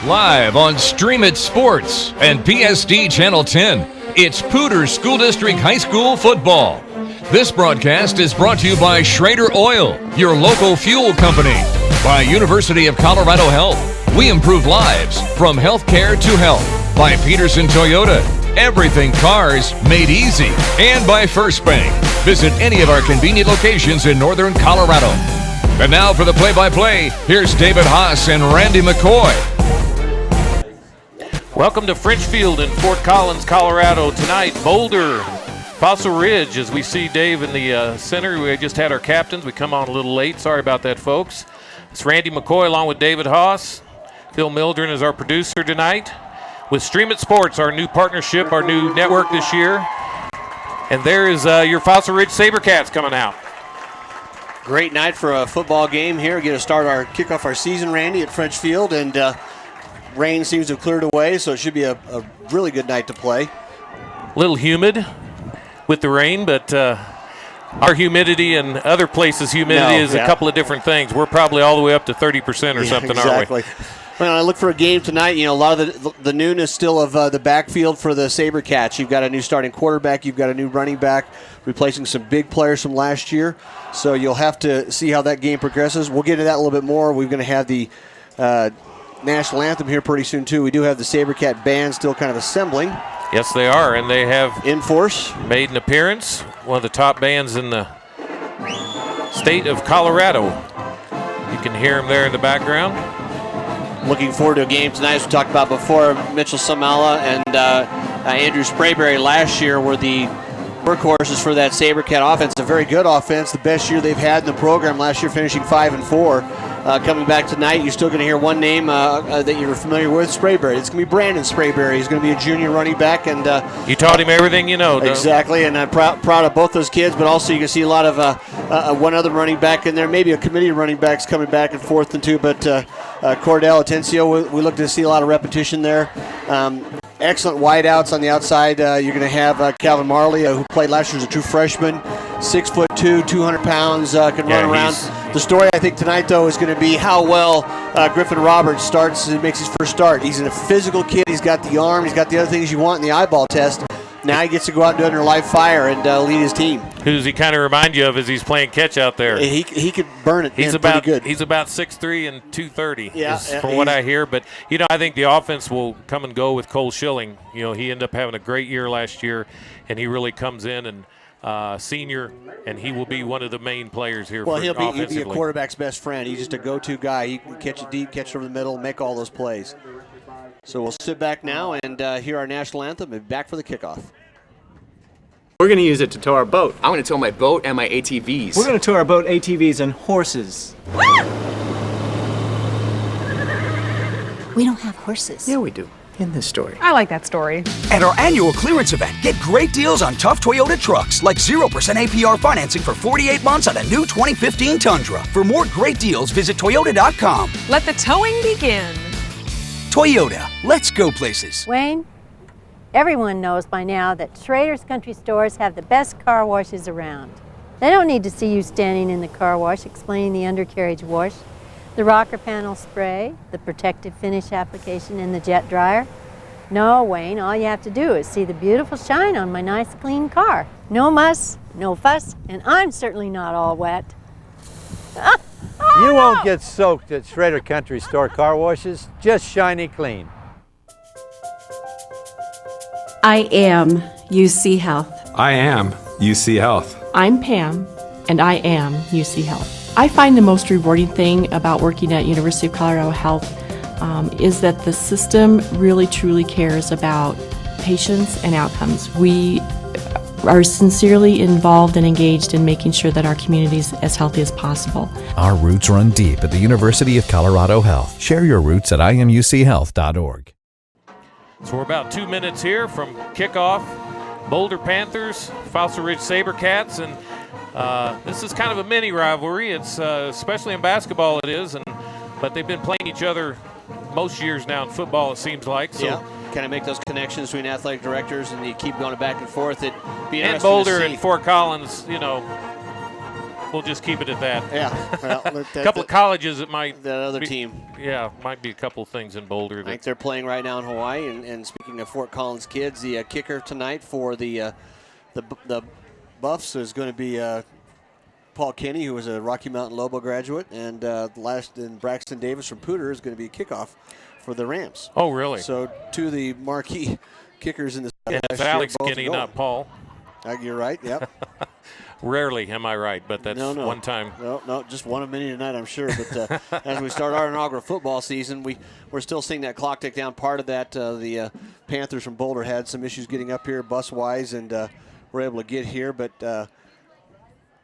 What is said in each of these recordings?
Live on Stream It Sports and PSD Channel 10, it's Poudre School District High School football. This broadcast is brought to you by Schrader Oil, your local fuel company. By University of Colorado Health, we improve lives from healthcare to health. By Pedersen Toyota, everything cars made easy. And by First Bank. Visit any of our convenient locations in northern Colorado. And now for the play-by-play, here's David Haase and Randy McCoy. Welcome to French Field in Fort Collins, Colorado. Tonight, Boulder, Fossil Ridge, as we see Dave in the center. We just had our captains. We come on a little late. Sorry about that, folks. It's Randy McCoy along with David Haase. Phil Mildren is our producer tonight. With Stream It Sports, our new partnership, our new network this year. And there is your Fossil Ridge Sabercasts coming out. Great night for a football game here. Get to kick off our season, Randy, at French Field. And rain seems to have cleared away, so it should be a really good night to play. A little humid with the rain, but our humidity and other places' humidity is a couple of different things. We're probably all the way up to 30% or something, exactly. Aren't we? When I look for a game tonight, a lot of the newness still of the backfield for the Sabercats. You've got a new starting quarterback. You've got a new running back, replacing some big players from last year. So you'll have to see how that game progresses. We'll get into that a little bit more. We're going to have the national anthem here pretty soon, too. We do have the Sabercat band still kind of assembling. Yes, they are, and they have in force. Made an appearance. One of the top bands in the state of Colorado. You can hear them there in the background. Looking forward to a game tonight, as we talked about before. Mitchell Samala and Andrew Sprayberry last year were the workhorses for that Sabercat offense. A very good offense, the best year they've had in the program last year, finishing 5-4. Coming back tonight, you're still going to hear one name that you're familiar with, Sprayberry. It's going to be Brandon Sprayberry. He's going to be a junior running back. And you taught him everything you know. Exactly, and I'm proud of both those kids, but also you can see a lot of one other running back in there, maybe a committee of running backs coming back and forth and two, but Cordell Atencio, we look to see a lot of repetition there. Excellent wideouts on the outside. You're going to have Calvin Marley, who played last year as a true freshman, 6'2", 200 pounds, can run around. The story, I think, tonight, though, is going to be how well Griffin Roberts starts and makes his first start. He's a physical kid. He's got the arm. He's got the other things you want in the eyeball test. Now he gets to go out and do it under live fire and lead his team. Who does he kind of remind you of as he's playing catch out there? He could burn it. He's pretty good. He's about 6'3" and 230, from what what I hear. But, I think the offense will come and go with Cole Schilling. He ended up having a great year last year, and he really comes in and senior, and he will be one of the main players here. Well, he'll be a quarterback's best friend. He's just a go-to guy. He can catch it deep, catch it over the middle, make all those plays. So we'll sit back now and hear our national anthem and back for the kickoff. We're going to use it to tow our boat. I'm going to tow my boat and my ATVs. We're going to tow our boat, ATVs, and horses. We don't have horses. Yeah, we do. In this story. I like that story. At our annual clearance event, get great deals on tough Toyota trucks, like 0% APR financing for 48 months on a new 2015 Tundra. For more great deals, visit Toyota.com. Let the towing begin. Toyota, let's go places. Wayne, everyone knows by now that Schrader's Country Stores have the best car washes around. They don't need to see you standing in the car wash explaining the undercarriage wash, the rocker panel spray, the protective finish application, and the jet dryer. No, Wayne, all you have to do is see the beautiful shine on my nice clean car. No muss, no fuss, and I'm certainly not all wet. You won't get soaked at Schrader Country Store car washes, just shiny clean. I am UC Health. I am UC Health. I'm Pam, and I am UC Health. I find the most rewarding thing about working at University of Colorado Health is that the system really truly cares about patients and outcomes. We are sincerely involved and engaged in making sure that our community is as healthy as possible. Our roots run deep at the University of Colorado Health. Share your roots at imuchealth.org. So we're about 2 minutes here from kickoff. Boulder Panthers, Fossil Ridge Sabercats, and this is kind of a mini rivalry. It's especially in basketball it is, but they've been playing each other most years now in football, it seems like. So yeah, kind of make those connections between athletic directors, and you keep going back and forth. It'd be and interesting Boulder to see. and Fort Collins, we'll just keep it at that. Yeah. Well, a couple of colleges it might. That other be, team. Yeah, might be a couple of things in Boulder. I think they're playing right now in Hawaii. And speaking of Fort Collins kids, the kicker tonight for the Buffs is going to be Paul Kenny, who was a Rocky Mountain Lobo graduate, and Braxton Davis from Poudre is going to be a kickoff for the Rams. Oh, really? So two of the marquee kickers in the it's Alex Kenny, not Paul. You're right. Yep. Rarely am I right, but that's one time. No, just one of many tonight, I'm sure. But as we start our inaugural football season, we're still seeing that clock tick down. Part of that, the Panthers from Boulder had some issues getting up here bus-wise, and we're able to get here. But,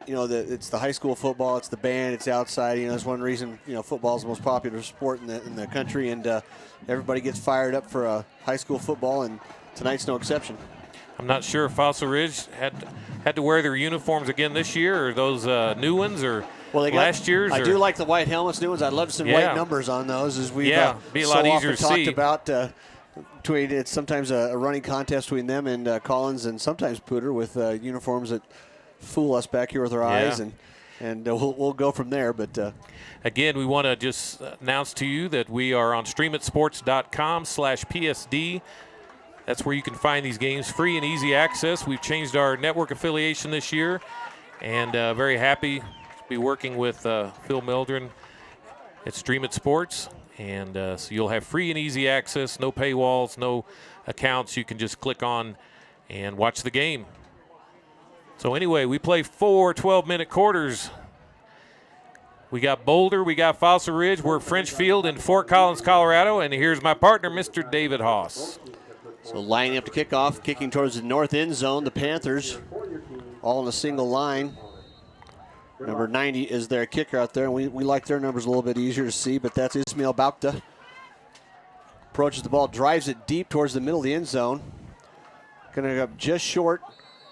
it's the high school football, it's the band, it's outside. That's one reason, football is the most popular sport in the country, and everybody gets fired up for high school football, and tonight's no exception. I'm not sure if Fossil Ridge had to wear their uniforms again this year, or those new ones, or last year's. I do like the white helmets, new ones. I'd love some white numbers on those, as we've be a lot easier to talked see. About. It's sometimes a running contest between them and Collins, and sometimes Poudre with uniforms that fool us back here with our eyes, and we'll go from there. But again, we want to just announce to you that we are on streamitsports.com/PSD. That's where you can find these games, free and easy access. We've changed our network affiliation this year, and very happy to be working with Phil Mildren at Stream It Sports. And so you'll have free and easy access, no paywalls, no accounts. You can just click on and watch the game. So anyway, we play 4 12-minute quarters. We got Boulder, we got Fossil Ridge. We're French Field in Fort Collins, Colorado. And here's my partner, Mr. David Haase. So lining up to kick off, kicking towards the north end zone, the Panthers all in a single line. Number 90 is their kicker out there, and we like their numbers a little bit easier to see, but that's Ismail Baukta. Approaches the ball, drives it deep towards the middle of the end zone. Going to go up just short,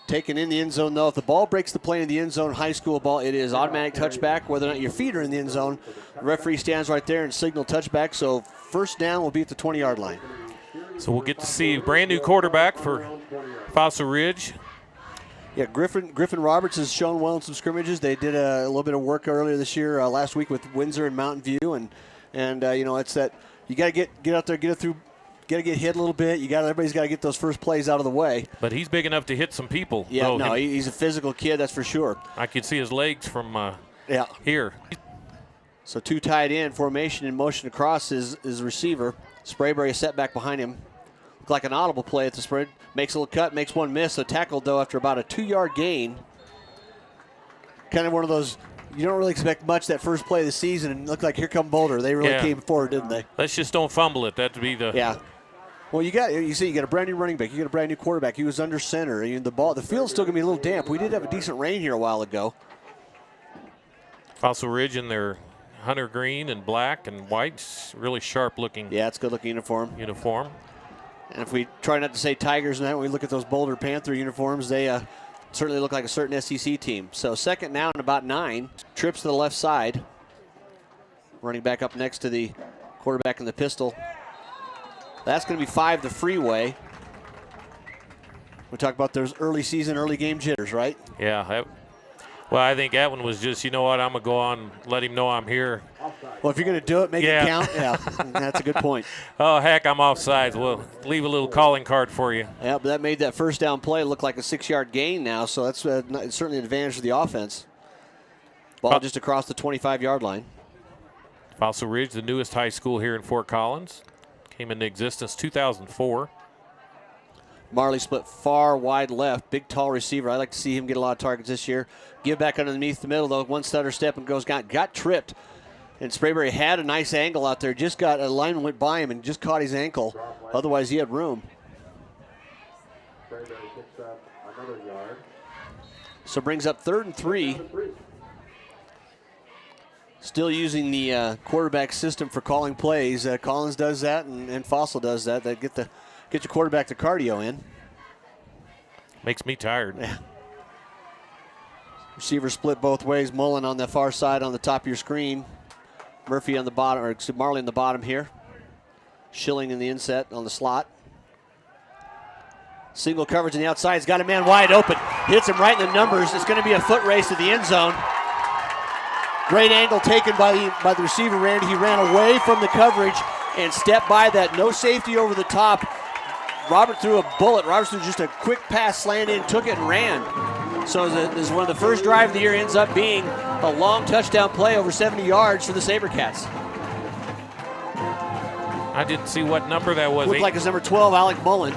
taken in the end zone, though. If the ball breaks the plane in the end zone, high school ball, it is automatic touchback, whether or not your feet are in the end zone. The referee stands right there and signal touchback, so first down will be at the 20-yard line. So we'll get to see a brand new quarterback for Fossil Ridge. Yeah, Griffin Roberts has shown well in some scrimmages. They did a little bit of work earlier this year, last week with Windsor and Mountain View, and it's that you got to get out there, get it through, got to get hit a little bit. Everybody's got to get those first plays out of the way. But he's big enough to hit some people. Yeah, he's a physical kid, that's for sure. I could see his legs from here. So two tight end formation in motion across his receiver. Sprayberry a setback behind him. Looked like an audible play at the spread. Makes a little cut, makes one miss. So tackled, though, after about a 2-yard gain. Kind of one of those, you don't really expect much that first play of the season, and it looked like here come Boulder. They really came forward, didn't they? Let's just don't fumble it. That'd be the... Yeah. Well, you got a brand new running back. You got a brand new quarterback. He was under center. The field's still going to be a little damp. We did have a decent rain here a while ago. Fossil Ridge in their hunter green and black and white, really sharp looking. Yeah, it's a good looking uniform. And if we try not to say Tigers and that, when we look at those Boulder Panther uniforms, they certainly look like a certain SEC team. So second now and about 9. Trips to the left side. Running back up next to the quarterback in the pistol. That's going to be 5 the freeway. We talk about those early season, early game jitters, right? Yeah. Well, I think that one was just, I'm going to go on, let him know I'm here. Well, if you're going to do it, make it count. Yeah, that's a good point. Oh, heck, I'm offsides. We'll leave a little calling card for you. Yeah, but that made that first down play look like a 6-yard gain now, so that's certainly an advantage for the offense. Ball just across the 25-yard line. Fossil Ridge, the newest high school here in Fort Collins. Came into existence 2004. Marley split far wide left. Big, tall receiver. I'd like to see him get a lot of targets this year. Give back underneath the middle, though. One stutter step and got tripped. And Sprayberry had a nice angle out there. Just got a lineman went by him and just caught his ankle. Otherwise, he had room. So brings up 3rd and 3. Still using the quarterback system for calling plays. Collins does that, and Fossil does that. They get your quarterback the cardio in. Makes me tired. Yeah. Receiver split both ways. Mullen on the far side on the top of your screen. Murphy on the bottom, or Marley in the bottom here. Schilling in the inset on the slot. Single coverage on the outside. He's got a man wide open. Hits him right in the numbers. It's going to be a foot race to the end zone. Great angle taken by the receiver, Randy. He ran away from the coverage and stepped by that. No safety over the top. Robert threw a bullet. Robert threw just a quick pass, slant in, took it, and ran. So this is one of the first drive of the year, ends up being a long touchdown play over 70 yards for the Sabercats. I didn't see what number that was. Looked like it's number 12, Alec Mullen.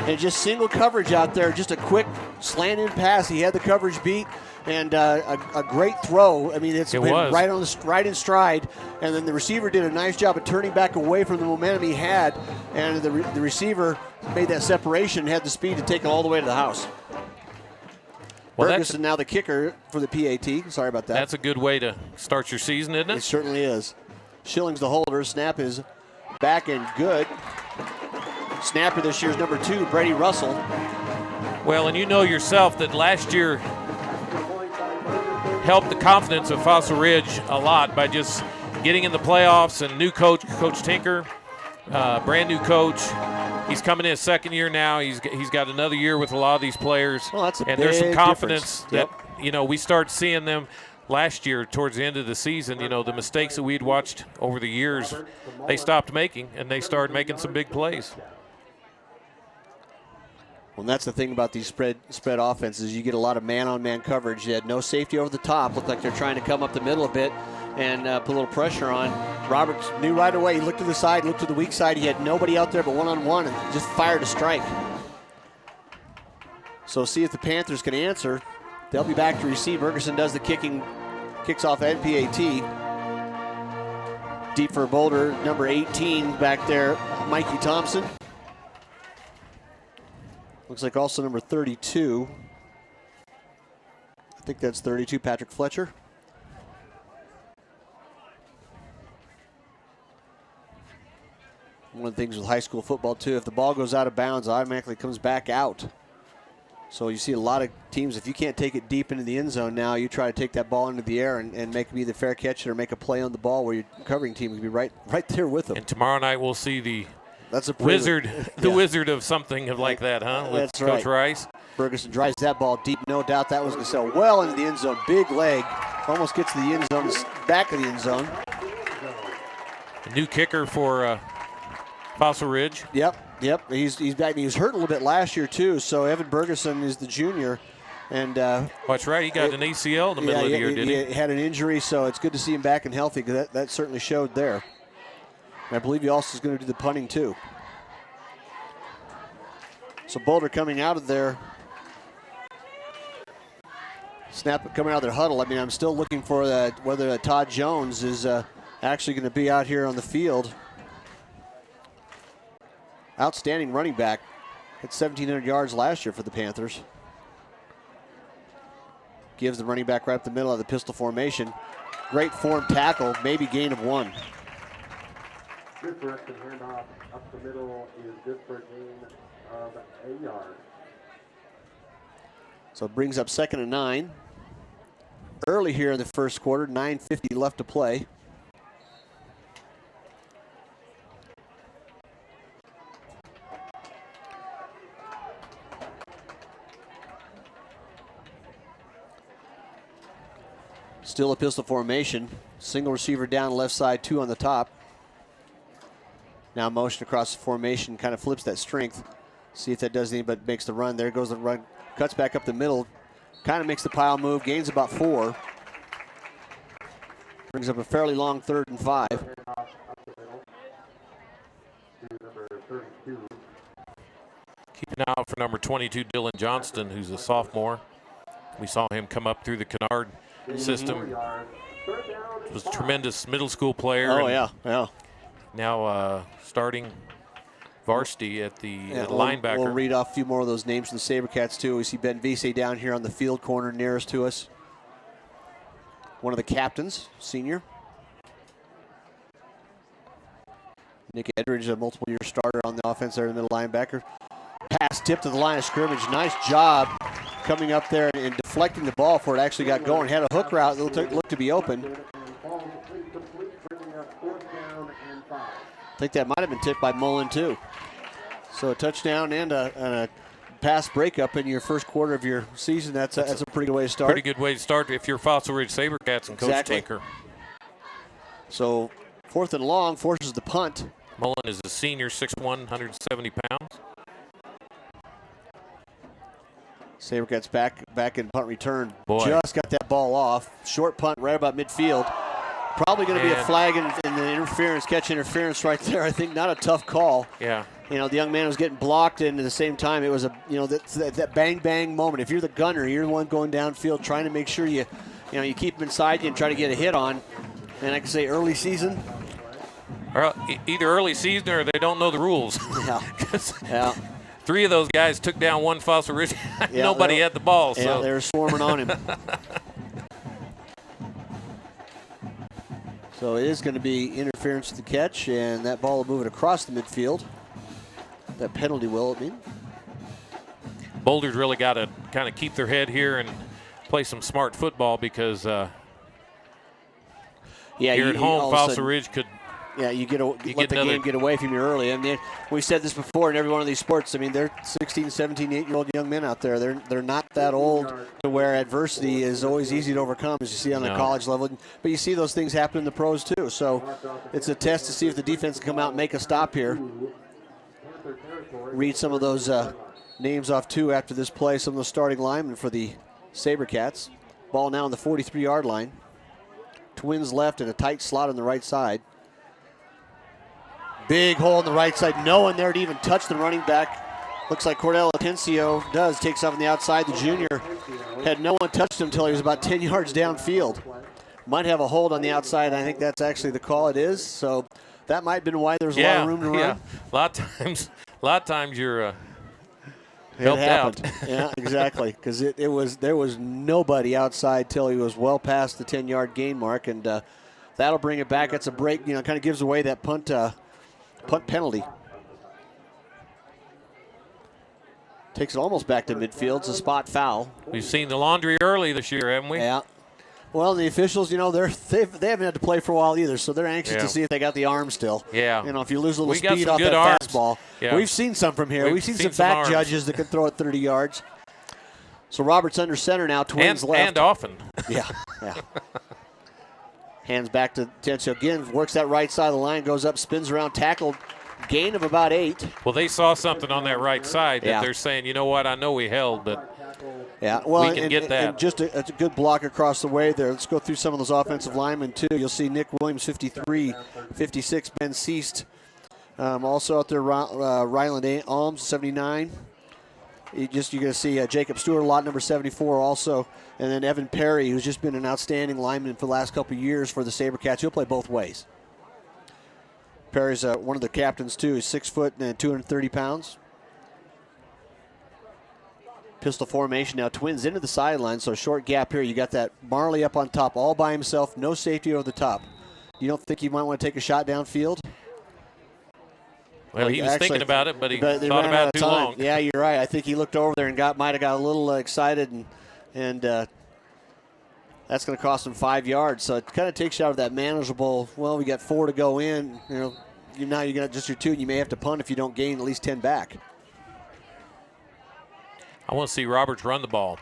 And just single coverage out there, just a quick slant in pass. He had the coverage beat, and a great throw. I mean, it was right in stride, and then the receiver did a nice job of turning back away from the momentum he had, and the receiver made that separation and had the speed to take it all the way to the house. Well, Ferguson now the kicker for the PAT. Sorry about that. That's a good way to start your season, isn't it? It certainly is. Schilling's the holder. Snap is back and good. Snapper this year is number 2, Brady Russell. Well, and you know yourself that last year helped the confidence of Fossil Ridge a lot by just getting in the playoffs, and new coach, Coach Tinker, brand new coach. He's coming in his second year now. He's got another year with a lot of these players. Well, that's a and big there's some confidence difference. that we start seeing them last year towards the end of the season. The mistakes that we'd watched over the years, they stopped making, and they started making some big plays. Well, that's the thing about these spread offenses. You get a lot of man-on-man coverage. You had no safety over the top. Looked like they're trying to come up the middle a bit and put a little pressure on. Roberts knew right away. He looked to the side, looked to the weak side. He had nobody out there but one-on-one and just fired a strike. So see if the Panthers can answer. They'll be back to receive. Ferguson does the kicks off at PAT. Deep for Boulder, number 18 back there, Mikey Thompson. Looks like also number 32. I think that's 32, Patrick Fletcher. One of the things with high school football, too, if the ball goes out of bounds, it automatically comes back out. So you see a lot of teams, if you can't take it deep into the end zone now, you try to take that ball into the air and make it either fair catch it or make a play on the ball where your covering team can be right there with them. And tomorrow night we'll see the wizard of something like that, huh? With That's Coach Rice. Ferguson drives that ball deep. No doubt that was going to sell well into the end zone. Big leg. Almost gets to the end zone, back of the end zone. A new kicker for Fossil Ridge. Yep. He's back. He was hurt a little bit last year, too. So Evan Ferguson is the junior. And that's right. He got an ACL in the middle of the year, didn't he? He had an injury, so it's good to see him back and healthy because that certainly showed there. And I believe he also is going to do the punting, too. So Boulder coming out of there. Snap coming out of their huddle. I mean, I'm still looking for whether Todd Jones is actually going to be out here on the field. Outstanding running back. Had 1,700 yards last year for the Panthers. Gives the running back right up the middle of the pistol formation. Great form tackle, maybe gain of 1. Good direction handoff up the middle is good for a gain of 8 yards. So it brings up 2nd and 9. Early here in the first quarter, 9:50 left to play. Still a pistol formation. Single receiver down left side, 2 on the top. Now motion across the formation, kind of flips that strength. See if that does anything but makes the run. There goes the run. Cuts back up the middle. Kind of makes the pile move. Gains about 4. Brings up a fairly long 3rd and 5. Keep an eye out for number 22, Dylan Johnston, who's a sophomore. We saw him come up through the Kennard system. Was a tremendous middle school player. Oh, yeah. Now starting varsity at the linebacker. We'll read off a few more of those names from the Sabercats, too. We see Ben Vise down here on the field corner nearest to us. One of the captains, senior. Nick Edridge, a multiple-year starter on the offense there in the middle linebacker. Pass tip to the line of scrimmage. Nice job coming up there and deflecting the ball before it actually got going. Had a hook route that looked to be open. I think that might have been tipped by Mullen, too. So a touchdown and a pass breakup in your first quarter of your season, that's a pretty good way to start. Pretty good way to start if you're Fossil Ridge Sabercats and Coach Tinker. So 4th and long forces the punt. Mullen is a senior, 6'1", 170 pounds. Sabercats back in punt return. Boy. Just got that ball off. Short punt right about midfield. Probably going to be a flag in the interference, catch interference right there. I think not a tough call. Yeah. You know, the young man was getting blocked, and at the same time, it was that bang bang moment. If you're the gunner, you're the one going downfield, trying to make sure you keep him inside you and try to get a hit on. And I can say early season. Or either early season or they don't know the rules. Yeah. 3 of those guys took down one Fossil Ridge. Nobody had the ball. Yeah, they were swarming on him. So it is going to be interference with the catch, and that ball will move it across the midfield. That penalty will, I mean. Boulder's really got to kind of keep their head here and play some smart football because here at home, Fossil Ridge could. Yeah, let the game get away from you early. I mean, we said this before in every one of these sports. I mean, they're 16, 17, 8-year-old young men out there. They're not that old to where adversity is always easy to overcome, as you see on the college level. But you see those things happen in the pros too. So it's a test to see if the defense can come out and make a stop here. Read some of those names off too after this play. Some of the starting linemen for the Sabercats. Ball now on the 43-yard line. Twins left and a tight slot on the right side. Big hole on the right side. No one there to even touch the running back. Looks like Cordell Atencio takes off on the outside. The junior had no one touched him until he was about 10 yards downfield. Might have a hold on the outside. I think that's actually the call it is. So that might have been why there's a lot of room to run. Yeah, a lot of times you're helped out. Yeah, exactly. Because there was nobody outside till he was well past the 10-yard gain mark, and that'll bring it back. It's a break. Kind of gives away that punt penalty. Takes it almost back to midfield. It's a spot foul. We've seen the laundry early this year, haven't we? Yeah. Well, the officials, they haven't had to play for a while either, so they're anxious to see if they got the arm still. Yeah. If you lose a little speed off that fastball. Yeah. We've seen some from here. We've seen some fat judges that can throw it 30 yards. So Roberts under center now, Twins left. And often. Yeah. Hands back to Tencio again, works that right side of the line, goes up, spins around, tackled, gain of about 8. Well, they saw something on that right side that they're saying, you know what, I know we held, but we can get that. And just a good block across the way there. Let's go through some of those offensive linemen, too. You'll see Nick Williams, 53, 56, Ben Seast. Also out there, Ryland Alms, 79. You're going to see Jacob Stewart, lot number 74 also. And then Evan Perry, who's just been an outstanding lineman for the last couple of years for the Sabercats. He'll play both ways. Perry's one of the captains, too. He's 6 foot and 230 pounds. Pistol formation now. Twins into the sideline, so short gap here. You got that Marley up on top all by himself. No safety over the top. You don't think you might want to take a shot downfield? Well, he was thinking about it, but he thought about it too long. Yeah, you're right. I think he looked over there and might have got a little excited, and that's going to cost him 5 yards. So it kind of takes you out of that manageable, well, we got 4 to go in. Now you got just your 2, and you may have to punt if you don't gain at least 10 back. I want to see Roberts run the ball.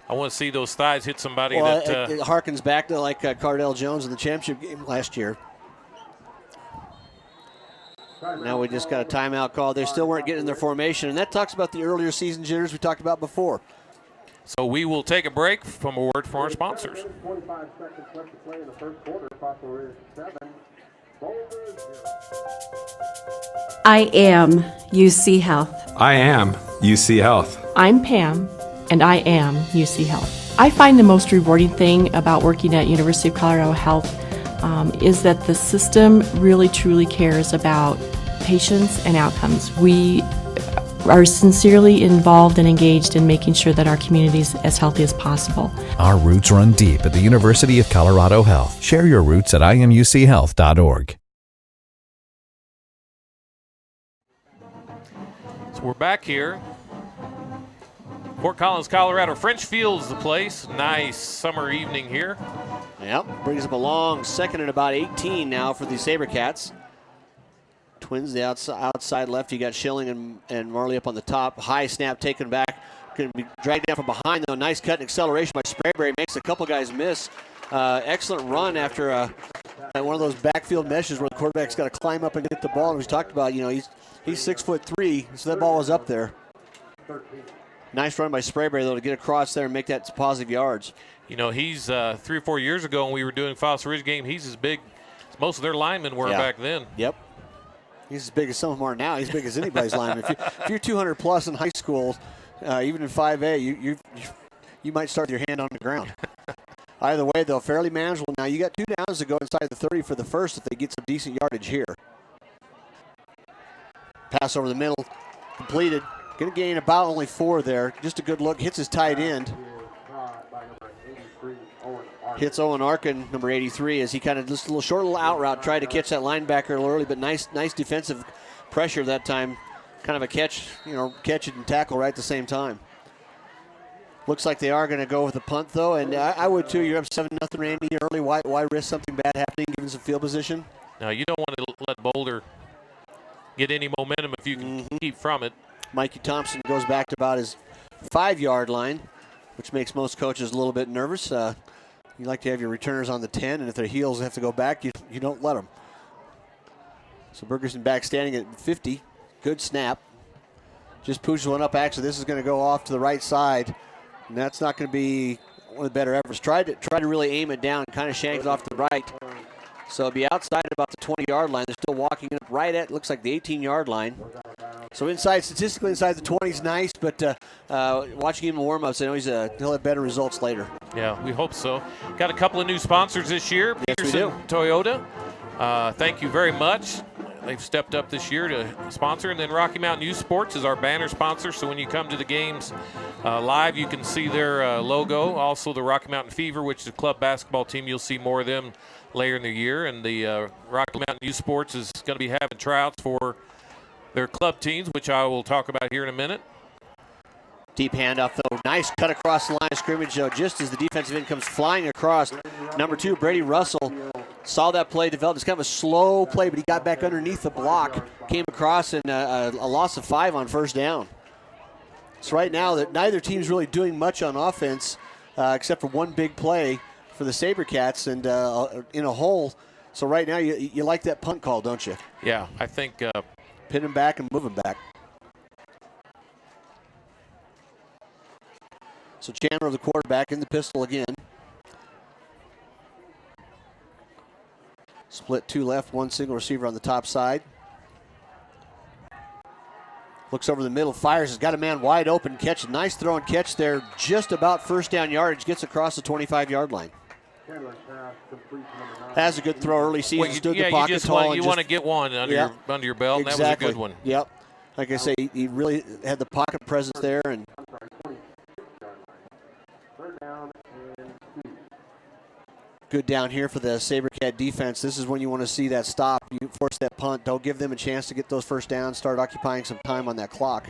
I want to see those thighs hit somebody. Well, it harkens back to like Cardell Jones in the championship game last year. Now we just got a timeout call. They still weren't getting in their formation, and that talks about the earlier season jitters we talked about before. So we will take a break from a word from our sponsors. 45 seconds left to play in the first quarter. Fossil Ridge 7, Boulder 0. I am UC Health. I am UC Health. I'm Pam, and I am UC Health. I find the most rewarding thing about working at University of Colorado Health is that the system really truly cares about patients and outcomes. We are sincerely involved and engaged in making sure that our community is as healthy as possible. Our roots run deep at the University of Colorado Health. Share your roots at imuchealth.org. So we're back here. Fort Collins, Colorado. French Field's the place. Nice summer evening here. Yep, brings up a long second and about 18 now for the Sabercats. Twins, the outside left. You got Schilling and Marley up on the top. High snap taken back. Going to be dragged down from behind, though. Nice cut and acceleration by Sprayberry. Makes a couple guys miss. Excellent run after one of those backfield meshes where the quarterback's got to climb up and get the ball. And we talked about, he's 6'3", so that ball was up there. Nice run by Sprayberry, though, to get across there and make that positive yards. He's 3 or 4 years ago when we were doing Fossil Ridge game, he's as big as most of their linemen were back then. Yep. He's as big as some of them are now. He's as big as anybody's lineman. If you're 200 plus in high school, even in 5A, you might start with your hand on the ground. Either way, though, fairly manageable. Now, you got 2 downs to go inside the 30 for the first if they get some decent yardage here. Pass over the middle, completed. Going to gain about only 4 there. Just a good look. Hits his tight end. Hits Owen Arkin, number 83, as he kind of just a little short little out route, tried to catch that linebacker a little early, but nice defensive pressure that time. Kind of a catch, catch it and tackle right at the same time. Looks like they are going to go with the punt, though, and I would too. You're up 7-0, Randy, early. Why risk something bad happening, given some field position? No, you don't want to let Boulder get any momentum if you can keep from it. Mikey Thompson goes back to about his 5-yard line, which makes most coaches a little bit nervous. You like to have your returners on the 10, and if their heels have to go back, you don't let them. So Bergerson back standing at 50. Good snap. Just pushes one up. Actually, this is going to go off to the right side, and that's not going to be one of the better efforts. Tried to really aim it down, kind of shanks off to the right. So it'll be outside about the 20-yard line. They're still walking up right at, looks like the 18-yard line. So statistically inside the 20 is nice, but watching him in warm-ups, I know he'll have better results later. Yeah, we hope so. Got a couple of new sponsors this year. Pedersen Toyota. Thank you very much. They've stepped up this year to sponsor. And then Rocky Mountain Youth Sports is our banner sponsor. So when you come to the games live, you can see their logo. Also the Rocky Mountain Fever, which is a club basketball team. You'll see more of them later in the year. And the Rocky Mountain Youth Sports is going to be having tryouts for their club teams, which I will talk about here in a minute. Deep handoff, though. Nice cut across the line of scrimmage, though, just as the defensive end comes flying across. Number 2, Brady Russell, saw that play develop. It's kind of a slow play, but he got back underneath the block, came across, and a loss of 5 on first down. So right now, that neither team's really doing much on offense except for one big play for the Sabercats and in a hole. So right now, you like that punt call, don't you? Yeah, I think pin him back and move him back. So Chandler, the quarterback, in the pistol again. Split 2 left, 1 single receiver on the top side. Looks over the middle, fires, has got a man wide open, catch, nice throw and catch there, just about first down yardage, gets across the 25-yard line. Has a good throw early season, stood the pocket tall. You want to get one under your belt, and that was a good one. Yep. Like I say, he really had the pocket presence there. And good down here for the Sabercat defense. This is when you want to see that stop. You force that punt. Don't give them a chance to get those first downs. Start occupying some time on that clock.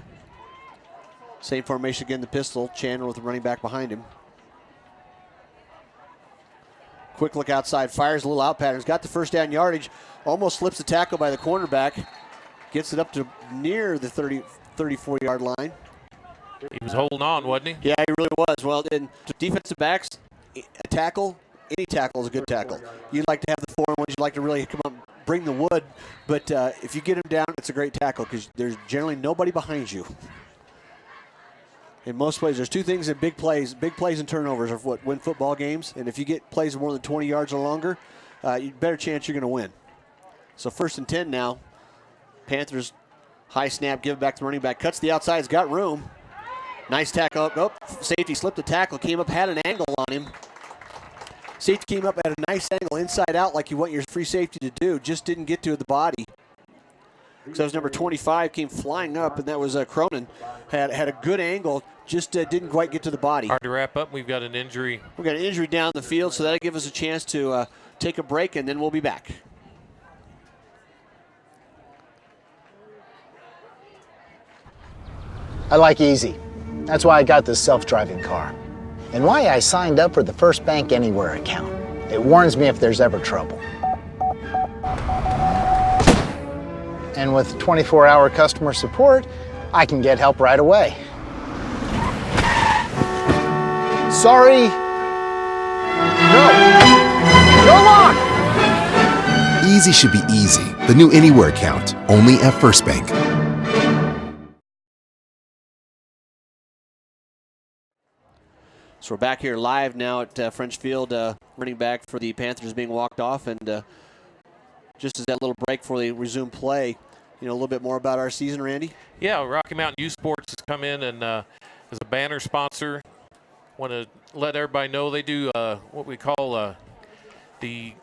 Same formation again, the pistol. Chandler with the running back behind him. Quick look outside. Fires a little out pattern. He's got the first down yardage. Almost slips the tackle by the cornerback. Gets it up to near the 34-yard line. He was holding on, wasn't he? Yeah, he really was. Well, in defensive backs, a tackle, any tackle is a good tackle. You like to have the foreign ones. You like to really come up, bring the wood. But if you get him down, it's a great tackle because there's generally nobody behind you. In most plays, there's 2 things in big plays. Big plays and turnovers are what win football games. And if you get plays of more than 20 yards or longer, better chance you're going to win. So 1st and 10 now. Panthers, high snap, give it back to the running back. Cuts the outside, has got room. Nice tackle. Oh, safety slipped the tackle, came up, had an angle on him. Safety came up at a nice angle, inside out, like you want your free safety to do. Just didn't get to the body. So that was number 25, came flying up, and that was Cronin. Had a good angle, just didn't quite get to the body. Hard to wrap up. We've got an injury. We've got an injury down the field, so that'll give us a chance to take a break, and then we'll be back. I like easy. That's why I got this self-driving car. And why I signed up for the First Bank Anywhere account. It warns me if there's ever trouble. And with 24-hour customer support, I can get help right away. Sorry. No lock! Easy should be easy. The new Anywhere account, only at First Bank. So we're back here live now at French Field. Running back for the Panthers being walked off. And just as that little break before they resume play, a little bit more about our season, Randy? Yeah, Rocky Mountain Youth Sports has come in and as a banner sponsor. Want to let everybody know they do what we call the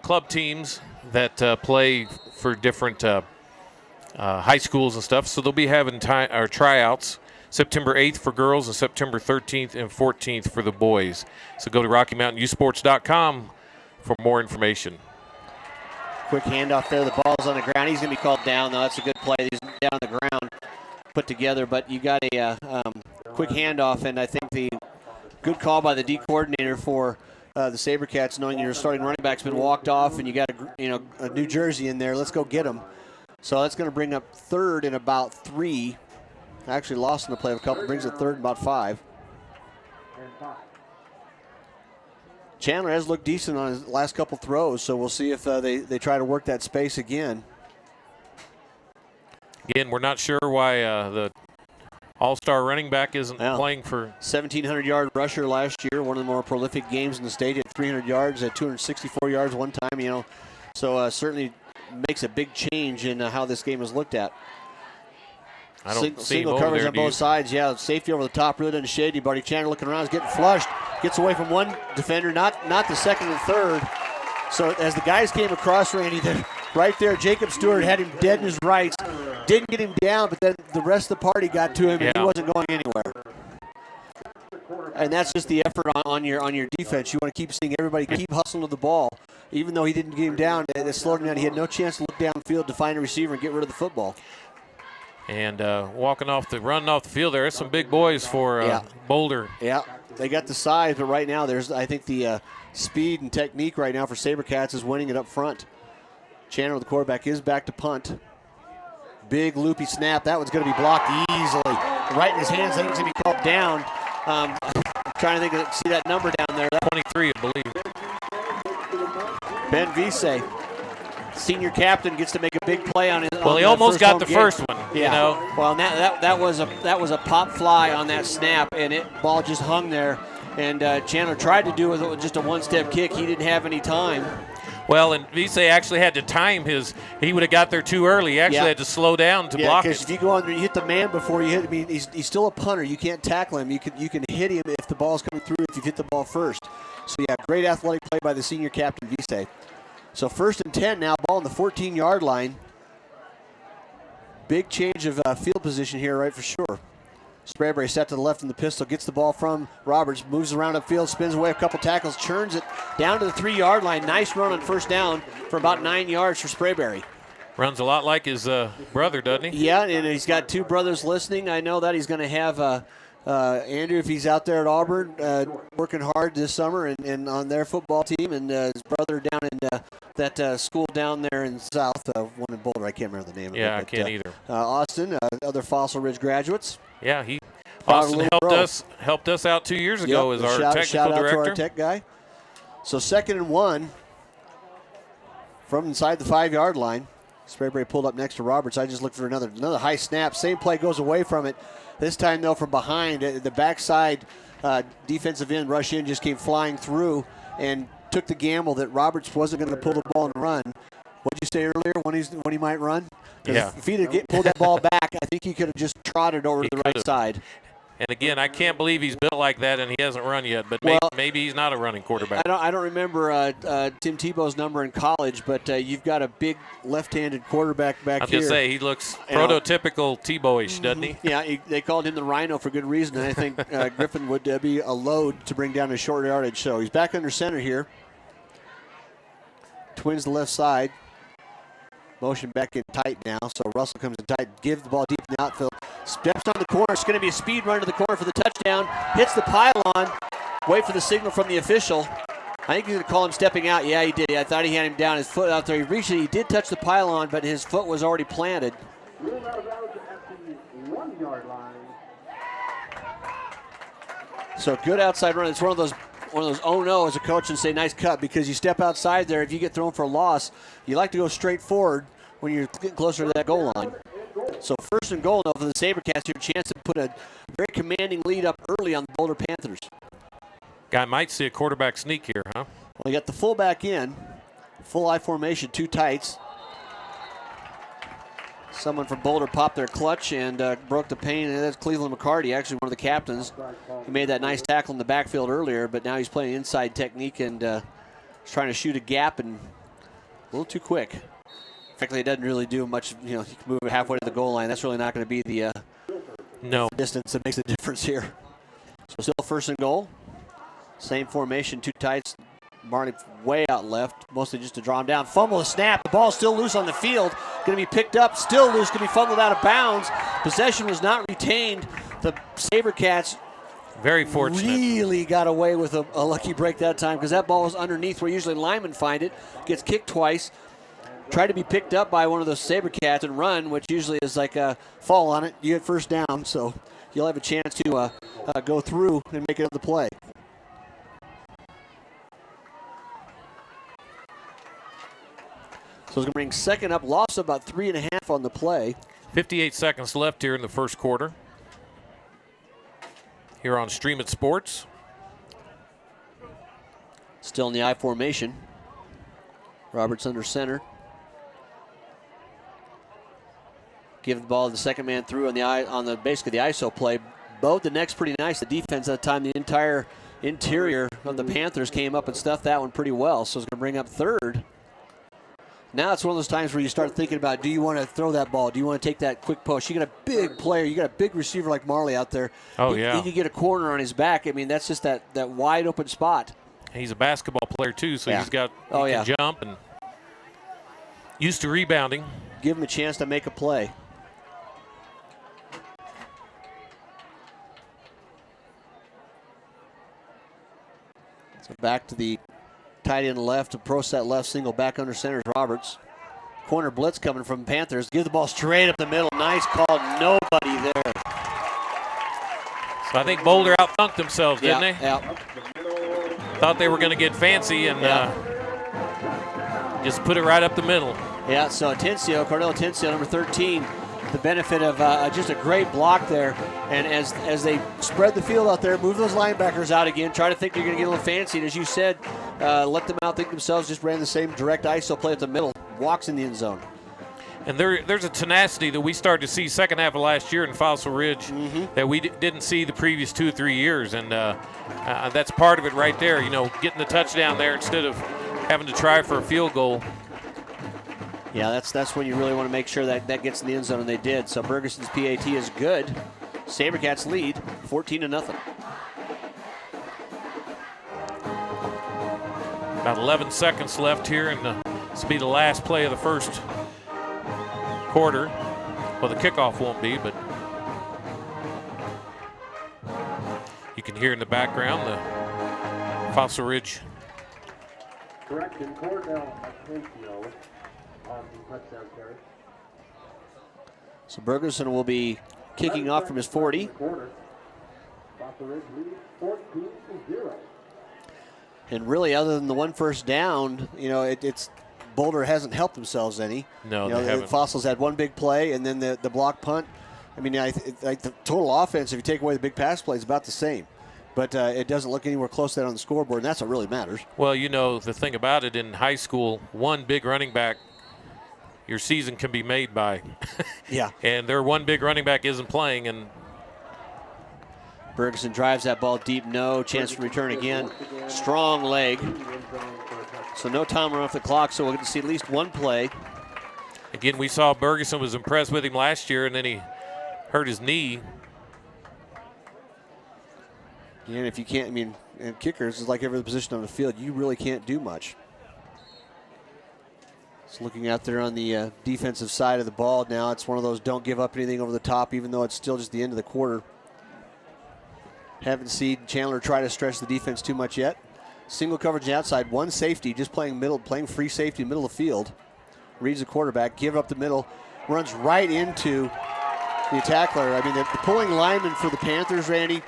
club teams that play for different high schools and stuff. So they'll be having tryouts September 8th for girls and September 13th and 14th for the boys. So go to RockyMountainYouthSports.com for more information. Quick handoff there. The ball's on the ground. He's going to be called down, though. That's a good play. He's down on the ground, put together. But you got a quick handoff, and I think the good call by the D coordinator for the Sabercats, knowing your starting running back's been walked off, and you got a New Jersey in there. Let's go get him. So that's going to bring up third and about 3. Actually lost in the play of a couple. Brings it third and about 5. Chandler has looked decent on his last couple throws, so we'll see if they try to work that space again. Again, we're not sure why the all-star running back isn't playing for. 1,700-yard rusher last year, one of the more prolific games in the state. He had 300 yards, had 264 yards one time, So certainly makes a big change in how this game is looked at. I don't see single coverage on both sides. Yeah, safety over the top, really doesn't shade anybody. Chandler looking around, is getting flushed. Gets away from one defender, not the second and third. So as the guys came across, Randy, right there, Jacob Stewart had him dead in his rights. Didn't get him down, but then the rest of the party got to him, and he wasn't going anywhere. And that's just the effort on your defense. You want to keep seeing everybody keep hustling to the ball. Even though he didn't get him down, it slowed him down. He had no chance to look downfield to find a receiver and get rid of the football. And running off the field there's some big boys for Boulder. Yeah, they got the size, but right now I think the speed and technique right now for Sabercats is winning it up front. Chandler, the quarterback, is back to punt. Big loopy snap. That one's going to be blocked easily. Right in his hands. I think it's going to be called down. I'm trying to see that number down there. 23, I believe. Ben Vise, senior captain, gets to make a big play on his. Well, he almost got the first one. Yeah. Well, that was a pop fly on that snap, and ball just hung there. And Chandler tried to do with just a one-step kick. He didn't have any time. Well, and Vise actually had to time his. He would have got there too early. He actually had to slow down to block it. Because if you go on there, you hit the man before you hit. I mean, he's still a punter. You can't tackle him. You can hit him if the ball's coming through. If you hit the ball first. So great athletic play by the senior captain Vise. So 1st and 10 now. Ball on the 14-yard line. Big change of field position here, right, for sure. Sprayberry set to the left in the pistol, gets the ball from Roberts, moves around upfield, spins away a couple tackles, churns it down to the 3-yard line. Nice run on first down for about 9 yards for Sprayberry. Runs a lot like his brother, doesn't he? Yeah, and he's got 2 brothers listening. I know that he's going to have Andrew, if he's out there at Auburn, working hard this summer and on their football team, and his brother down in that school down there in South, one in Boulder. I can't remember the name of it. Yeah, I can't either. Austin, other Fossil Ridge graduates. Yeah, Austin helped us out 2 years ago as our technical shout director. Out to our tech guy. So 2nd and 1 from inside the 5-yard line. Sprayberry pulled up next to Roberts. I just looked for another high snap. Same play, goes away from it. This time, though, from behind. The backside defensive end rush in just came flying through and took the gamble that Roberts wasn't going to pull the ball and run. What did you say earlier when he might run? Yeah. If he'd have pulled that ball back, I think he could have just trotted over to the right side. And again, I can't believe he's built like that and he hasn't run yet. But maybe he's not a running quarterback. I don't remember Tim Tebow's number in college, but you've got a big left-handed quarterback back here. I was going to say, he looks prototypical Tebow-ish, doesn't he? Yeah, they called him the Rhino for good reason. And I think Griffin would be a load to bring down his short yardage. So he's back under center here. Twins the left side. Motion back in tight now, so Russell comes in tight, gives the ball deep in the outfield, steps on the corner. It's going to be a speed run to the corner for the touchdown, hits the pylon, wait for the signal from the official. I think he's going to call him stepping out. Yeah, he did. I thought he had him down, his foot out there. He reached it. He did touch the pylon, but his foot was already planted. Ruled out of bounds at the 1 yard line. So good outside run. It's one of those oh no as a coach and say nice cut, because you step outside there. If you get thrown for a loss, you like to go straight forward when you're getting closer to that goal line. So 1st and goal now for the Sabercats. Your chance to put a very commanding lead up early on the Boulder Panthers. Guy might see a quarterback sneak here, huh? Well, you got the fullback in, full I formation, 2 tights. Someone from Boulder popped their clutch and broke the pane, and that's Cleveland McCarty, actually one of the captains. He made that nice tackle in the backfield earlier, but now he's playing inside technique and he's trying to shoot a gap and a little too quick. Frankly, it doesn't really do much. You know, you can move it halfway to the goal line. That's really not going to be the distance that makes a difference here. So still 1st and goal. Same formation, 2 tights. Marley way out left, mostly just to draw him down. Fumble the snap. The ball's still loose on the field. Going to be picked up, still loose, going to be fumbled out of bounds. Possession was not retained. The Sabercats very fortunate. Really got away with a lucky break that time, because that ball was underneath where usually linemen find it. Gets kicked twice. Tried to be picked up by one of those Sabercats and run, which usually is like a fall on it. You get 1st down, so you'll have a chance to go through and make another play. So it's going to bring 2nd up, loss of about 3.5 on the play. 58 seconds left here in the 1st quarter. Here on Stream It Sports. Still in the I formation. Roberts under center. Give the ball to the 2nd man through on the basically the ISO play. Bowed the neck's pretty nice. The defense at the time, the entire interior of the Panthers came up and stuffed that one pretty well. So it's going to bring up 3rd. Now it's one of those times where you start thinking about, do you want to throw that ball? Do you want to take that quick post? You got a big player. You got a big receiver like Marley out there. Oh, He yeah. can get a corner on his back. I mean, that's just that wide open spot. He's a basketball player, too, so Yeah. he can jump and used to rebounding. Give him a chance to make a play. So back to the tight end left, a pro set left, single back under center is Roberts. Corner blitz coming from Panthers. Give the ball straight up the middle. Nice call. Nobody there. So I think Boulder outthunk themselves, didn't they? Yeah. Thought they were going to get fancy and just put it right up the middle. Yeah, so Cordell Atencio, number 13, the benefit of just a great block there. And as they spread the field out there, move those linebackers out again, try to think you're going to get a little fancy. And as you said, let them outthink themselves, just ran the same direct ISO play at the middle, walks in the end zone. And there's a tenacity that we started to see 2nd half of last year in Fossil Ridge that we didn't see the previous 2 or 3 years. And that's part of it right there, getting the touchdown there instead of having to try for a field goal. Yeah, that's when you really want to make sure that gets in the end zone, and they did. So Bergeson's PAT is good. Sabercats lead 14-0. About 11 seconds left here, and this will be the last play of the 1st quarter. Well, the kickoff won't be, but you can hear in the background the Fossil Ridge. Correction, Cordell Atencio on the touchdown carry. So Bergeson will be kicking off from his 40. Fossil Ridge leads 14-0. And really, other than the 1 first down, it's Boulder hasn't helped themselves any. No, they haven't. Fossils had 1 big play, and then the block punt. I mean, the total offense, if you take away the big pass play, is about the same. But it doesn't look anywhere close to that on the scoreboard, and that's what really matters. Well, the thing about it, in high school, 1 big running back, your season can be made by. Yeah. And their 1 big running back isn't playing, and Bergeson drives that ball deep, no chance to return again. Strong leg. So no time run off the clock, so we'll get to see at least 1 play. Again, we saw Bergeson was impressed with him last year, and then he hurt his knee. And if you can't, and kickers is like every other position on the field, you really can't do much. Just looking out there on the defensive side of the ball now, it's one of those don't give up anything over the top, even though it's still just the end of the quarter. Haven't seen Chandler try to stretch the defense too much yet. Single coverage outside, one safety, just playing free safety, middle of the field. Reads the quarterback, give it up the middle, runs right into the tackler. I mean, the pulling lineman for the Panthers, Randy,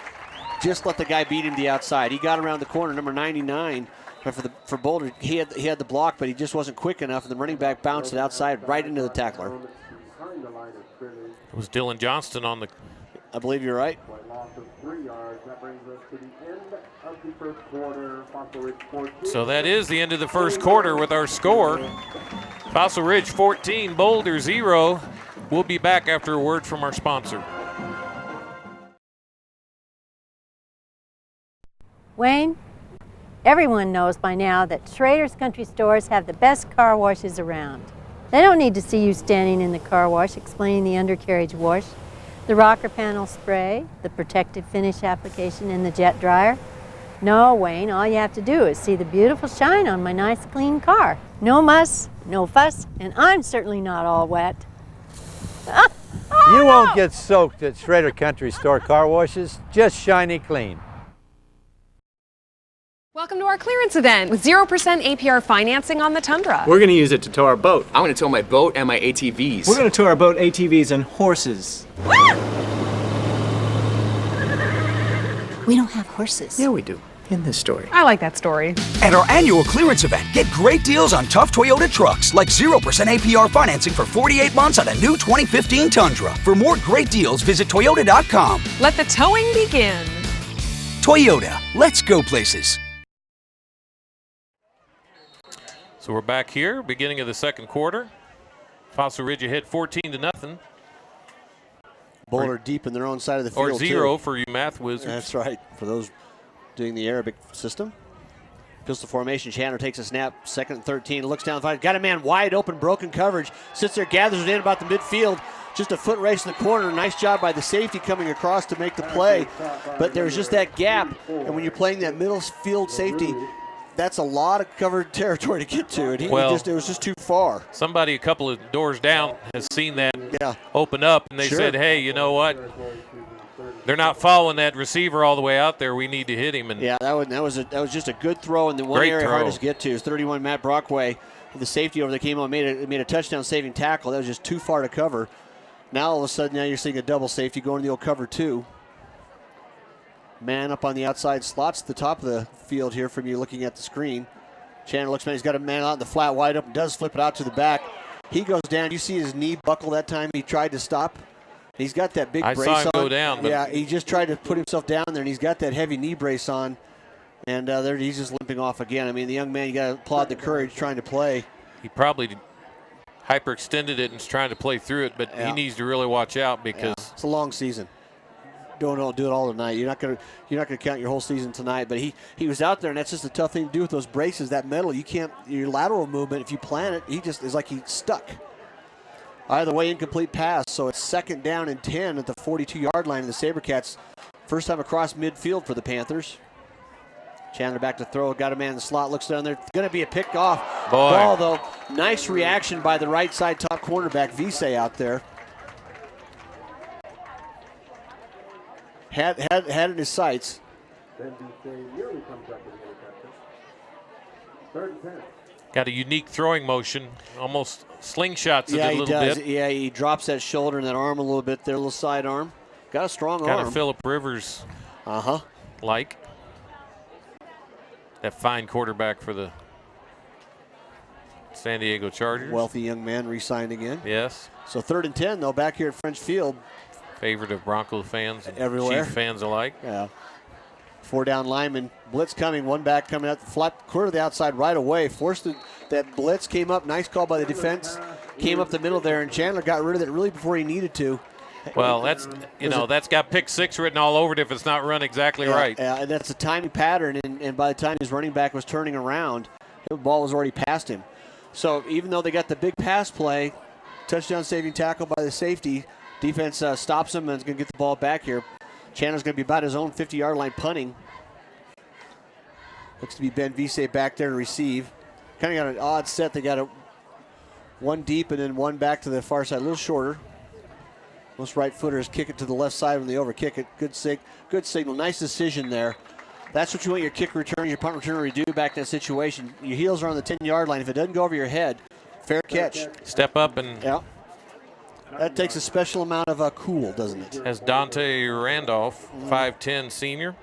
just let the guy beat him to the outside. He got around the corner, number 99. But for Boulder, he had the block, but he just wasn't quick enough, and the running back bounced it outside right into the tackler. It was Dylan Johnston on the... I believe you're right. So that is the end of the first quarter with our score. Fossil Ridge 14, Boulder 0. We'll be back after a word from our sponsor. Wayne, everyone knows by now that Schrader's Country Stores have the best car washes around. They don't need to see you standing in the car wash explaining the undercarriage wash, the rocker panel spray, the protective finish application, and the jet dryer. No, Wayne, all you have to do is see the beautiful shine on my nice clean car. No muss, no fuss, and I'm certainly not all wet. You won't get soaked at Schrader Country Store car washes, just shiny clean. Welcome to our clearance event with 0% APR financing on the Tundra. We're going to use it to tow our boat. I'm going to tow my boat and my ATVs. We're going to tow our boat, ATVs, and horses. We don't have horses. Yeah, we do. In this story. I like that story. At our annual clearance event, get great deals on tough Toyota trucks, like 0% APR financing for 48 months on a new 2015 Tundra. For more great deals, visit Toyota.com. Let the towing begin. Toyota, let's go places. So we're back here, beginning of the second quarter. Fossil Ridge ahead 14-0. Boulder deep in their own side of the field. Or 0 for you math wizards. That's right, for those doing the Arabic system. Pistol formation, Chandler takes a snap, 2nd and 13, looks down the field, got a man wide open, broken coverage, sits there, gathers it in about the midfield, just a foot race in the corner. Nice job by the safety coming across to make the play, but there's just that gap, and when you're playing that middle field safety, that's a lot of covered territory to get to, and it was just too far. Somebody a couple of doors down has seen that open up, and they said, hey, you know what? They're not following that receiver all the way out there. We need to hit him. And yeah, that was just a good throw, and the one area hardest to get to is 31 Matt Brockway. The safety over there came on, made a touchdown-saving tackle. That was just too far to cover. Now all of a sudden, you're seeing a double safety going to the old cover two. Man up on the outside slots at the top of the field here from you looking at the screen. Chandler looks, man, he's got a man out in the flat wide open, does flip it out to the back. He goes down. You see his knee buckle that time he tried to stop. He's got that big brace on. I saw him go down. But yeah, he just tried to put himself down there, and he's got that heavy knee brace on. And there he's just limping off again. I mean, the young man, you got to applaud the courage trying to play. He probably hyperextended it and is trying to play through it, but he needs to really watch out because it's a long season. Don't do it all tonight. You're not gonna count your whole season tonight. But he was out there, and that's just a tough thing to do with those braces. That metal, you can't. Your lateral movement, if you plant it, he just is like he's stuck. Either way, incomplete pass. So it's 2nd down and 10 at the 42-yard line of the Sabercats. First time across midfield for the Panthers. Chandler back to throw. Got a man in the slot. Looks down there. Going to be a pick off ball, though. Nice reaction by the right side top cornerback, Vise, out there. Had it in his sights. Got a unique throwing motion. Almost slingshots it a little bit. Yeah, he drops that shoulder and that arm a little bit there, a little side arm. Got a strong arm. Kind of Phillip Rivers like. That fine quarterback for the San Diego Chargers. Wealthy young man re-signed again. Yes. So 3rd and 10, though, back here at French Field. Favorite of Bronco fans and everywhere. Chief fans alike. Yeah. 4 down lineman. Blitz coming. One back coming out the flat quarter of the outside right away. Forced that blitz. Came up. Nice call by the defense. Came up the middle there, and Chandler got rid of it really before he needed to. Well, that's got pick 6 written all over it if it's not run exactly right. Yeah, and that's a timing pattern, and by the time his running back was turning around, the ball was already past him. So even though they got the big pass play, touchdown saving tackle by the safety, defense stops him and is going to get the ball back here. Chandler's going to be about his own 50-yard line punting. Looks to be Ben Vise back there to receive. Kind of got an odd set. They got one deep and then one back to the far side, a little shorter. Most right footers kick it to the left side when they overkick it. Good signal. Nice decision there That's what you want your kick return, your punt returner to do back in that situation. Your heels are on the 10-yard line. If it doesn't go over your head, fair catch. Step up and... Yeah. That takes a special amount of cool, doesn't it? As Dante Randolph, 5'10 senior.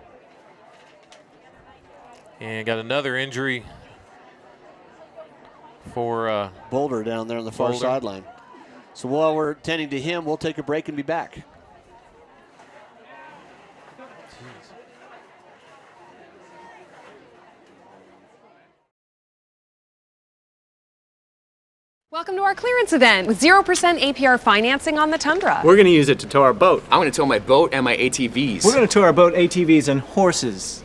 And got another injury for Boulder down there on the far sideline. So while we're tending to him, we'll take a break and be back. Welcome to our clearance event with 0% APR financing on the Tundra. We're going to use it to tow our boat. I'm going to tow my boat and my ATVs. We're going to tow our boat, ATVs, and horses.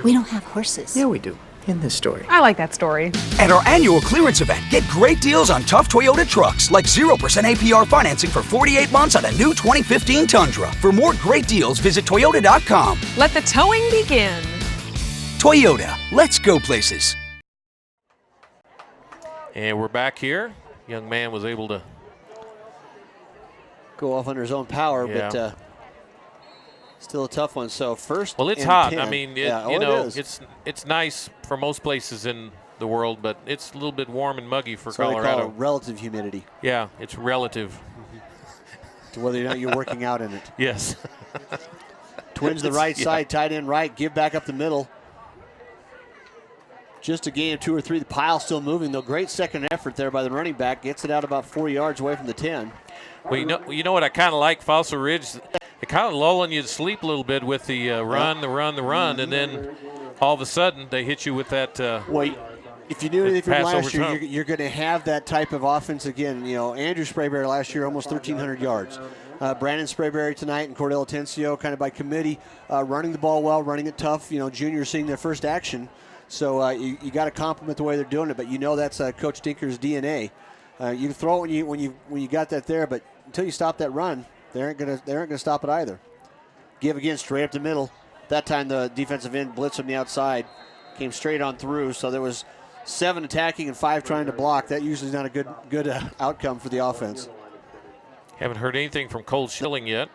We don't have horses. Yeah, we do. In this story. I like that story. At our annual clearance event, get great deals on tough Toyota trucks, like 0% APR financing for 48 months on a new 2015 Tundra. For more great deals, visit Toyota.com. Let the towing begin. Toyota, let's go places. And we're back here. Young man was able to go off under his own power, yeah. but still a tough one. So first, well, it's and hot. 10. I mean, it's nice for most places in the world, but it's a little bit warm and muggy for Colorado. They call it relative humidity. Yeah, it's relative to whether or not you're working out in it. Yes. Twins the right side, tight end right, give back up the middle. Just a gain of 2 or 3. The pile still moving, though. Great second effort there by the running back. Gets it out about 4 yards away from the 10. Well, you know what I kind of like Fossil Ridge? They're kind of lulling you to sleep a little bit with the run, and then all of a sudden they hit you with that. Well, if you knew anything from last year, you're going to have that type of offense again. You know, Andrew Sprayberry last year, almost 1,300 yards. Brandon Sprayberry tonight and Cordell Atencio kind of by committee, running the ball well, running it tough. You know, juniors seeing their first action. So you got to compliment the way they're doing it, but you know that's Coach Dinker's DNA. You can throw it when you got that there, but until you stop that run, they aren't gonna stop it either. Give again, straight up the middle. That time the defensive end blitz from the outside, came straight on through. So there was 7 attacking and 5 trying to block. That usually is not a good outcome for the offense. Haven't heard anything from Cole Schilling yet.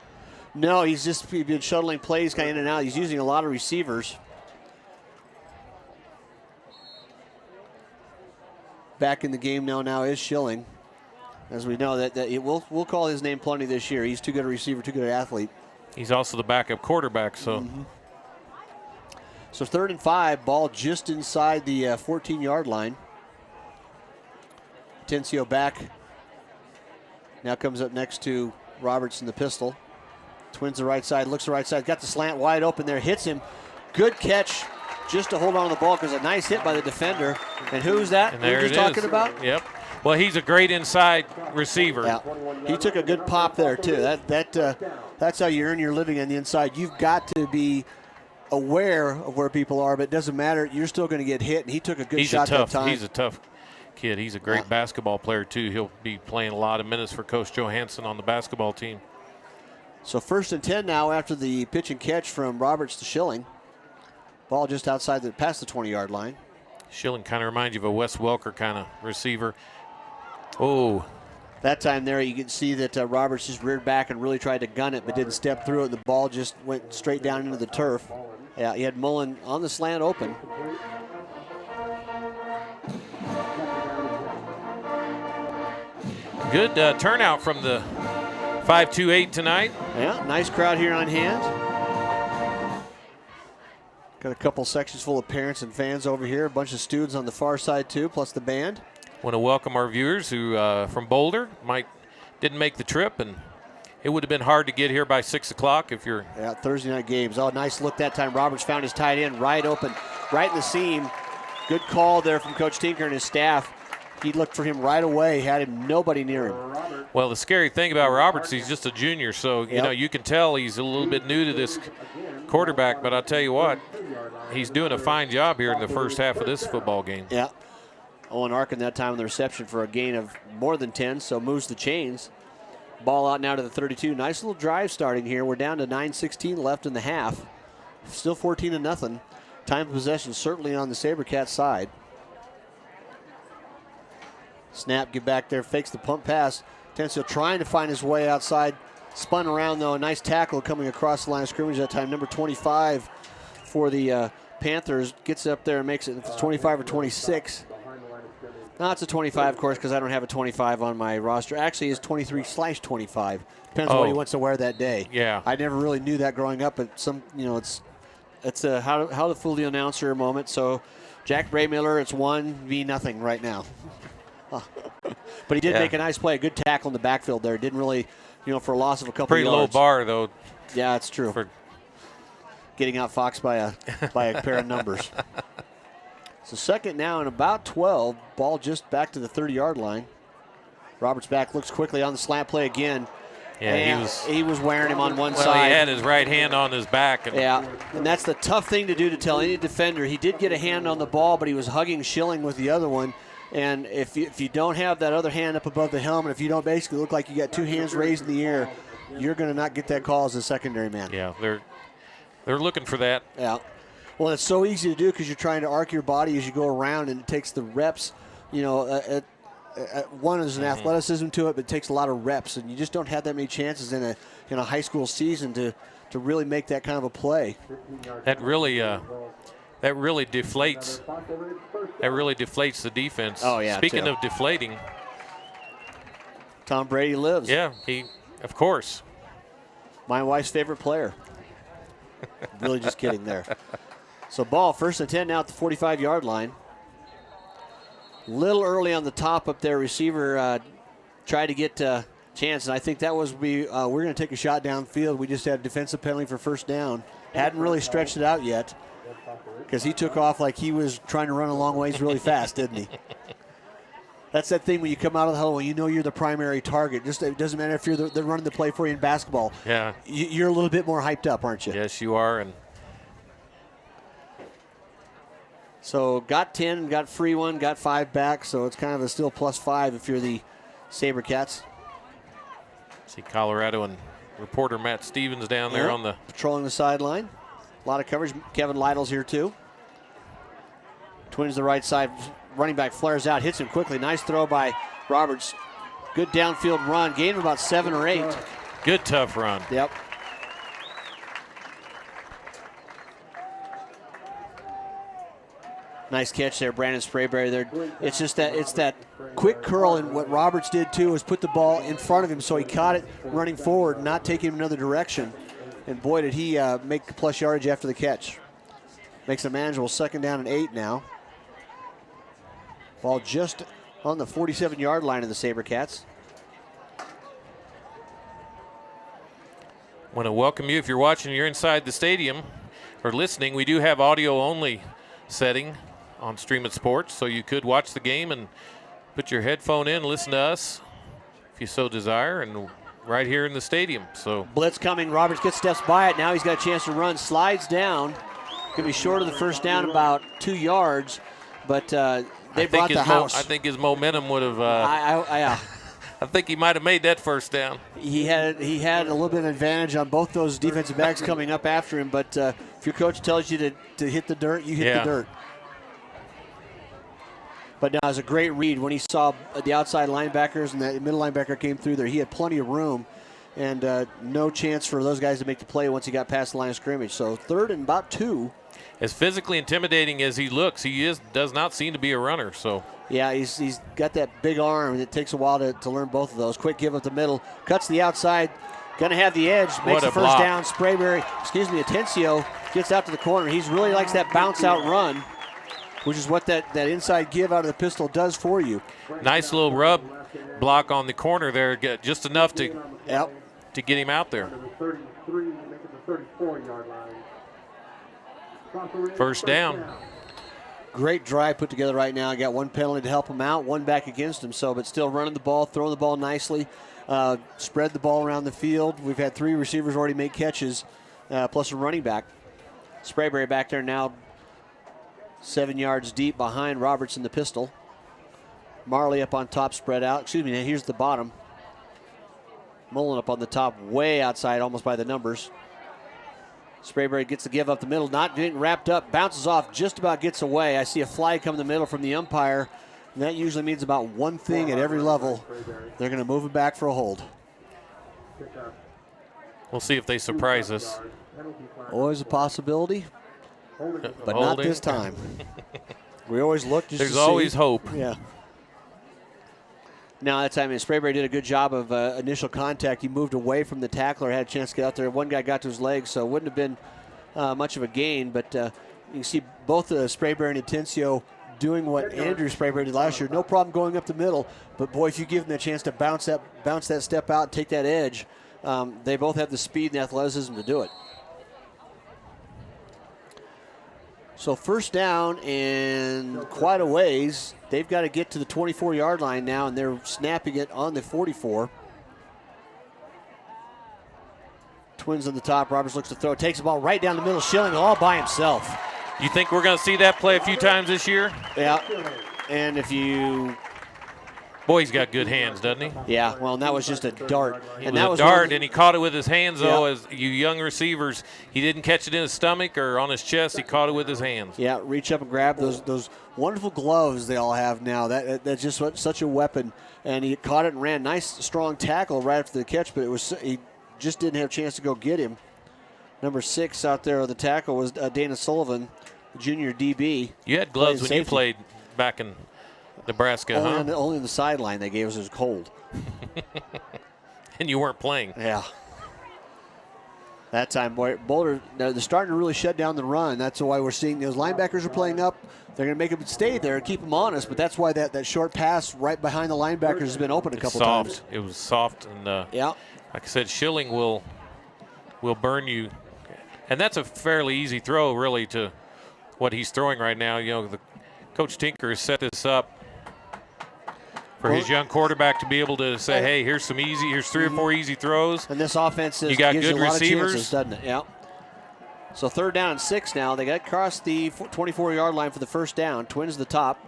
No, he's been shuttling plays kind of in and out. He's using a lot of receivers. Back in the game now is Schilling. As we know, we'll call his name plenty this year. He's too good a receiver, too good an athlete. He's also the backup quarterback, so. Mm-hmm. So 3rd and 5, ball just inside the 14-yard line. Atencio back. Now comes up next to Roberts in the pistol. Twins the right side, looks the right side, got the slant wide open there, hits him. Good catch. Just to hold on to the ball because a nice hit by the defender. And who's that? And there we're just talking about? Yep. Well, he's a great inside receiver. Yeah. He took a good pop there too. That's how you earn your living on the inside. You've got to be aware of where people are, but it doesn't matter. You're still going to get hit. And he took a good shot that time. He's a tough kid. He's a great basketball player too. He'll be playing a lot of minutes for Coach Johansson on the basketball team. So 1st and 10 now after the pitch and catch from Roberts to Schilling. Ball just outside past the 20-yard line. Schilling kind of reminds you of a Wes Welker kind of receiver. Oh. That time there you can see that Roberts just reared back and really tried to gun it but didn't step through it. The ball just went straight down into the turf. Yeah, he had Mullen on the slant open. Good turnout from the 528 tonight. Yeah, nice crowd here on hand. Got a couple sections full of parents and fans over here. A bunch of students on the far side too, plus the band. Want to welcome our viewers who from Boulder didn't make the trip, and it would have been hard to get here by 6 o'clock if you're. Yeah, Thursday night games. Oh, nice look that time. Roberts found his tight end right open, right in the seam. Good call there from Coach Tinker and his staff. He looked for him right away, had him nobody near him. Well, the scary thing about Roberts, he's just a junior, so you know you can tell he's a little bit new to this quarterback. But I'll tell you what, he's doing a fine job here in the first half of this football game. Yeah. Owen Arkin that time on the reception for a gain of more than 10, so moves the chains. Ball out now to the 32. Nice little drive starting here. We're down to 9:16 left in the half. Still 14-0. Time of possession certainly on the Sabercats side. Snap, get back there, fakes the pump pass. Atencio trying to find his way outside Spun around, though. A nice tackle coming across the line of scrimmage that time. Number 25 for the Panthers gets up there and makes it. If it's 25 or 26. No, it's a 25, of course, because I don't have a 25 on my roster. Actually, it's 23/25. Depends on what he wants to wear that day. Yeah. I never really knew that growing up, but it's a how to fool the announcer moment. So, Jack Braymiller, it's 1-0 right now. But he did make a nice play, a good tackle in the backfield there. Didn't really, for a loss of a couple pretty of yards. Low bar, though. Yeah, it's true. For getting outfoxed by a pair of numbers. So second now and about 12. Ball just back to the 30-yard line. Roberts back, looks quickly on the slant play again. Yeah, he was wearing him on one well, side. He had his right hand on his back. And that's the tough thing to do to tell any defender. He did get a hand on the ball, but he was hugging Schilling with the other one. And if you don't have that other hand up above the helmet, if you don't basically look like you got two hands raised in the air, you're going to not get that call as a secondary man. Yeah, they're looking for that. Yeah. Well, it's so easy to do because you're trying to arc your body as you go around, and it takes the reps. One is an athleticism to it, but it takes a lot of reps, and you just don't have that many chances in a high school season to really make that kind of a play. That really deflates. That really deflates the defense. Oh yeah. Speaking of deflating, Tom Brady lives. Yeah, of course. My wife's favorite player. Really, just kidding there. So ball, 1st and 10 now at the 45-yard line. Little early on the top up there. Receiver tried to get a chance, and I think that was we're going to take a shot downfield. We just had a defensive penalty for first down. Hadn't really stretched it out yet because he took off like he was trying to run a long ways really fast, didn't he? That's that thing when you come out of the huddle when you know you're the primary target. Just it doesn't matter if they're running the play for you in basketball. Yeah, you're a little bit more hyped up, aren't you? Yes, you are. And so got 10, got free one, got 5 back. So it's kind of a still +5 if you're the Sabercats. See Colorado and reporter Matt Stevens down there on the patrolling the sideline. A lot of coverage. Kevin Lytle's here too. Twins the right side. Running back flares out, hits him quickly. Nice throw by Roberts. Good downfield run. Gained about 7 or 8. Good tough run. Yep. Nice catch there, Brandon Sprayberry there. It's just that quick curl, and what Roberts did too was put the ball in front of him so he caught it running forward, not taking him another direction. And boy, did he make plus yardage after the catch. Makes a manageable 2nd down and 8 now. Ball just on the 47-yard line of the Sabercats. Want to welcome you if you're watching, you're inside the stadium or listening. We do have audio only setting on Stream It Sports, so you could watch the game and put your headphone in, listen to us if you so desire, and right here in the stadium. So blitz coming. Roberts gets steps by it. Now he's got a chance to run. Slides down. Going to be short of the first down about 2 yards, but they brought the house. I think his momentum would have. Yeah. I think he might have made that first down. He had a little bit of advantage on both those defensive backs coming up after him, but if your coach tells you to hit the dirt, you hit the dirt. But now it was a great read when he saw the outside linebackers and the middle linebacker came through there. He had plenty of room and no chance for those guys to make the play once he got past the line of scrimmage. So 3rd and about 2. As physically intimidating as he looks, he does not seem to be a runner. So yeah, he's got that big arm, and it takes a while to learn both of those. Quick give up the middle, cuts the outside, going to have the edge, makes the first down. Atencio gets out to the corner. He really likes that bounce out run, which is what that inside give out of the pistol does for you. Nice little rub block on the corner there, just enough to get him out there. 33, make it the 34-yard line. First down. Great drive put together right now. Got 1 penalty to help him out, 1 back against him. So, but still running the ball, throwing the ball nicely, spread the ball around the field. We've had 3 receivers already make catches, plus a running back. Sprayberry back there now 7 yards deep behind Roberts in the pistol. Marley up on top, spread out. Excuse me, here's the bottom. Mullen up on the top, way outside, almost by the numbers. Sprayberry gets the give up the middle, not getting wrapped up, bounces off, just about gets away. I see a flag come in the middle from the umpire, and that usually means about one thing at every level. They're going to move it back for a hold. We'll see if they surprise us. Always a possibility, but not Holding. this time. We always look just There's to always see. hope. Yeah. Now that time, Sprayberry did a good job of initial contact. He moved away from the tackler, had a chance to get out there. One guy got to his legs, so it wouldn't have been much of a gain. But you can see both Sprayberry and Atencio doing what Andrew Sprayberry did last year. No problem going up the middle, but boy, if you give them the chance to bounce that step out, and take that edge, they both have the speed and athleticism to do it. So first down and quite a ways. They've got to get to the 24-yard line now, and they're snapping it on the 44. Twins on the top. Roberts looks to throw. Takes the ball right down the middle. Schilling all by himself. You think we're going to see that play a few times this year? Yeah. And if you... Boy, he's got good hands, doesn't he? Yeah, well, and that was just a dart. And that was a dart, and he caught it with his hands, though, as you young receivers. He didn't catch it in his stomach or on his chest. He caught it with his hands. Yeah, reach up and grab those wonderful gloves they all have now. That's just such a weapon. And he caught it and ran. Nice, strong tackle right after the catch, but he just didn't have a chance to go get him. Number 6 out there on the tackle was Dana Sullivan, the junior DB. You had gloves when you played back in Nebraska, Only on the sideline they gave us. It was cold. And you weren't playing. Yeah. That time, boy, Boulder, they're starting to really shut down the run. That's why we're seeing those linebackers are playing up. They're going to make them stay there and keep them honest, but that's why that short pass right behind the linebackers has been open a couple times. It was soft, and yeah. Like I said, Schilling will burn you. And that's a fairly easy throw, really, to what he's throwing right now. You know, Coach Tinker has set this up for his young quarterback to be able to say, hey, here's 3 or 4 easy throws. And this offense you got gives good you a lot receivers, of chances, doesn't it? Yeah. So 3rd down and 6 now. They got across the 24-yard line for the first down. Twins the top.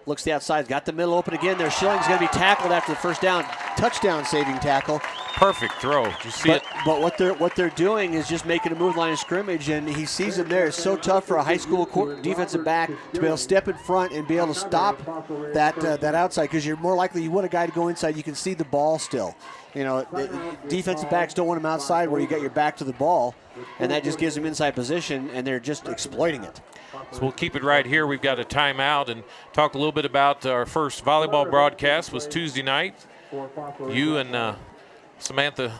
Looks to the outside. Got the middle open again there. Schilling's going to be tackled after the first down. Touchdown saving tackle. Perfect throw. Did you see it? But what they're doing is just making a move line of scrimmage, and he sees him there. It's so tough for a high school defensive back to be able to step in front and be able to stop that outside, because you're more likely you want a guy to go inside. You can see the ball still. You know, defensive backs don't want him outside where you got your back to the ball, and that just gives them inside position, and they're just exploiting it. So we'll keep it right here. We've got a timeout and talk a little bit about our first volleyball broadcast was Tuesday night. You and Samantha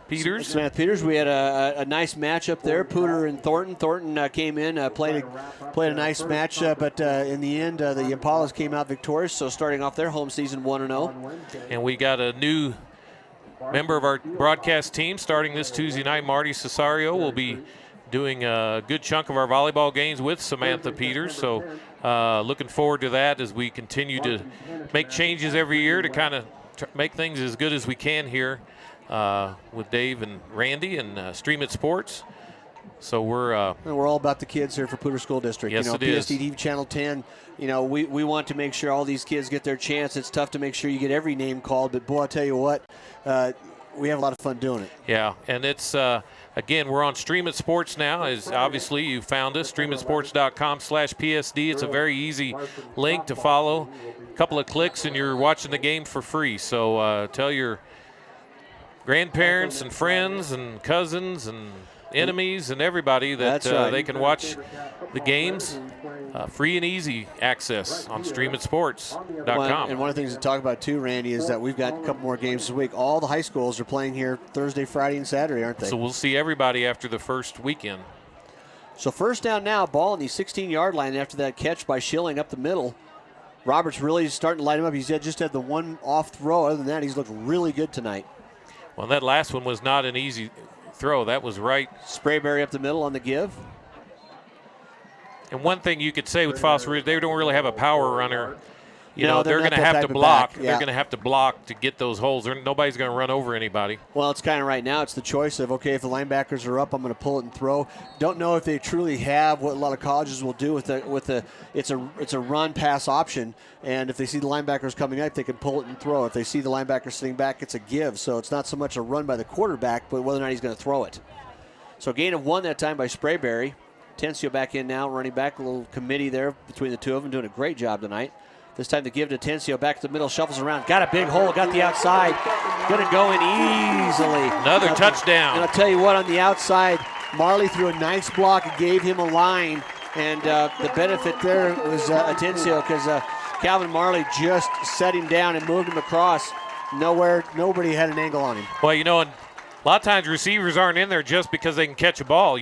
Peters. We had a nice matchup there. Poudre and Thornton. Thornton came in, played a nice match, but in the end, the Impalas came out victorious. So starting off their home season 1-0. And we got a new member of our broadcast team starting this Tuesday night. Marty Cesario will be doing a good chunk of our volleyball games with Samantha Peters. So looking forward to that as we continue to make changes every year to kind of make things as good as we can here with Dave and Randy and Stream It Sports. So we're all about the kids here for Poudre School District. Yes, it is. PSD Channel 10. You know, we want to make sure all these kids get their chance. It's tough to make sure you get every name called, but boy, I'll tell you what, we have a lot of fun doing it. Yeah, and it's again, we're on Stream It Sports now. As obviously you found us, streamitsports.com/PSD. It's a very easy link to follow. A couple of clicks and you're watching the game for free. So tell your grandparents and friends and cousins and enemies and everybody that they can watch the games. Free and easy access on streamitsports.com. And one of the things to talk about too, Randy, is that we've got a couple more games this week. All the high schools are playing here Thursday, Friday, and Saturday, aren't they? So we'll see everybody after the first weekend. So first down now, ball on the 16-yard line after that catch by Schilling up the middle. Roberts really starting to light him up. He's just had the one off throw. Other than that, he's looked really good tonight. Well, that last one was not an easy throw. That was right. Sprayberry up the middle on the give. And one thing you could say with Fossil Ridge, they don't really have a power runner. You know, they're going to not have that to type of block. back. Yeah. They're going to have to block to get those holes. Nobody's going to run over anybody. Well, it's kind of right now. It's the choice of, okay, if the linebackers are up, I'm going to pull it and throw. Don't know if they truly have what a lot of colleges will do with it's a run pass option. And if they see the linebackers coming up, they can pull it and throw. If they see the linebackers sitting back, it's a give. So it's not so much a run by the quarterback, but whether or not he's going to throw it. So gain of 1 that time by Sprayberry. Tencio back in now, running back, a little committee there between the two of them, doing a great job tonight. This time to give to Atencio. Back to the middle, shuffles around. Got a big hole, got the outside. Going to go in easily. Another touchdown. And I'll tell you what, on the outside, Marley threw a nice block and gave him a line. And the benefit there was Atencio, because Calvin Marley just set him down and moved him across. Nobody had an angle on him. Well, and a lot of times receivers aren't in there just because they can catch a ball.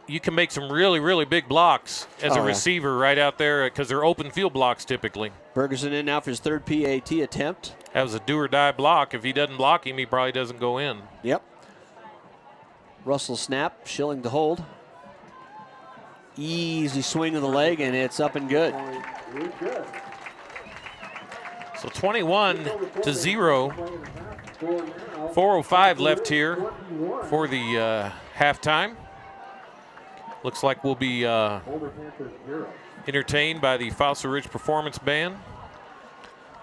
You can make some really, really big blocks as a receiver right out there, because they're open field blocks typically. Pedersen in now for his third PAT attempt. That was a do-or-die block. If he doesn't block him, he probably doesn't go in. Yep. Russell snap, Schilling to hold. Easy swing of the leg, and it's up and good. So 21-0. 4:05 left here for the halftime. Looks like we'll be entertained by the Fossil Ridge Performance Band.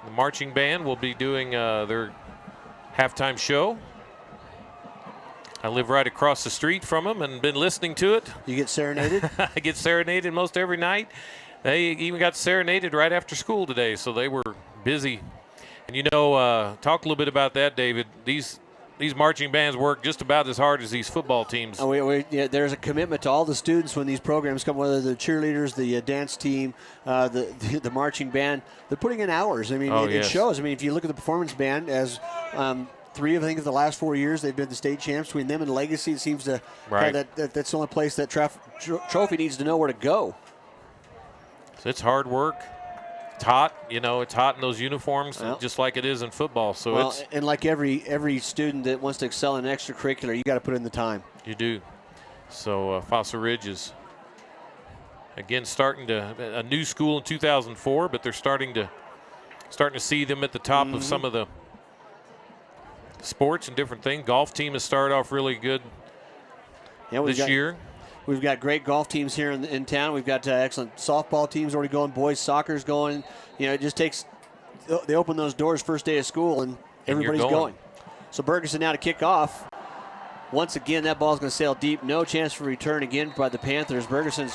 The marching band will be doing their halftime show. I live right across the street from them and been listening to it. You get serenaded? I get serenaded most every night. They even got serenaded right after school today, so they were busy. And talk a little bit about that, David. These marching bands work just about as hard as these football teams. There's a commitment to all the students when these programs come, whether the cheerleaders, the dance team, the marching band. They're putting in hours. It shows. If you look at the performance band, as three of the last 4 years they've been the state champs. Between them and Legacy, it seems to that's the only place that trophy needs to know where to go. So it's hard work. It's hot, it's hot in those uniforms, just like it is in football. So and like every student that wants to excel in extracurricular, you got to put in the time. You do. So Fossil Ridge is again starting a new school in 2004, but they're starting to see them at the top of some of the sports and different things. Golf team has started off really good this year. We've got great golf teams here in town. We've got excellent softball teams already going. Boys soccer's going. It just takes – they open those doors first day of school, and everybody's going. So Bergeson now to kick off. Once again, that ball's going to sail deep. No chance for return again by the Panthers. Bergeson's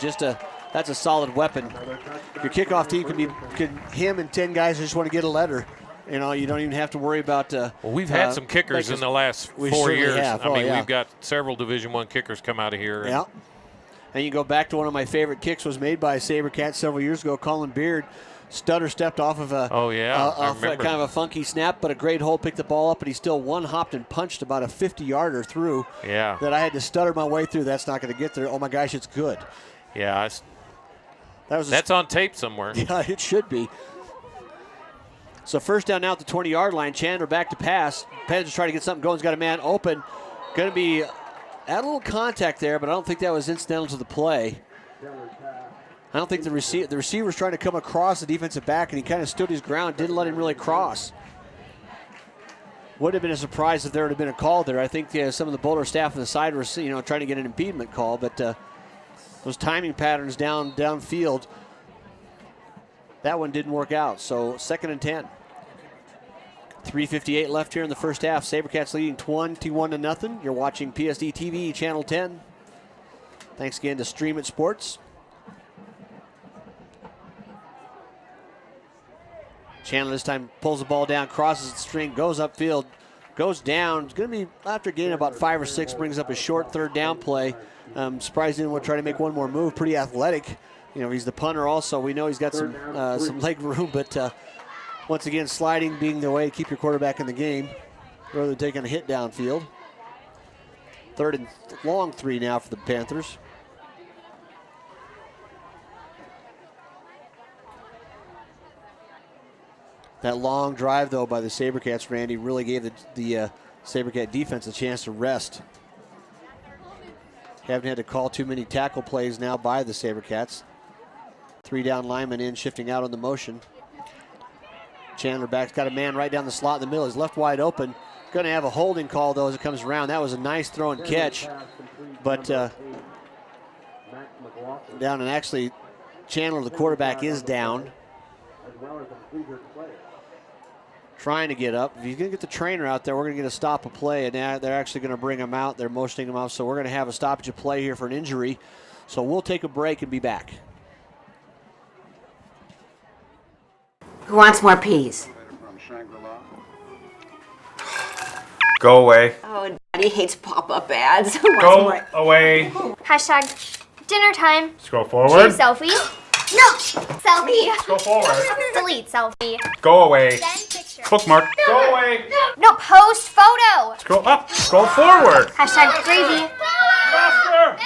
that's a solid weapon. Your kickoff team can him and 10 guys just want to get a letter. You don't even have to worry about. We've had some kickers in the last 4 years. Have. We've got several Division I kickers come out of here. Yeah. And you go back to one of my favorite kicks was made by a Sabercat several years ago. Colin Beard stutter stepped off of kind of a funky snap, but a great hole, picked the ball up, and he still one-hopped and punched about a 50-yarder through. Yeah. That I had to stutter my way through. That's not going to get there. Oh my gosh, it's good. Yeah. That's on tape somewhere. Yeah, it should be. So first down now at the 20-yard line. Chandler back to pass. Pedersen trying to get something going. He's got a man open. Going to be at a little contact there, but I don't think that was incidental to the play. I don't think the receiver's trying to come across the defensive back, and he kind of stood his ground, didn't let him really cross. Would have been a surprise if there would have been a call there. I think some of the Boulder staff on the side were trying to get an impediment call, but those timing patterns downfield, that one didn't work out. So 2nd and 10. 3:58 left here in the first half. Sabercats leading 21-0. You're watching PSD TV, Channel 10. Thanks again to Stream It Sports. Chandler this time pulls the ball down, crosses the string, goes upfield, goes down. It's going to be after gaining about 5 or 6, brings up a short third down play. Surprised he didn't want to try to make one more move. Pretty athletic. He's the punter also. We know he's got some leg room, but once again, sliding being the way to keep your quarterback in the game rather than taking a hit downfield. 3rd and long 3 now for the Panthers. That long drive, though, by the Sabercats, Randy, really gave the Sabercat defense a chance to rest. Haven't had to call too many tackle plays now by the Sabercats. 3 down linemen in, shifting out on the motion. Chandler back's got a man right down the slot in the middle. He's left wide open. Going to have a holding call, though, as it comes around. That was a nice throw and catch. But down, and actually Chandler, the quarterback, is down. Trying to get up. If he's going to get the trainer out there, we're going to get a stop of play, and they're actually going to bring him out. They're motioning him out, so we're going to have a stoppage of play here for an injury. So we'll take a break and be back. Who wants more peas? Go away. Oh, Daddy hates pop-up ads. Who wants Go more? away. Hashtag dinner time. Scroll forward. Choose selfie. No! Selfie. Go forward. Delete selfie. Go away. Then picture. Bookmark. Go away. No, post photo. Scroll up. Scroll forward. Hashtag gravy. Faster.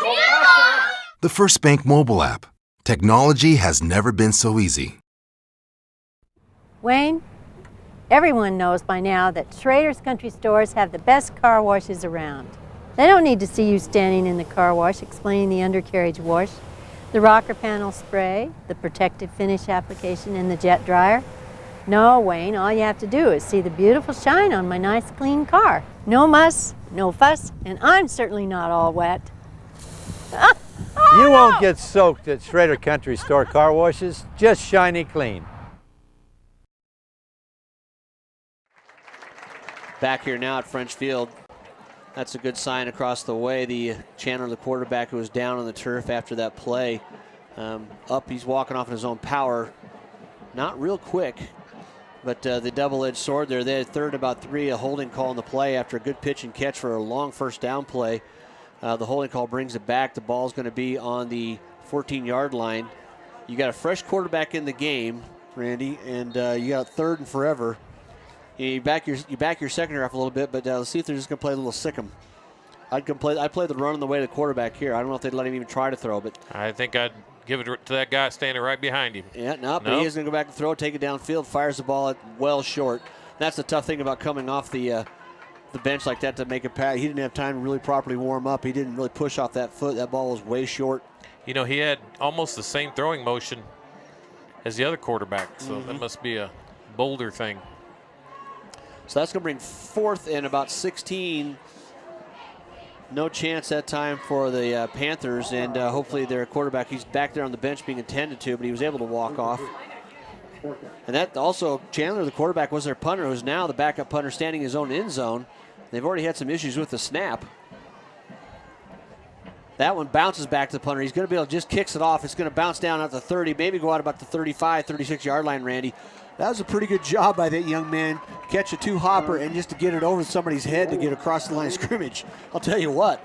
Go faster. The First Bank mobile app. Technology has never been so easy. Wayne, everyone knows by now that Schrader's Country Stores have the best car washes around. They don't need to see you standing in the car wash explaining the undercarriage wash, the rocker panel spray, the protective finish application, and the jet dryer. No, Wayne, all you have to do is see the beautiful shine on my nice clean car. No muss, no fuss, and I'm certainly not all wet. You won't get soaked at Schrader Country Store car washes, just shiny clean. Back here now at French Field. That's a good sign across the way. The Chandler, the quarterback, who was down on the turf after that play. Up, he's walking off in his own power. Not real quick, but the double-edged sword there. They had third and about 3, a holding call on the play after a good pitch and catch for a long first down play. The holding call brings it back. The ball's going to be on the 14-yard line. You got a fresh quarterback in the game, Randy, and you got third and forever. You back your secondary off a little bit, but let's see if they're just going to play a little sick 'em. I'd play the run on the way to the quarterback here. I don't know if they'd let him even try to throw, but I think I'd give it to that guy standing right behind him. Yeah, but he is going to go back and throw, take it downfield, fires the ball at well short. That's the tough thing about coming off the bench like that to make a pass. He didn't have time to really properly warm up. He didn't really push off that foot. That ball was way short. You know, he had almost the same throwing motion as the other quarterback, so that must be a Boulder thing. So that's going to bring fourth and about 16. No chance that time for the Panthers, and hopefully their quarterback, he's back there on the bench being attended to, but he was able to walk off. And that also, Chandler, the quarterback, was their punter, who's now the backup punter standing in his own end zone. They've already had some issues with the snap. That one bounces back to the punter. He's going to be able to just kicks it off. It's going to bounce down at the 30, maybe go out about the 35, 36-yard line, Randy. That was a pretty good job by that young man. Catch a two-hopper and just to get it over somebody's head to get across the line of scrimmage. I'll tell you what,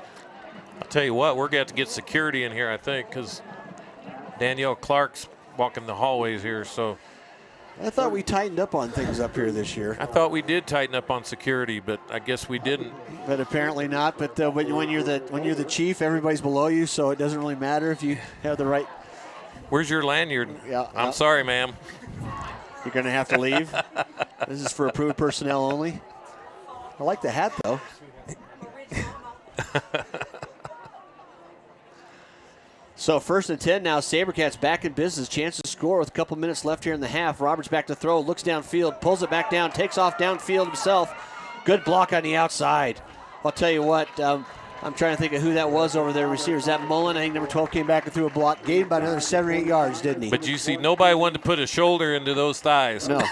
we're going to have to get security in here, I think, because Danielle Clark's walking the hallways here. So I thought we tightened up on things up here this year. I thought we did tighten up on security, but I guess we didn't. But apparently not. But when you're the chief, everybody's below you, so it doesn't really matter if you have the right. Where's your lanyard? Yeah, I'm sorry, ma'am. You're going to have to leave. This is for approved personnel only. I like the hat, though. So 1st and 10 now. Sabercats back in business. Chance to score with a couple minutes left here in the half. Roberts back to throw. Looks downfield. Pulls it back down. Takes off downfield himself. Good block on the outside. I'll tell you what. I'm trying to think of who that was over there. Receivers. That Mullen. I think number 12 came back and threw a block. Gained about another 7 or 8 yards, didn't he? But you see, nobody wanted to put a shoulder into those thighs. No.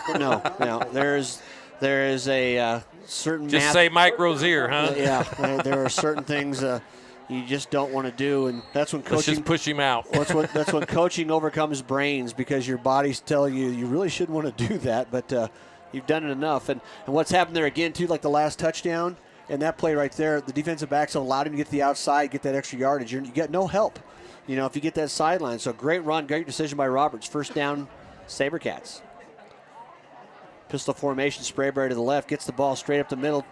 There is a certain. Just say Mike Rozier, huh? Yeah. There are certain things you just don't want to do, and that's when coaching. Let's just push him out. That's when coaching overcomes brains, because your body's telling you really shouldn't want to do that, but you've done it enough. And what's happened there again too, like the last touchdown. And that play right there, the defensive backs allowed him to get to the outside, get that extra yardage. You get no help, if you get that sideline. So great run, great decision by Roberts. First down, Sabercats. Pistol formation, Sprayberry to the left, gets the ball straight up the middle.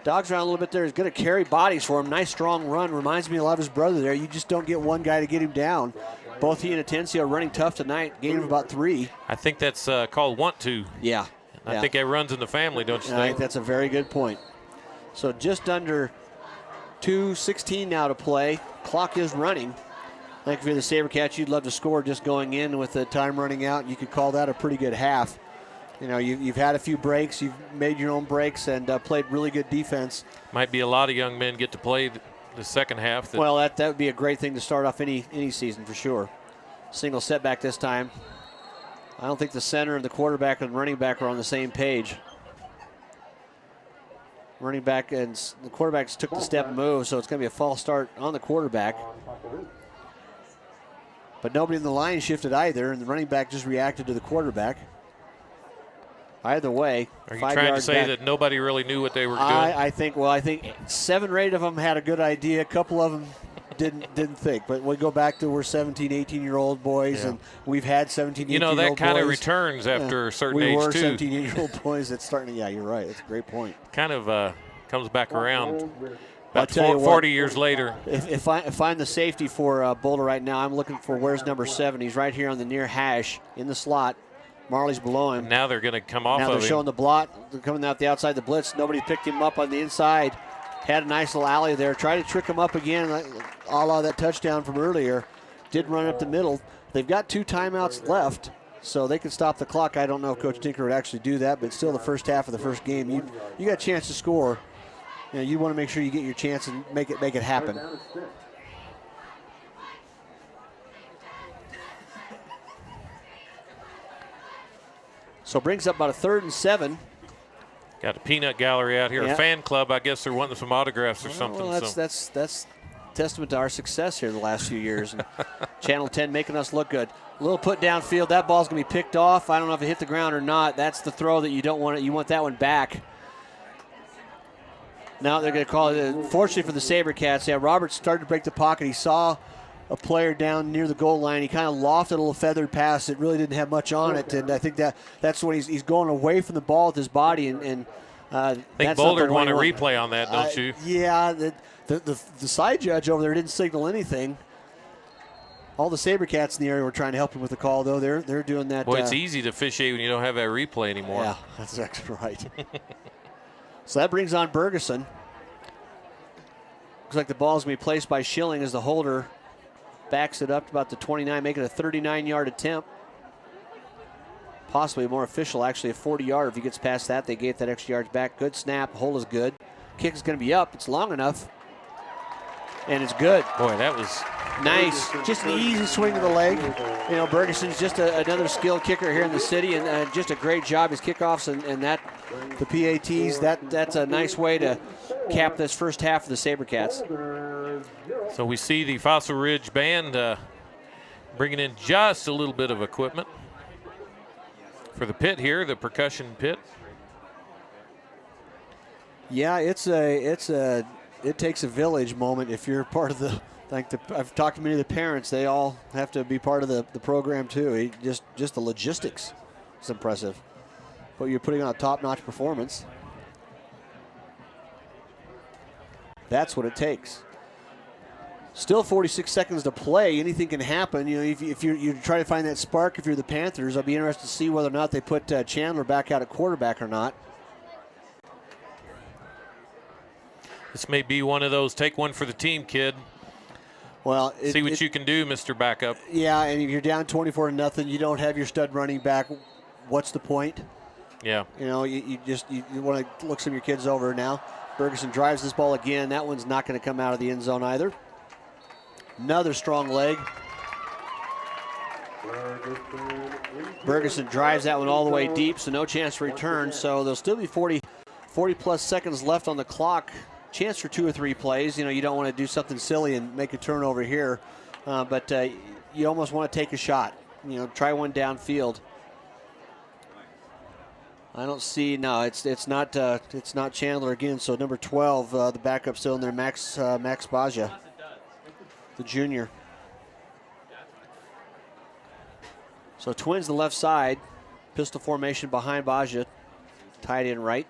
Dogs around a little bit there. He's going to carry bodies for him. Nice, strong run. Reminds me a lot of his brother there. You just don't get one guy to get him down. Both he and Atencio are running tough tonight. Gain of about 3. I think that's called want to. Yeah. I think it runs in the family, don't you think? I think that's a very good point. So just under 2:16 now to play. Clock is running. I think if you're the Sabercats, you'd love to score just going in with the time running out. You could call that a pretty good half. You've had a few breaks. You've made your own breaks and played really good defense. Might be a lot of young men get to play the second half. Well, that would be a great thing to start off any season for sure. Single setback this time. I don't think the center and the quarterback and running back are on the same page. Running back and the quarterbacks took the step and move, so it's going to be a false start on the quarterback. But nobody in the line shifted either, and the running back just reacted to the quarterback. Either way, Are you 5 trying to yards say back. that nobody really knew what they were doing? I think 7 or 8 of them had a good idea. A couple of them didn't think. But we go back to we're 17, 18-year-old boys, and we've had 17, 18-year-old boys. That kind of returns after a certain age, We were too. 17, 18-year-old boys that's starting to, yeah, you're right. That's a great point. Kind of comes back around I'll about tell you what, 40 years later. If I'm the safety for Boulder right now, I'm looking for where's number 7. He's right here on the near hash in the slot. Marley's below him. Now they're going to come off Now of they're him. showing the blot. They're coming out the outside the blitz. Nobody picked him up on the inside. Had a nice little alley there. Tried to trick him up again, a la that touchdown from earlier. Did run up the middle. They've got 2 timeouts left, so they can stop the clock. I don't know if Coach Tinker would actually do that, but still the first half of the first game, you got a chance to score. You want to make sure you get your chance and make it happen. So brings up about a 3rd and 7. Got a peanut gallery out here, Yeah. a fan club. I guess they're wanting some autographs or something. Well, that's testament to our success here the last few years. And Channel 10 making us look good. A little put downfield. That ball's going to be picked off. I don't know if it hit the ground or not. That's the throw that you don't want. You want that one back. Now they're going to call it. Fortunately for the Sabercats, yeah, Roberts started to break the pocket. He saw a player down near the goal line. He kind of lofted a little feathered pass. It really didn't have much on it, and I think that's when he's going away from the ball with his body. And I think Boulder would want a replay on that, don't you? Yeah, the side judge over there didn't signal anything. All the Sabercats in the area were trying to help him with the call, though. They're doing that. Well, it's easy to officiate when you don't have that replay anymore. Yeah, that's exactly right. So that brings on Bergeson. Looks like the ball is going to be placed by Schilling as the holder backs it up to about the 29, making a 39-yard attempt. Possibly more official, actually, a 40-yard. If he gets past that, they get that extra yards back. Good snap. Hold is good. Kick is going to be up. It's long enough. And it's good. Boy, that was nice. Just an easy swing of the leg. Bergeson's just another skilled kicker here in the city, and just a great job. His kickoffs and that the PATs, that's a nice way to cap this first half of the Sabercats. So we see the Fossil Ridge Band bringing in just a little bit of equipment for the pit here, the percussion pit. Yeah, it takes a village moment if you're part of the. I've talked to many of the parents. They all have to be part of the program too. Just the logistics is impressive. But you're putting on a top-notch performance. That's what it takes. Still 46 seconds to play. Anything can happen. If you try to find that spark, if you're the Panthers, I'll be interested to see whether or not they put Chandler back out at quarterback or not. This may be one of those take one for the team, kid. Well, see what you can do, Mr. Backup. Yeah, and if you're down 24-0, you don't have your stud running back. What's the point? Yeah. You want to look some of your kids over now. Bergeson drives this ball again. That one's not going to come out of the end zone either. Another strong leg. Bergeson drives that one all the way deep, so no chance to return. So there'll still be 40-plus seconds left on the clock. Chance for 2 or 3 plays. You don't want to do something silly and make a turnover here, but you almost want to take a shot. Try one downfield. I don't see. No, it's not Chandler again. So number 12, the backup still in there, Max Baja, the junior. So Twins the left side, pistol formation behind Baja, tied in right.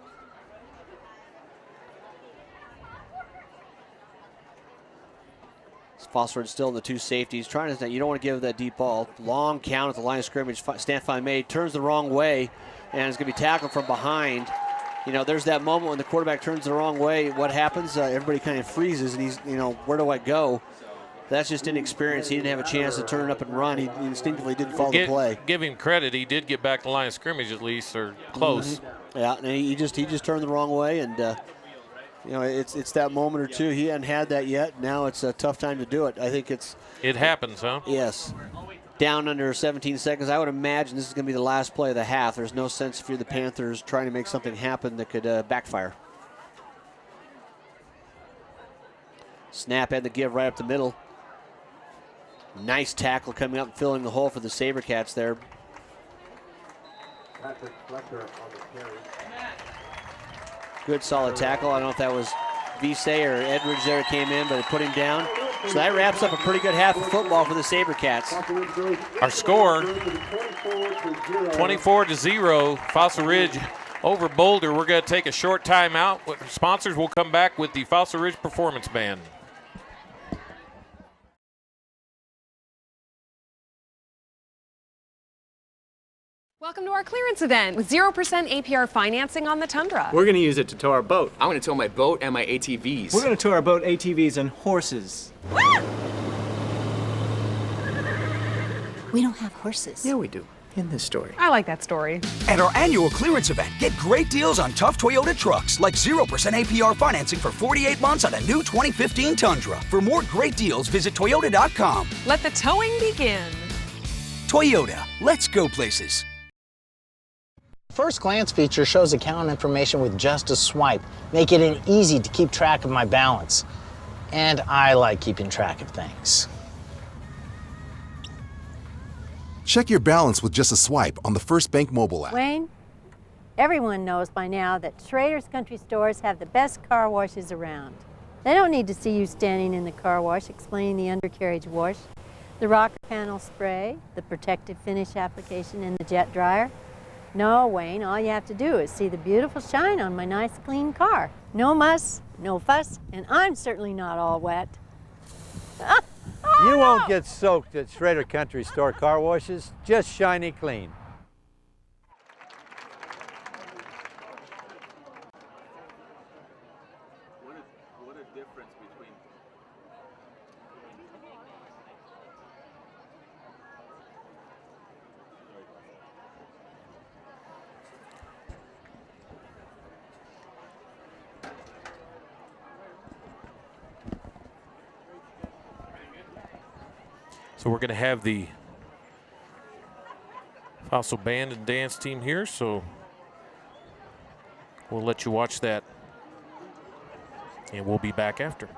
Fossil Ridge still in the 2 safeties. Trying to, you don't want to give that deep ball. Long count at the line of scrimmage. Stanfine made, turns the wrong way, and is going to be tackled from behind. There's that moment when the quarterback turns the wrong way. What happens? Everybody kind of freezes, and he's, where do I go? That's just inexperience. He didn't have a chance to turn it up and run. He instinctively didn't follow the play. Give him credit. He did get back to the line of scrimmage at least, or close. Mm-hmm. Yeah, and he just turned the wrong way, and it's that moment or two. He hadn't had that yet. Now it's a tough time to do it. I think it happens, huh? Yes. Down under 17 seconds. I would imagine this is going to be the last play of the half. There's no sense if you're the Panthers trying to make something happen that could backfire. Snap and the give right up the middle. Nice tackle coming up and filling the hole for the Sabercats there. Patrick Fletcher on the carry. Good solid tackle. I don't know if that was Visay or Edwards there came in, but it put him down. So that wraps up a pretty good half of football for the Sabercats. Our score, 24-0, Fossil Ridge over Boulder. We're going to take a short timeout. Sponsors will come back with the Fossil Ridge Performance Band. Welcome to our clearance event with 0% APR financing on the Tundra. We're going to use it to tow our boat. I'm going to tow my boat and my ATVs. We're going to tow our boat, ATVs, and horses. We don't have horses. Yeah, we do. In this story. I like that story. At our annual clearance event, get great deals on tough Toyota trucks, like 0% APR financing for 48 months on a new 2015 Tundra. For more great deals, visit Toyota.com. Let the towing begin. Toyota, let's go places. First glance feature shows account information with just a swipe, making it easy to keep track of my balance. And I like keeping track of things. Check your balance with just a swipe on the First Bank mobile app. Wayne, everyone knows by now that Schrader's Country Stores have the best car washes around. They don't need to see you standing in the car wash explaining the undercarriage wash, the rocker panel spray, the protective finish application, and the jet dryer. No, Wayne, all you have to do is see the beautiful shine on my nice clean car. No muss, no fuss, and I'm certainly not all wet. You won't get soaked at Schrader Country Store car washes, just shiny clean. What a difference between... So we're going to have the Fossil Band and Dance team here, so we'll let you watch that, and we'll be back after.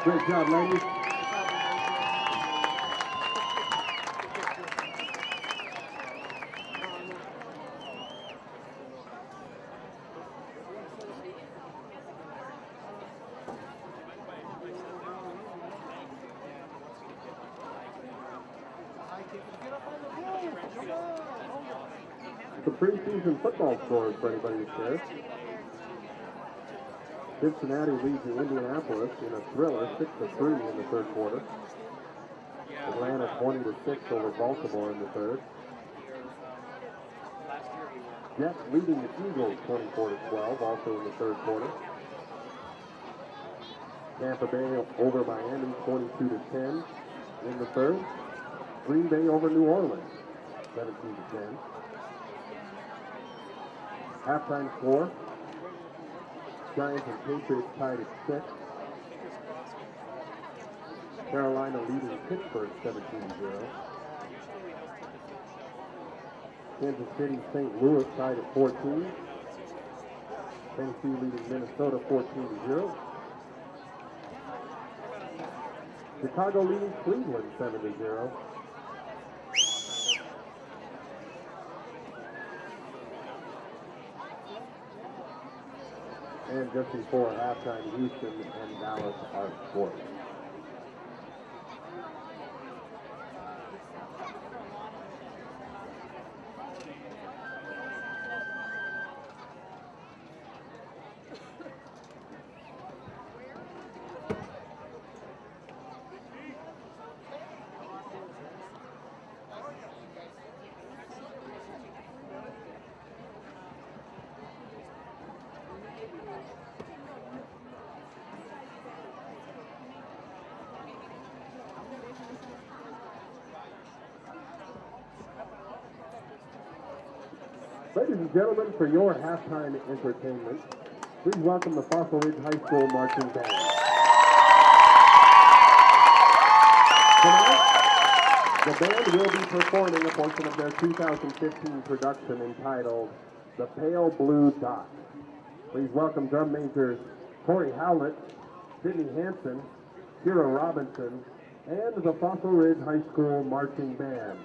Great job, ladies. The preseason football scores for anybody to share. Cincinnati leads in Indianapolis in a thriller, 6-3 in the third quarter. Atlanta 20-6 over Baltimore in the third. Jets leading the Eagles 24-12, also in the third quarter. Tampa Bay over Miami 22-10 in the third. Green Bay over New Orleans 17-10. Halftime score. Giants and Patriots tied at 6. Carolina leading Pittsburgh 17-0. Kansas City, St. Louis tied at 14. Tennessee leading Minnesota 14-0. Chicago leading Cleveland 7-0. And just before halftime, Houston and Dallas are scoring. Ladies and gentlemen, for your halftime entertainment, please welcome the Fossil Ridge High School Marching Band. Tonight, the band will be performing a portion of their 2015 production entitled The Pale Blue Dot. Please welcome drum majors Corey Howlett, Sidney Hansen, Kira Robinson, and the Fossil Ridge High School Marching Band.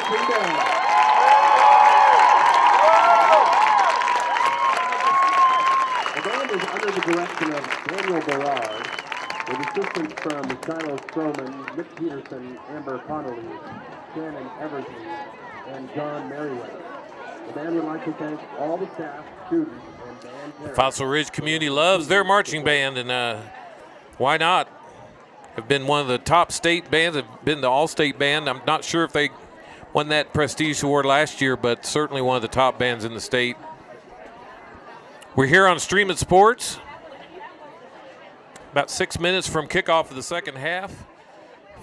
marching band. The band is under the direction of Daniel Berard, with assistance from Shiloh Stroman, Nick Pedersen, Amber Connolly, Shannon Everton, and John Merriweather. The band would like to thank all the staff, students, and band parents. Fossil Ridge community loves their marching band, and why not? Have been one of the top state bands, have been the all-state band. I'm not sure if they won that prestige award last year, but certainly one of the top bands in the state. We're here on Stream It Sports. About 6 minutes from kickoff of the second half.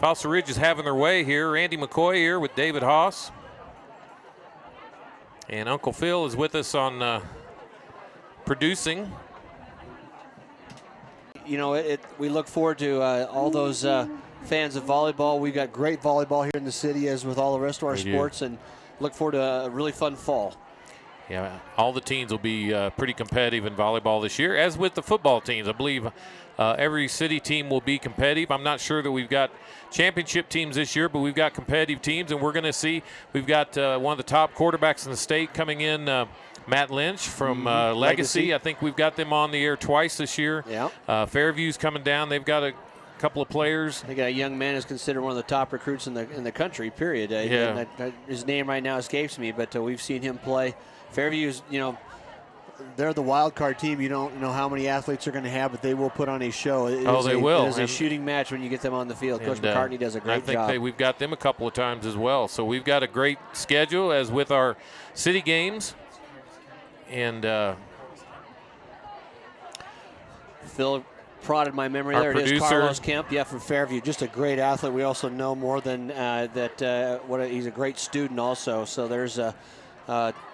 Fossil Ridge is having their way here. Randy McCoy here with David Haase. And Uncle Phil is with us on producing. You know, we look forward to all those fans of volleyball. We've got great volleyball here in the city, as with all the rest of our sports, and look forward to a really fun fall. Yeah, all the teams will be pretty competitive in volleyball this year, as with the football teams. I believe every city team will be competitive. I'm not sure that we've got championship teams this year, but we've got competitive teams, and we're going to see. We've got one of the top quarterbacks in the state coming in, Matt Lynch from Legacy. I think we've got them on the air twice this year. Yeah. Fairview's coming down. They've got a couple of players. They got a young man who's considered one of the top recruits in the country, period. Yeah. His name right now escapes me, but we've seen him play. Fairview's, you know, they're the wild card team. You don't know how many athletes they're going to have, but they will put on a show. They will. It is a shooting match when you get them on the field. Coach McCartney does a great job. I think we've got them a couple of times as well. So we've got a great schedule, as with our city games. And Phil prodded my memory there. It is Carlos Kemp, from Fairview. Just a great athlete. We also know more than that. He's a great student also. So there's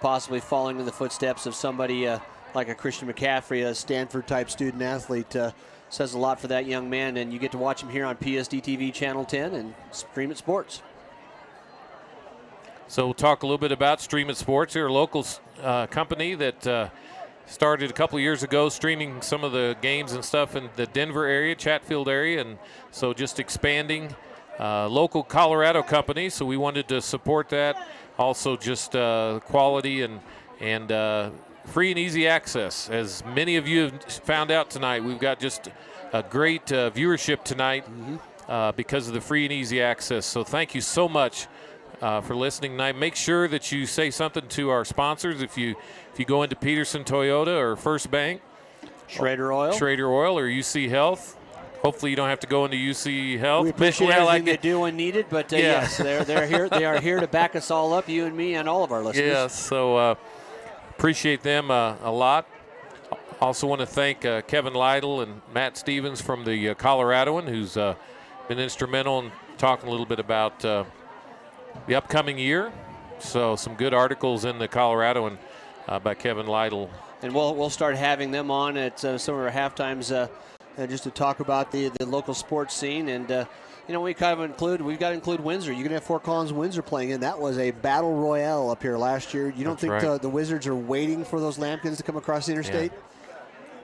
possibly following in the footsteps of somebody like a Christian McCaffrey, a Stanford-type student athlete. Says a lot for that young man, and you get to watch him here on PSD TV Channel 10 and Stream It Sports. So we'll talk a little bit about Stream It Sports. They're a local company that started a couple years ago streaming some of the games and stuff in the Denver area, Chatfield area, and so just expanding. Local Colorado company, so we wanted to support that. Also just quality and free and easy access. As many of you have found out tonight, we've got just a great viewership tonight because of the free and easy access. So thank you so much for listening tonight. Make sure that you say something to our sponsors. If you go into Pedersen Toyota or First Bank, Schrader Oil, or UC Health. Hopefully you don't have to go into UC Health. We appreciate everything they do when needed, but yes, they're here. They are here to back us all up, you and me and all of our listeners. Yes, so appreciate them a lot. Also want to thank Kevin Lytle and Matt Stevens from the Coloradoan, who's been instrumental in talking a little bit about the upcoming year. So some good articles in the Coloradoan by Kevin Lytle. And we'll start having them on at some of our halftimes just to talk about the local sports scene. And, we've got to include Windsor. You're going to have Fort Collins Windsor playing in. That was a battle royale up here last year. You don't think the Wizards are waiting for those lambkins to come across the interstate? Yeah.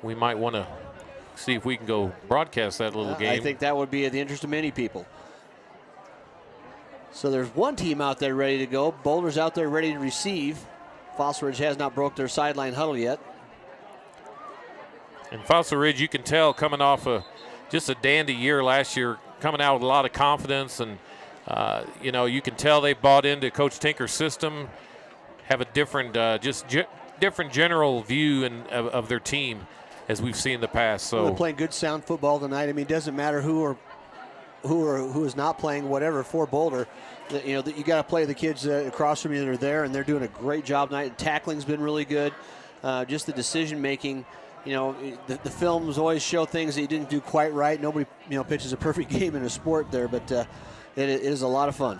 We might want to see if we can go broadcast that little game. I think that would be of the interest of many people. So there's one team out there ready to go. Boulder's out there ready to receive. Fossil Ridge has not broke their sideline huddle yet. And Fossil Ridge, you can tell, coming off just a dandy year last year, coming out with a lot of confidence. And, you can tell they bought into Coach Tinker's system, have a different, different general view of their team as we've seen in the past. So they're playing good, sound football tonight. I mean, it doesn't matter who is not playing whatever for Boulder. You got to play the kids across from you that are there, and they're doing a great job tonight. Tackling's been really good. Just the decision-making. The films always show things that you didn't do quite right. Nobody, pitches a perfect game in a sport there, but it is a lot of fun.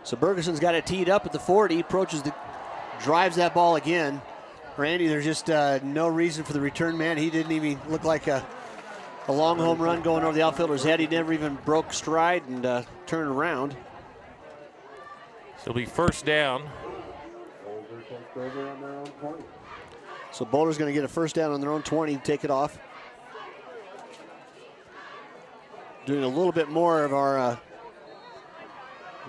So Bergeson's got it teed up at the 40, drives that ball again. Randy, there's just no reason for the return man. He didn't even look like a long home run going over the outfielder's head. He never even broke stride and turned around. It'll be first down. So Boulder's going to get a first down on their own 20, take it off. doing a little bit more of our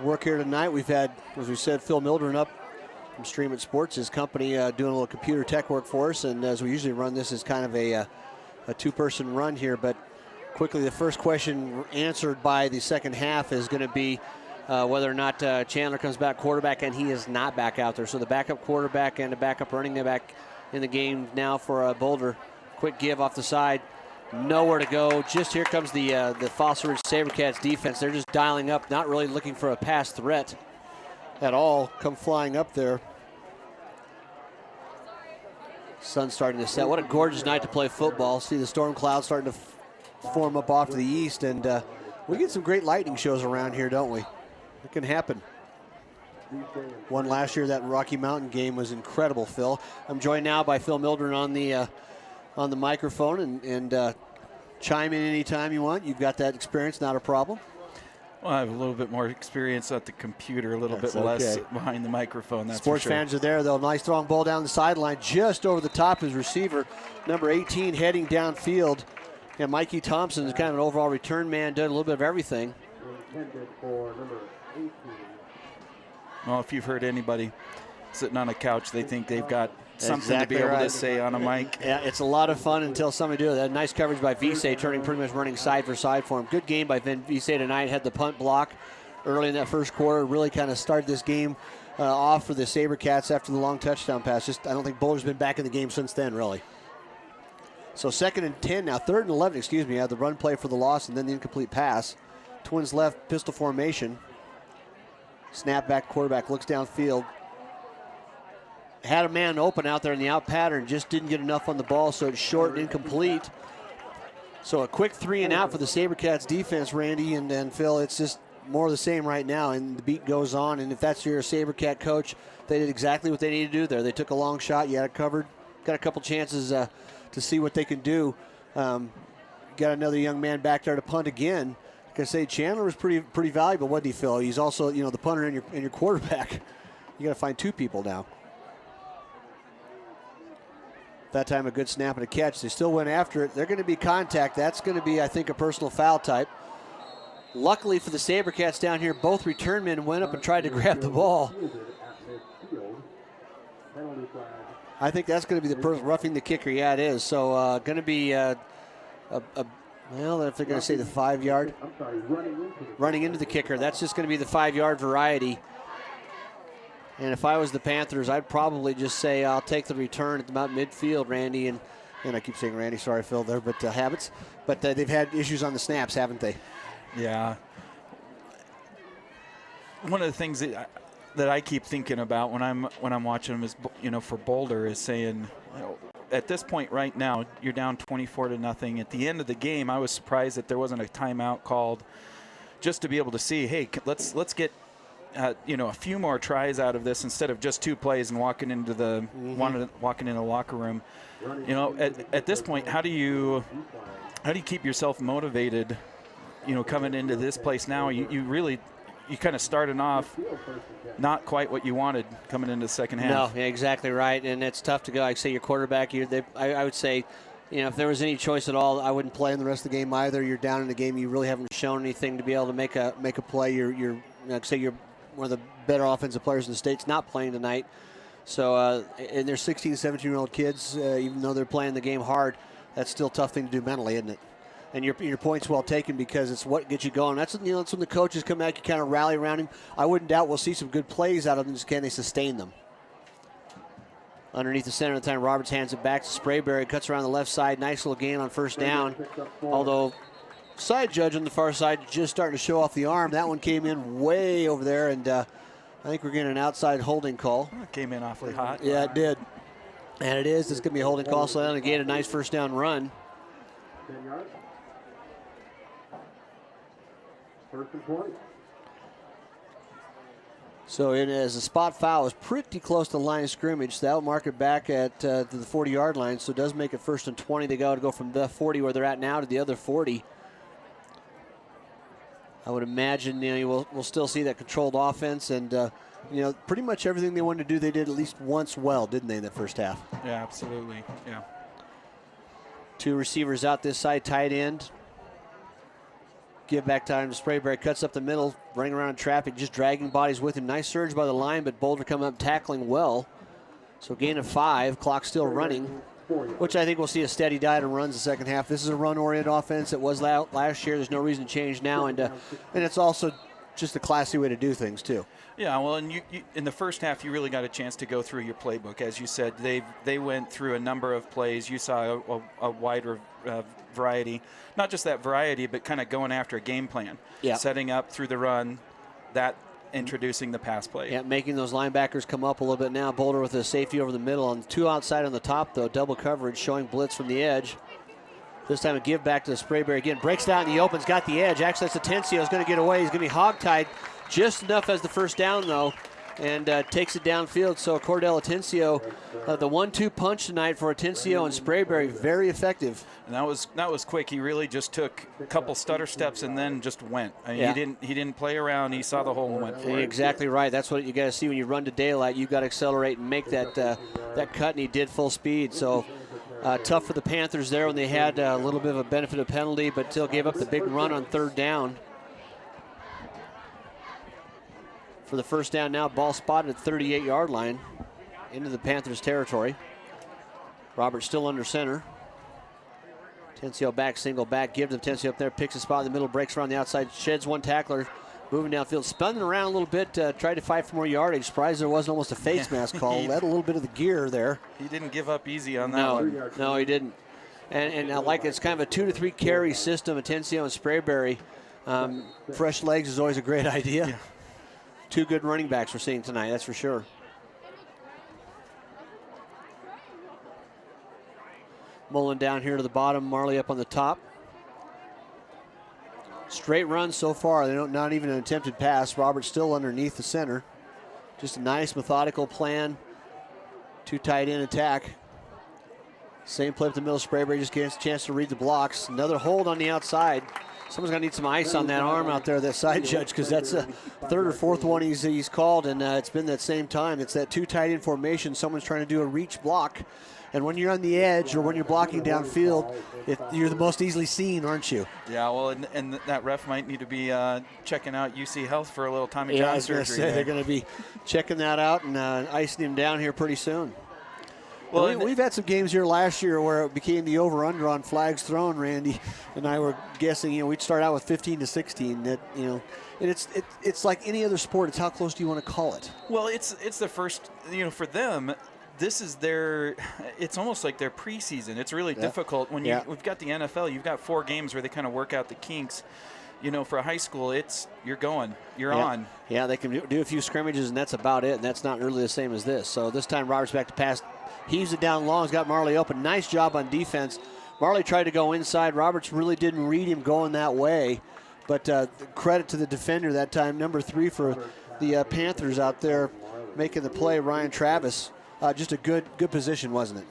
work here tonight. We've had, as we said, Phil Mildren up from Stream It Sports, his company, doing a little computer tech work for us. And as we usually run, this is kind of a two-person run here. But quickly, the first question answered by the second half is going to be whether or not Chandler comes back quarterback, and he is not back out there. So the backup quarterback and the backup running back in the game now for Boulder. Quick give off the side. Nowhere to go. Just here comes the Fossil Ridge Sabercats defense. They're just dialing up, not really looking for a pass threat at all. Come flying up there. Sun's starting to set. What a gorgeous night to play football. See the storm clouds starting to form up off to the east, and we get some great lightning shows around here, don't we? It can happen. One last year, that Rocky Mountain game was incredible, Phil. I'm joined now by Phil Mildren on the microphone, and chime in anytime you want. You've got that experience, not a problem. Well, I have a little bit more experience at the computer, a little bit less behind the microphone. That's Sports for sure. fans are there, though. Nice throwing ball down the sideline, just over the top of his receiver, number 18, heading downfield. Yeah, Mikey Thompson is kind of an overall return man, did a little bit of everything. Well, if you've heard anybody sitting on a couch, they think they've got something to be able to say on a mic. Yeah, it's a lot of fun until somebody do it. That nice coverage by Vise, turning pretty much running side for side for him. Good game by Vise tonight. Had the punt block early in that first quarter. Really kind of started this game off for the Sabercats after the long touchdown pass. I don't think Boulder's been back in the game since then, really. So 2nd and 10 now, 3rd and 11, excuse me. Had the run play for the loss and then the incomplete pass. Twins left, pistol formation. Snap back, quarterback looks downfield. Had a man open out there in the out pattern, just didn't get enough on the ball, so it's short and incomplete. So a quick 3 and out for the Sabercats defense, Randy and Phil. It's just more of the same right now, and the beat goes on. And if that's your Sabercat coach, they did exactly what they needed to do there. They took a long shot, you had it covered, got a couple chances to see what they can do. Got another young man back there to punt again. Like I say, Chandler was pretty valuable, wasn't he, Phil? He's also, the punter and your quarterback. You got to find 2 people now. That time a good snap and a catch. They still went after it. They're going to be contact. That's going to be, I think, a personal foul type. Luckily for the Sabercats down here, both return men went up and tried to grab the ball. I think that's going to be the person roughing the kicker. Yeah, it is. So going to be well, if they're going to say the 5-yard. Running into the kicker. That's just going to be the 5-yard variety. And if I was the Panthers, I'd probably just say I'll take the return at about midfield, Randy. And I keep saying Randy, sorry, Phil, there, but habits. But they've had issues on the snaps, haven't they? Yeah. One of the things that I keep thinking about when I'm watching them is, for Boulder, is saying, at this point right now, you're down 24-0. At the end of the game, I was surprised that there wasn't a timeout called, just to be able to see, hey, let's get a few more tries out of this instead of just 2 plays and walking into the locker room. At this point, how do you keep yourself motivated? Coming into this place now, you kind of started off not quite what you wanted coming into the second half. No, exactly right, and it's tough to go. Like say your quarterback, I would say, if there was any choice at all, I wouldn't play in the rest of the game either. You're down in the game, you really haven't shown anything to be able to make a play. You're like say you're one of the better offensive players in the state's not playing tonight. So, and they're 16, 17-year-old kids, even though they're playing the game hard, that's still a tough thing to do mentally, isn't it? And your point's well taken because it's what gets you going. That's when the coaches come back, you kind of rally around him. I wouldn't doubt we'll see some good plays out of them, just can they sustain them? Underneath the center of the time, Roberts hands it back to Sprayberry, cuts around the left side, nice little gain on first down. Although side judge on the far side just starting to show off the arm. That one came in way over there, and I think we're getting an outside holding call. It came in awfully hot. Yeah, it did. And it is. It's going to be a holding call, so that'll gain a nice first down run. 10 yards. First and 20. So it is a spot foul. It's pretty close to the line of scrimmage. So that'll mark it back at to the 40-yard line. So it does make it first and 20. They got to go from the 40 where they're at now to the other 40. I would imagine we'll still see that controlled offense, and pretty much everything they wanted to do, they did at least once well, didn't they, in the first half? Yeah, absolutely. Yeah. 2 receivers out this side, tight end. Give back time to Sprayberry. Cuts up the middle, running around in traffic, just dragging bodies with him. Nice surge by the line, but Boulder coming up tackling well. So gain of 5. Clock still running, which I think we'll see a steady diet of runs the second half. This is a run-oriented offense. It was last year. There's no reason to change now, and it's also just a classy way to do things too. Yeah, well, and you in the first half, you really got a chance to go through your playbook. As you said, they went through a number of plays. You saw a wider variety, not just that variety, but kind of going after a game plan, setting up through the run, that introducing the pass play. Yeah, making those linebackers come up a little bit now. Boulder with a safety over the middle, and 2 outside on the top, though. Double coverage, showing blitz from the edge. This time a give back to Sprayberry again. Breaks down in the open, got the edge. Actually, that's Atencio. Is going to get away. He's going to be hogtied just enough as the first down, though, and takes it downfield. So Cordell Atencio, the 1-2 punch tonight for Atencio and Sprayberry, very effective. And that was quick. He really just took a couple stutter steps and then just went. I mean, he didn't play around. He saw the hole and went for it. Exactly right. That's what you got to see when you run to daylight. You've got to accelerate and make that cut, and he did full speed. So tough for the Panthers there when they had a little bit of a benefit of penalty, but still gave up the big run on third down. For the first down now, ball spotted at 38-yard line into the Panthers territory. Roberts still under center. Atencio back, single back, gives him Atencio up there, picks a spot in the middle, breaks around the outside, sheds one tackler, moving downfield, spun around a little bit, tried to fight for more yardage. Surprised there wasn't almost a face mask call. Had a little bit of the gear there. He didn't give up easy on that one. No, he didn't. And I like it's kind of a 2 to 3 carry system. Atencio and Sprayberry. Fresh legs is always a great idea. Yeah. 2 good running backs we're seeing tonight, that's for sure. Mullen down here to the bottom, Marley up on the top. Straight run so far. They don't, not even an attempted pass. Roberts still underneath the center. Just a nice methodical plan. 2 tight end attack. Same play up the middle. Sprayberry just gets a chance to read the blocks. Another hold on the outside. Someone's going to need some ice on that arm out there, that side judge, because that's a 3rd or 4th one he's called, and it's been that same time. It's that 2 tight end formation. Someone's trying to do a reach block. And when you're on the edge or when you're blocking downfield, you're the most easily seen, aren't you? Yeah, well, and that ref might need to be checking out UC Health for a little Tommy John surgery. Say, they're going to be checking that out and icing him down here pretty soon. Well, we've had some games here last year where it became the over/under on flags thrown. Randy and I were guessing, we'd start out with 15 to 16. That and it's like any other sport. It's how close do you want to call it? Well, it's the first. For them, this is it's almost like their preseason. It's really difficult when we've got the NFL. You've got 4 games where they kind of work out the kinks. For a high school, you're on. Yeah, they can do a few scrimmages, and that's about it. And that's not really the same as this. So this time, Roberts back to pass. Heaves it down long. He's got Marley open. Nice job on defense. Marley tried to go inside. Roberts really didn't read him going that way. But credit to the defender that time. Number 3 for the Panthers out there making the play, Ryan Travis. Just a good position, wasn't it?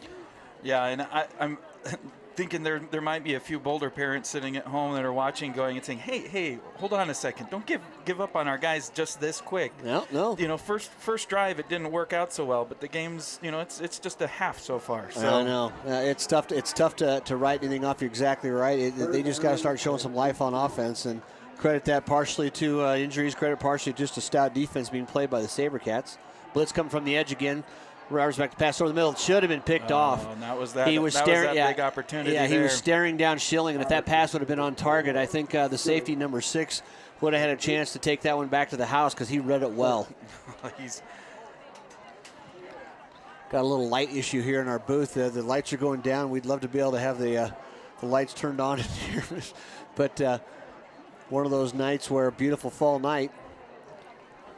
Yeah, and I'm thinking there might be a few Boulder parents sitting at home that are watching going and saying, hey, hold on a second. Don't give up on our guys just this quick. No. First drive, it didn't work out so well, but the game's, it's just a half so far. So. I know. It's tough to write anything off. You're exactly right. They just got to start showing some life on offense, and credit that partially to injuries, credit partially just a stout defense being played by the Sabercats. Blitz coming from the edge again. Roberts back to pass over the middle. It should have been picked off. And that was that. He was staring. That big opportunity. Yeah, he was staring down Schilling, and if that pass would have been on target, I think the safety number 6 would have had a chance to take that one back to the house because he read it well. He's got a little light issue here in our booth. The lights are going down. We'd love to be able to have the lights turned on in here, but one of those nights where a beautiful fall night.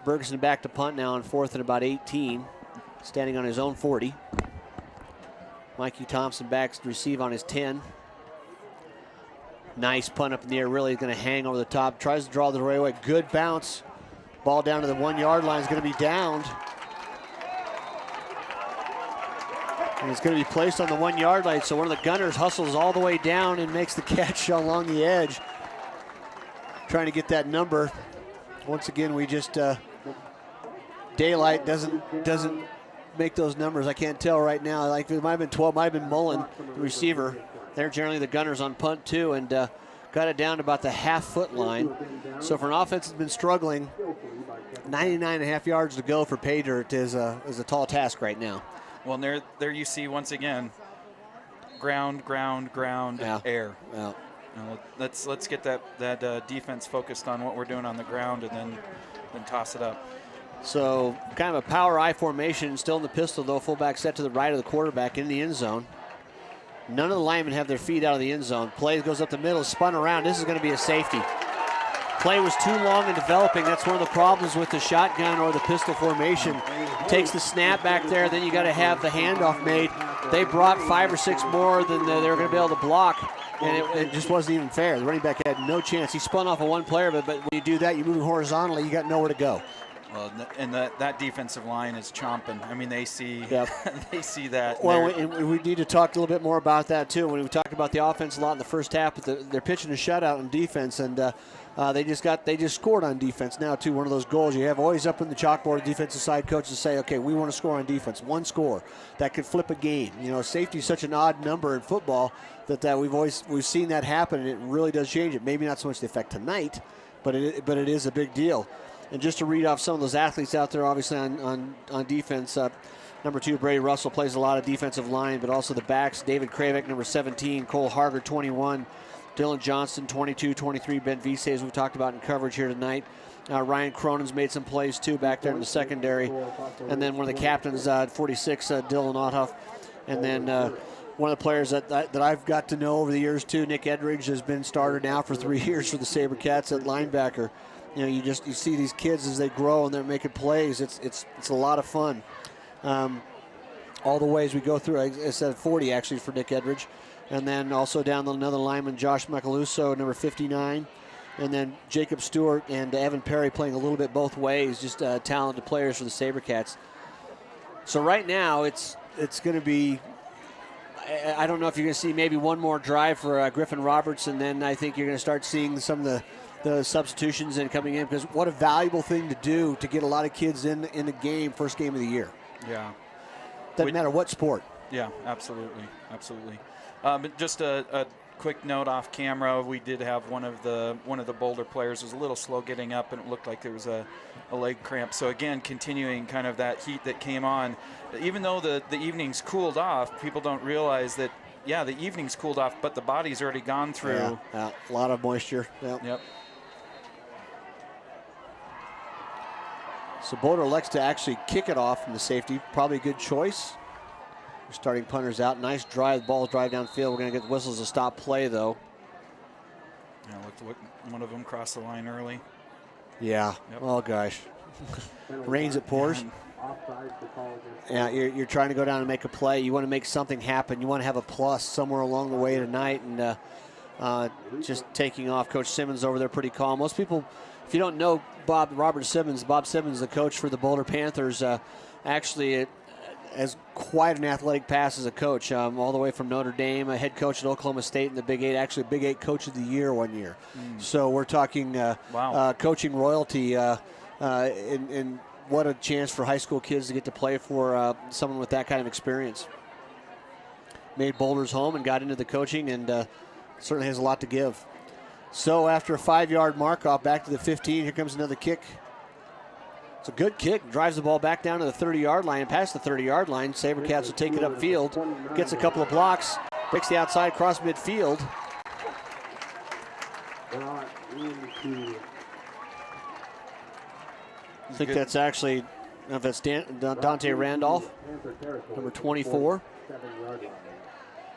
Bergeson back to punt now on 4th and about 18. Standing on his own 40. Mikey Thompson back to receive on his 10. Nice punt up in the air. Really going to hang over the top. Tries to draw the right way. Good bounce. Ball down to the 1-yard line. Is going to be downed. And it's going to be placed on the 1-yard line. So one of the gunners hustles all the way down and makes the catch along the edge. Trying to get that number. Once again, we just daylight doesn't make those numbers. I can't tell right now. Like it might have been 12, might have been Mullen, the receiver. They're generally the gunners on punt too, and got it down to about the half-foot line. So for an offense that's been struggling, 99.5 yards to go for pay dirt is a tall task right now. Well, there you see once again, ground, air. Yeah. Let's get that defense focused on what we're doing on the ground, and then toss it up. So kind of a power I formation, still in the pistol though. Fullback set to the right of the quarterback in the end zone. None of the linemen have their feet out of the end zone. Play goes up the middle, spun around. This is going to be a safety. Play was too long in developing. That's one of the problems with the shotgun or the pistol formation. Takes the snap back there, then you got to have the handoff made. They brought 5 or 6 more than they were going to be able to block, and it just wasn't even fair. The running back had no chance. He spun off of one player, but when you do that, you're moving horizontally, you got nowhere to go. Well, and that defensive line is chomping. I mean, they see they see that. Well, we need to talk a little bit more about that too. When we talk about the offense a lot in the first half, but they're pitching a shutout on defense, and they just scored on defense now too. One of those goals you have always up in the chalkboard. Defensive side coaches say, okay, we want to score on defense. One score that could flip a game. You know, safety is such an odd number in football that we've seen that happen, and it really does change it. Maybe not so much the effect tonight, but it is a big deal. And just to read off some of those athletes out there, obviously on defense, number 2, Brady Russell, plays a lot of defensive line, but also the backs, David Kravick, number 17, Cole Harger, 21, Dylan Johnston, 22, 23, Ben Vise, as we've talked about in coverage here tonight. Ryan Cronin's made some plays, too, back there in the secondary. And then one of the captains, 46, Dylan Othoff. And then one of the players that I've got to know over the years, too, Nick Edridge, has been starter now for 3 years for the Sabercats at linebacker. You know, you see these kids as they grow and they're making plays. It's a lot of fun. All the ways we go through. I said 40 actually for Nick Edridge, and then also down another lineman, Josh Macaluso, number 59, and then Jacob Stewart and Evan Perry playing a little bit both ways. Just talented players for the Sabercats. So right now it's going to be. I don't know if you're going to see maybe one more drive for Griffin Roberts, and then I think you're going to start seeing some of the substitutions and coming in, because what a valuable thing to do to get a lot of kids in the game, first game of the year. Yeah. Doesn't matter what sport. Yeah, absolutely. Just a quick note off camera, we did have one of the Boulder players was a little slow getting up, and it looked like there was a leg cramp. So again, continuing kind of that heat that came on. Even though the evenings cooled off, people don't realize that, yeah, the evenings cooled off, but the body's already gone through. Yeah, a lot of moisture. Yep. So Boulder elects to actually kick it off from the safety. Probably a good choice. We're starting punters out. Nice drive. The ball's drive downfield. We're going to get whistles to stop play, though. Yeah, look, one of them crossed the line early. Yeah. Yep. Oh, gosh. Rains, it pours. Yeah, you're trying to go down and make a play. You want to make something happen. You want to have a plus somewhere along the way tonight. And just taking off. Coach Simmons over there pretty calm. Most people, if you don't know Bob Simmons, the coach for the Boulder Panthers, actually has quite an athletic past as a coach, all the way from Notre Dame, a head coach at Oklahoma State in the Big 8, actually Big 8 Coach of the Year one year. So we're talking coaching royalty, and what a chance for high school kids to get to play for someone with that kind of experience. Made Boulder's home and got into the coaching, and certainly has a lot to give. So after a 5-yard mark off back to the 15, here comes another kick. It's a good kick. Drives the ball back down to the 30-yard line and past the 30-yard line. Sabercats will take it upfield. Gets a couple of blocks. Breaks the outside cross midfield. I think that's actually, I don't know if that's Dante Randolph, number 24.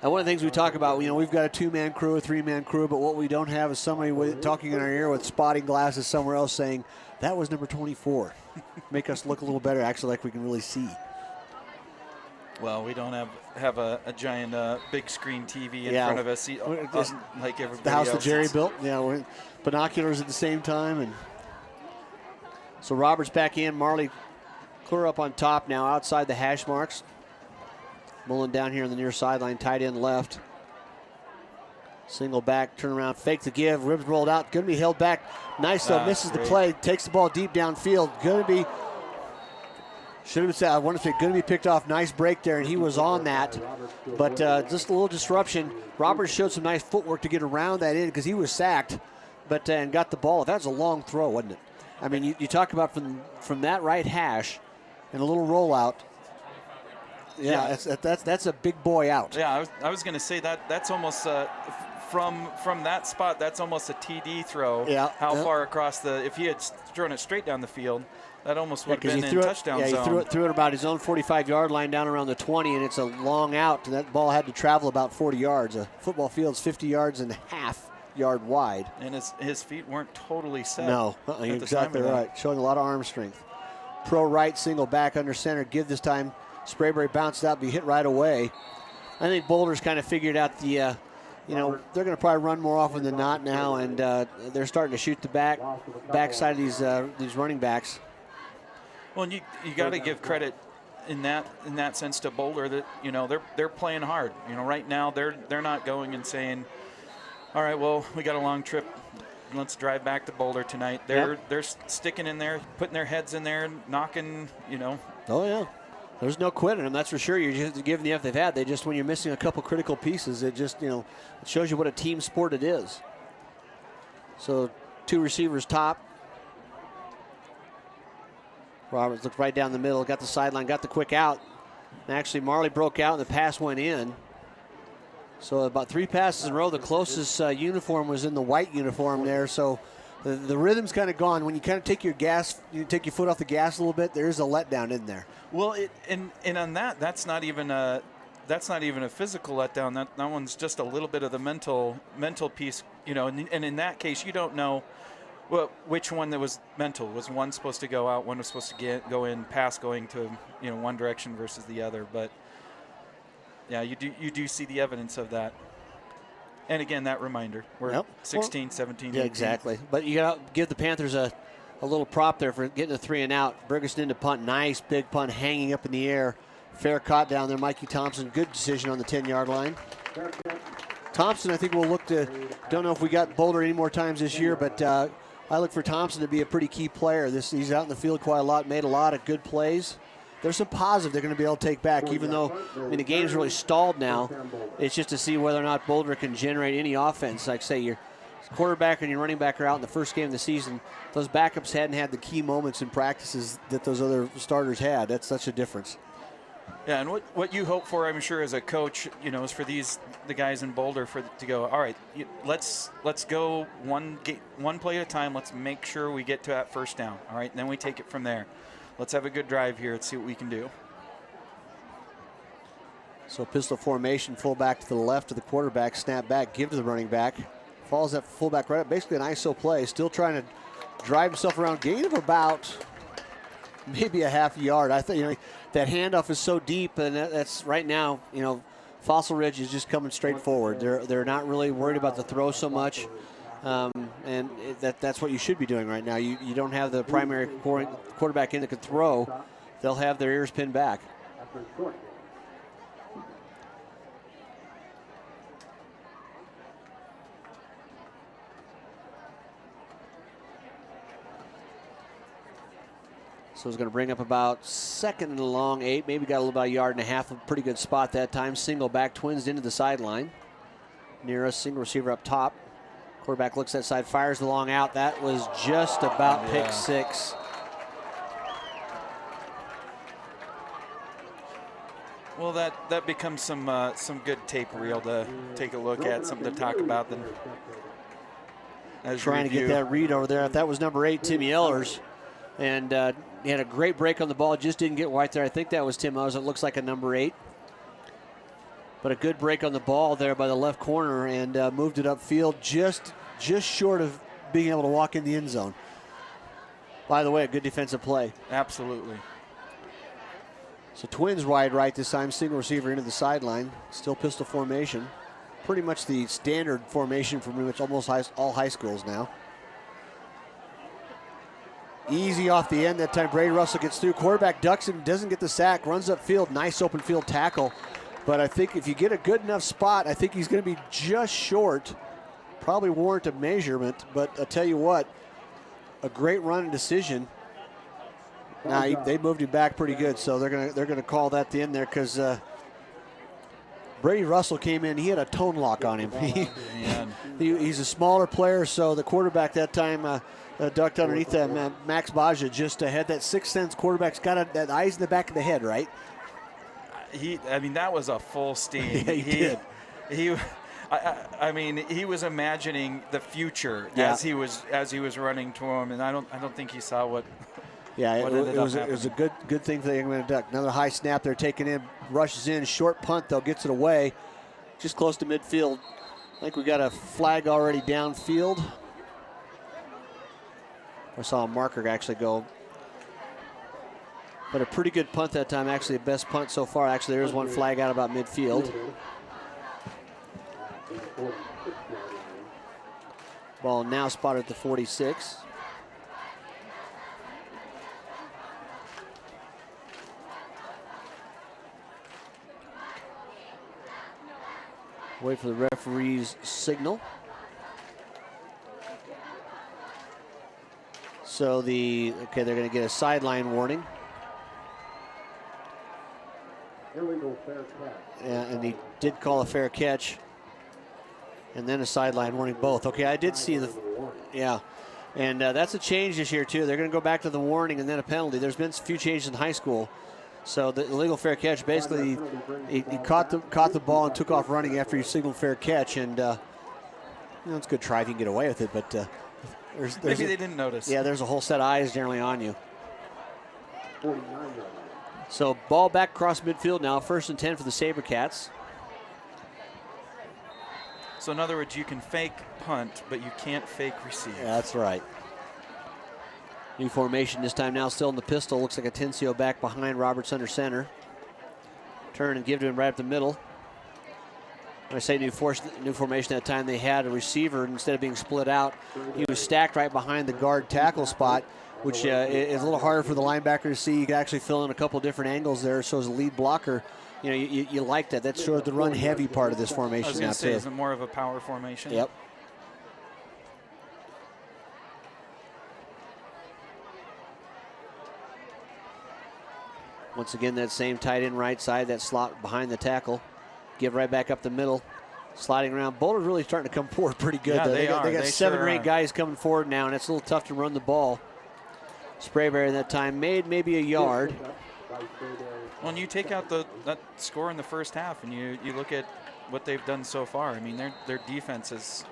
And one of the things we talk about, we've got a 2-man crew, a 3-man crew, but what we don't have is somebody talking in our ear with spotting glasses somewhere else saying, that was number 24. Make us look a little better, actually, like we can really see. Well, we don't have a giant big screen TV in front of us, like everybody else. The house that Jerry built, we're binoculars at the same time. And so Roberts back in, Marley clear up on top now, outside the hash marks. Mullen down here on the near sideline, tight end left. Single back, turn around, fake the give, ribs rolled out, going to be held back. Nice though, misses the play, takes the ball deep downfield. Going to be Should have said, I want to say, going to be picked off. Nice break there, and he was on that. But just a little disruption. Roberts showed some nice footwork to get around that in because he was sacked, but and got the ball. That was a long throw, wasn't it? I mean, you talk about from that right hash and a little rollout. Yeah, that's a big boy out. Yeah, I was going to say that's almost from that spot. That's almost a TD throw. Yeah. How far across if he had thrown it straight down the field, that almost would have been in touchdown zone. Yeah, he threw it about his own 45-yard line down around the 20, and it's a long out. And that ball had to travel about 40 yards. A football field's 50 yards and a half yard wide. And his feet weren't totally set. No, you're exactly right. Showing a lot of arm strength. Pro right, single back under center. Give this time. Sprayberry bounced out, be hit right away. I think Boulder's kind of figured out they're going to probably run more often than not now, and they're starting to shoot the backside of these running backs. Well, and you got to give credit in that sense to Boulder that they're playing hard. Right now they're not going and saying, all right, well, we got a long trip. Let's drive back to Boulder tonight. They're sticking in there, putting their heads in there, knocking. Oh yeah. There's no quitting them, that's for sure. You're just giving the F they've had. When you're missing a couple critical pieces, it just, it shows you what a team sport it is. So 2 receivers top. Roberts looked right down the middle, got the sideline, got the quick out. And actually, Marley broke out and the pass went in. So about 3 passes in a row. The closest uniform was in the white uniform there. So the rhythm's kind of gone. When you kind of take your foot off the gas a little bit, there is a letdown in there. Well, and on that's not even a physical letdown. That one's just a little bit of the mental piece, And in that case, you don't know which one that was mental. Was one supposed to go out? One was supposed to go in? Pass going to one direction versus the other. But yeah, you do see the evidence of that. And again, that reminder, we're 16, 17, 18. Yeah, exactly. But you got to give the Panthers a little prop there for getting a 3 and out. Bergeson into punt. Nice big punt hanging up in the air. Fair caught down there. Mikey Thompson, good decision on the 10-yard line. Thompson, I think we'll look to, don't know if we got Boulder any more times this year, but I look for Thompson to be a pretty key player. He's out in the field quite a lot, made a lot of good plays. There's some positive they're going to be able to take back, even though the game's really stalled now. It's just to see whether or not Boulder can generate any offense. Like say your quarterback and your running back are out in the first game of the season. Those backups hadn't had the key moments in practices that those other starters had. That's such a difference. Yeah, and what you hope for, I'm sure, as a coach, is for the guys in Boulder to go, all right, let's go one play at a time. Let's make sure we get to that first down. All right, and then we take it from there. Let's have a good drive here. Let's see what we can do. So pistol formation, fullback to the left of the quarterback, snap back, give to the running back. Falls that fullback right up, basically an ISO play. Still trying to drive himself around. Gain of about maybe a half yard. I think that handoff is so deep, and that's right now. Fossil Ridge is just coming straight forward. They're not really worried about the throw so much, and that's what you should be doing right now. You don't have the primary quarterback in that could throw. They'll have their ears pinned back. So it's going to bring up about 2nd and long 8. Maybe got about a yard and a half. A pretty good spot that time. Single back, twins into the sideline. Near us, single receiver up top. Quarterback looks that side, fires the long out. That was just about pick 6. Well, that becomes some good tape reel to take a look at, something to talk about. Then, trying to get that read over there. If that was number 8, Timmy Ellers. And he had a great break on the ball, just didn't get right there. I think that was Tim Ellers. It looks like a number 8. But a good break on the ball there by the left corner and moved it upfield just short of being able to walk in the end zone. By the way, a good defensive play. Absolutely. So twins wide right this time, single receiver into the sideline. Still pistol formation. Pretty much the standard formation for pretty much almost all high schools now. Easy off the end that time. Brady Russell gets through. Quarterback ducks him, doesn't get the sack, runs upfield. Nice open field tackle. But I think if you get a good enough spot, I think he's going to be just short. Probably warrant a measurement, but I'll tell you what, a great run and decision. Now they moved him back pretty good, so they're gonna call that the end there because Brady Russell came in. He had a tone lock on him. He's a smaller player, so the quarterback that time ducked underneath Max Baja just had that sixth sense. Quarterback's got that eyes in the back of the head, right? That was a full steam. Yeah, I mean, he was imagining the future as he was running to him, and I don't think he saw what. Yeah, what it was a good thing for the Young Men Duck. Another high snap they're taking in, rushes in, short punt though, gets it away, just close to midfield. I think we got a flag already downfield. I saw a marker actually go. But a pretty good punt that time, actually the best punt so far. Actually, there is one flag out about midfield. Ball now spotted at the 46. Wait for the referee's signal. So they're going to get a sideline warning. Illegal fair catch. And he did call a fair catch. And then a sideline warning both. Okay, I did see and that's a change this year too. They're going to go back to the warning and then a penalty. There's been a few changes in high school. So the illegal fair catch, basically he caught the ball and took off running after he signaled fair catch, and it's a good try if you can get away with it, but maybe they didn't notice. Yeah, there's a whole set of eyes generally on you. So ball back across midfield now, 1st and 10 for the Sabercats. So in other words, you can fake punt, but you can't fake receive. Yeah, that's right. New formation this time now, still in the pistol. Looks like Atencio back behind Roberts under center. Turn and give to him right up the middle. When I say new formation that time, they had a receiver, instead of being split out, he was stacked right behind the guard tackle spot, which is a little harder for the linebacker to see. You can actually fill in a couple different angles there. So as a lead blocker, you like that. That shows the run heavy part of this formation. I was going to say, is it more of a power formation? Yep. Once again, that same tight end right side, that slot behind the tackle. Give right back up the middle. Sliding around. Boulder's really starting to come forward pretty good. Yeah, they got 7 or 8 are. guys coming forward now, and it's a little tough to run the ball. Sprayberry that time made maybe a yard. When you take out that score in the first half and you look at what they've done so far, I mean, their defense is,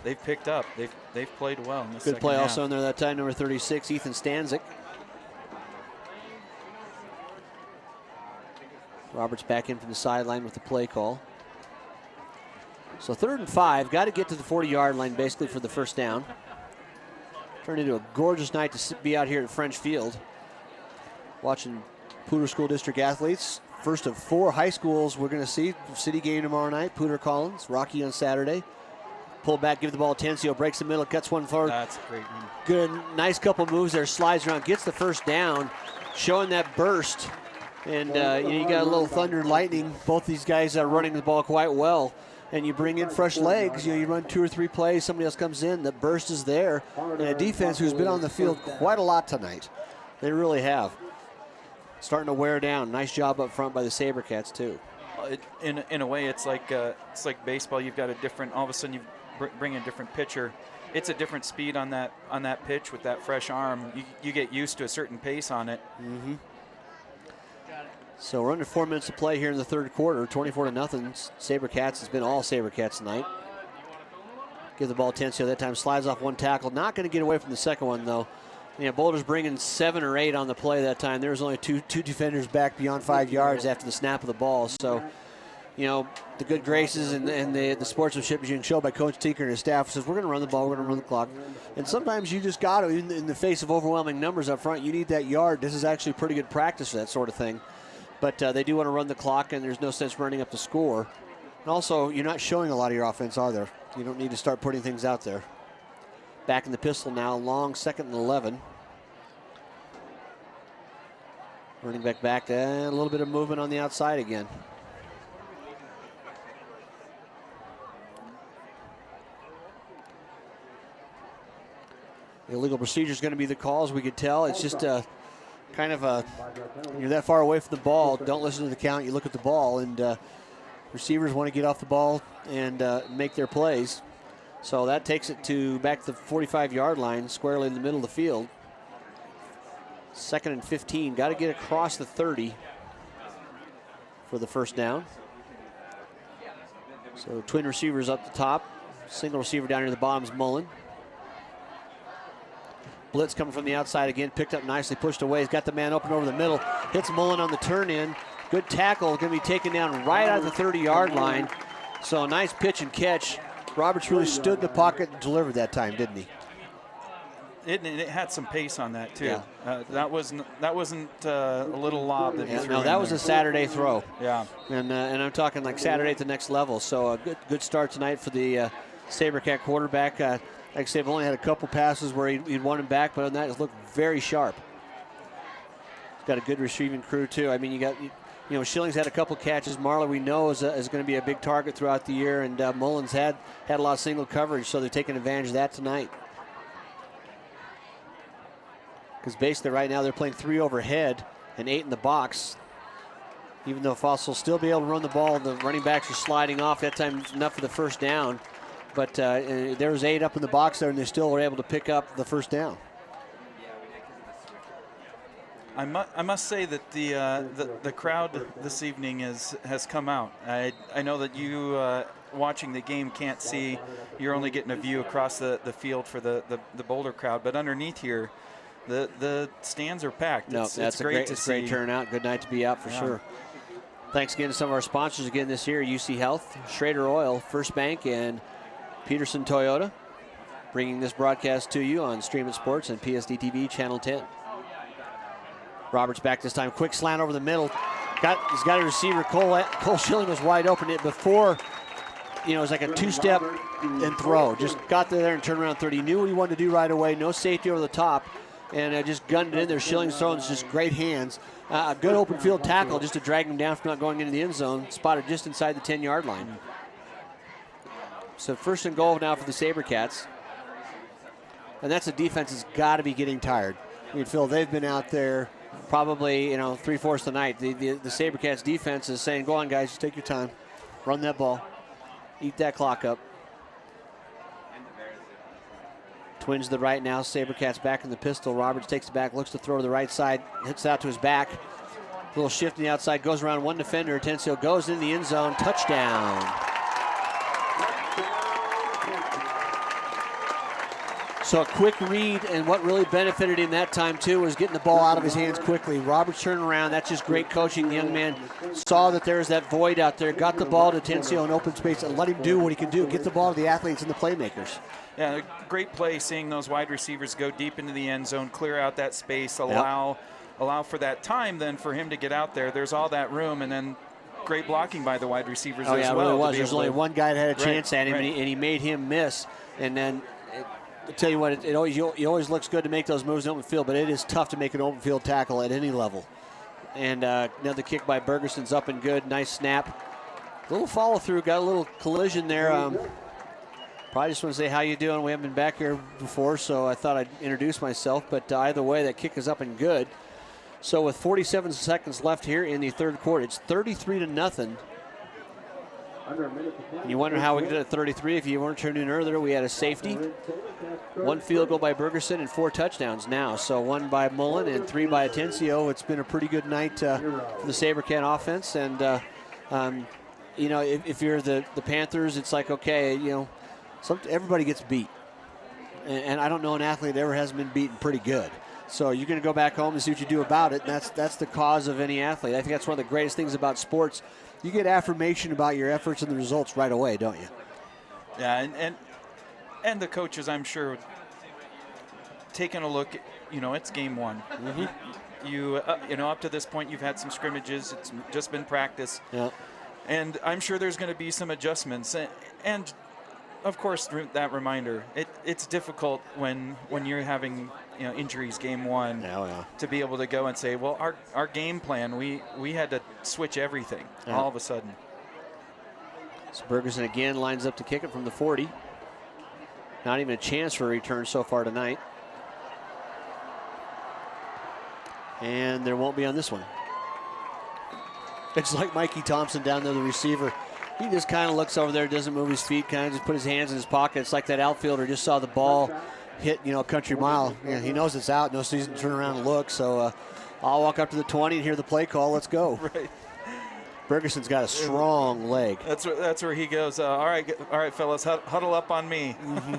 they've picked up. They've played well in this Good play half. also in there that time, number 36, Ethan Stanzik. Roberts back in from the sideline with the play call. So 3rd and 5, got to get to the 40-yard line basically for the first down. Turned into a gorgeous night to be out here at French Field, watching Poudre School District athletes. First of 4 high schools we're going to see. City game tomorrow night, Poudre Collins, Rocky on Saturday. Pull back, give the ball to Atencio, breaks the middle, cuts one forward. That's a great one. Good, nice couple moves there, slides around, gets the first down, showing that burst. And you got a little thunder and lightning. Both these guys are running the ball quite well. And you bring in fresh legs. You run 2 or 3 plays, somebody else comes in, the burst is there. And a defense who's been on the field quite a lot tonight. They really have. Starting to wear down. Nice job up front by the Sabercats too. In a way, it's like baseball. You've got a different. All of a sudden, you bring a different pitcher. It's a different speed on that pitch with that fresh arm. You get used to a certain pace on it. Mm-hmm. So we're under 4 minutes to play here in the 3rd quarter. 24-0. Sabercats has been all Sabercats tonight. Give the ball to Atencio. That time slides off one tackle. Not going to get away from the second one though. Boulder's bringing 7 or 8 on the play that time. There was only two defenders back beyond 5 yards after the snap of the ball. So, the good graces and the sportsmanship you can show by Coach Tinker and his staff says, we're going to run the ball, we're going to run the clock. And sometimes you just got to, in the face of overwhelming numbers up front, you need that yard. This is actually pretty good practice for that sort of thing. But they do want to run the clock, and there's no sense running up the score. And also, you're not showing a lot of your offense, are there? You don't need to start putting things out there. Back in the pistol now, long 2nd and 11. Running back, and a little bit of movement on the outside again. Illegal procedure is going to be the call, as we could tell. It's just kind of you're that far away from the ball, don't listen to the count, you look at the ball, and receivers want to get off the ball and make their plays. So that takes it to back to the 45-yard line, squarely in the middle of the field. 2nd and 15. Got to get across the 30 for the first down. So twin receivers up the top. Single receiver down near the bottom is Mullen. Blitz coming from the outside again. Picked up nicely, pushed away. He's got the man open over the middle. Hits Mullen on the turn in. Good tackle. Going to be taken down right out of the 30-yard line. So a nice pitch and catch. Roberts really stood in the pocket and delivered that time, didn't he? It had some pace on that too. Yeah. That wasn't a little lob that he threw. No, that was there. a Saturday throw. Yeah. And I'm talking like Saturday at the next level. So a good start tonight for the Sabercat quarterback. Like I said, I've only had a couple passes where he'd won him back, but on that, it's looked very sharp. He's got a good receiving crew too. I mean, you know, Schilling's had a couple catches. Marler, we know, is going to be a big target throughout the year, and Mullins had a lot of single coverage, so they're taking advantage of that tonight. Because basically right now they're playing 3 overhead and 8 in the box. Even though Fossil will still be able to run the ball, the running backs are sliding off. That time enough for the first down. But there was 8 up in the box there, and they still were able to pick up the first down. I must say that the crowd this evening has come out. I know that you watching the game can't see. You're only getting a view across the field for the Boulder crowd, but underneath here, the stands are packed. No, it's great to see. Great turnout. Good night to be out for sure. Thanks again to some of our sponsors again this year: UC Health, Schrader Oil, First Bank, and Pedersen Toyota, bringing this broadcast to you on Stream It Sports and PSD TV Channel 10. Roberts back this time. Quick slant over the middle. He's got a receiver. Cole Schilling was wide open. Before, it was like a 2-step and throw. Just got there and turned around 30. He knew what he wanted to do right away. No safety over the top. And just gunned it in there. Schilling's throwing just great hands. A good open field tackle just to drag him down from not going into the end zone. Spotted just inside the 10-yard line. So 1st and goal now for the Sabercats. And that's a defense that's got to be getting tired. I mean, Phil, they've been out there probably, 3/4 of the night. The Sabercats defense is saying, go on, guys, just take your time. Run that ball. Eat that clock up. Twins to the right now. Sabercats back in the pistol. Roberts takes it back, looks to throw to the right side, hits out to his back. A little shift on the outside, goes around one defender. Atencio goes in the end zone. Touchdown. So a quick read, and what really benefited him that time too was getting the ball out of his hands quickly. Roberts turned around. That's just great coaching. The young man saw that there was that void out there, got the ball to Atencio in open space, and let him do what he can do, get the ball to the athletes and the playmakers. Yeah, great play seeing those wide receivers go deep into the end zone, clear out that space, allow for that time then for him to get out there. There's all that room, and then great blocking by the wide receivers as well. Oh, yeah, it really was. There's only one guy that had a chance at him, and he made him miss. And then, I'll tell you what, it always looks good to make those moves in open field, but it is tough to make an open field tackle at any level. And another kick by Bergerson's up and good. Nice snap. A little follow through, got a little collision there. Probably just want to say how you doing. We haven't been back here before, so I thought I'd introduce myself. But either way, that kick is up and good. So with 47 seconds left here in the third quarter, it's 33-0. And you wonder how we get at 33. If you weren't turned in earlier, we had a safety. 1 field goal by Bergerson and 4 touchdowns now. So 1 by Mullen and 3 by Atencio. It's been a pretty good night for the Sabercat offense. And, if you're the Panthers, it's like, okay, everybody gets beat. And I don't know an athlete that ever hasn't been beaten pretty good. So you're going to go back home and see what you do about it. And that's the cause of any athlete. I think that's one of the greatest things about sports. You get affirmation about your efforts and the results right away, don't you? Yeah, and the coaches, I'm sure, taking a look, it's game 1. Mm-hmm. You up to this point, you've had some scrimmages. It's just been practice. Yeah. And I'm sure there's going to be some adjustments. And of course, that reminder, it's difficult when you're having injuries game 1 to be able to go and say, well, our game plan, we had to switch everything all of a sudden. So Bergerson again lines up to kick it from the 40. Not even a chance for a return so far tonight. And there won't be on this one. It's like Mikey Thompson down there, the receiver. He just kind of looks over there, doesn't move his feet, kind of just put his hands in his pocket. It's like that outfielder just saw the ball hit, a country mile. Yeah, he knows it's out. No reason to turn around and look. So I'll walk up to the 20 and hear the play call. Let's go. Right. Bergeson's got a strong leg. That's where he goes. All right, fellas, huddle up on me. Mm-hmm.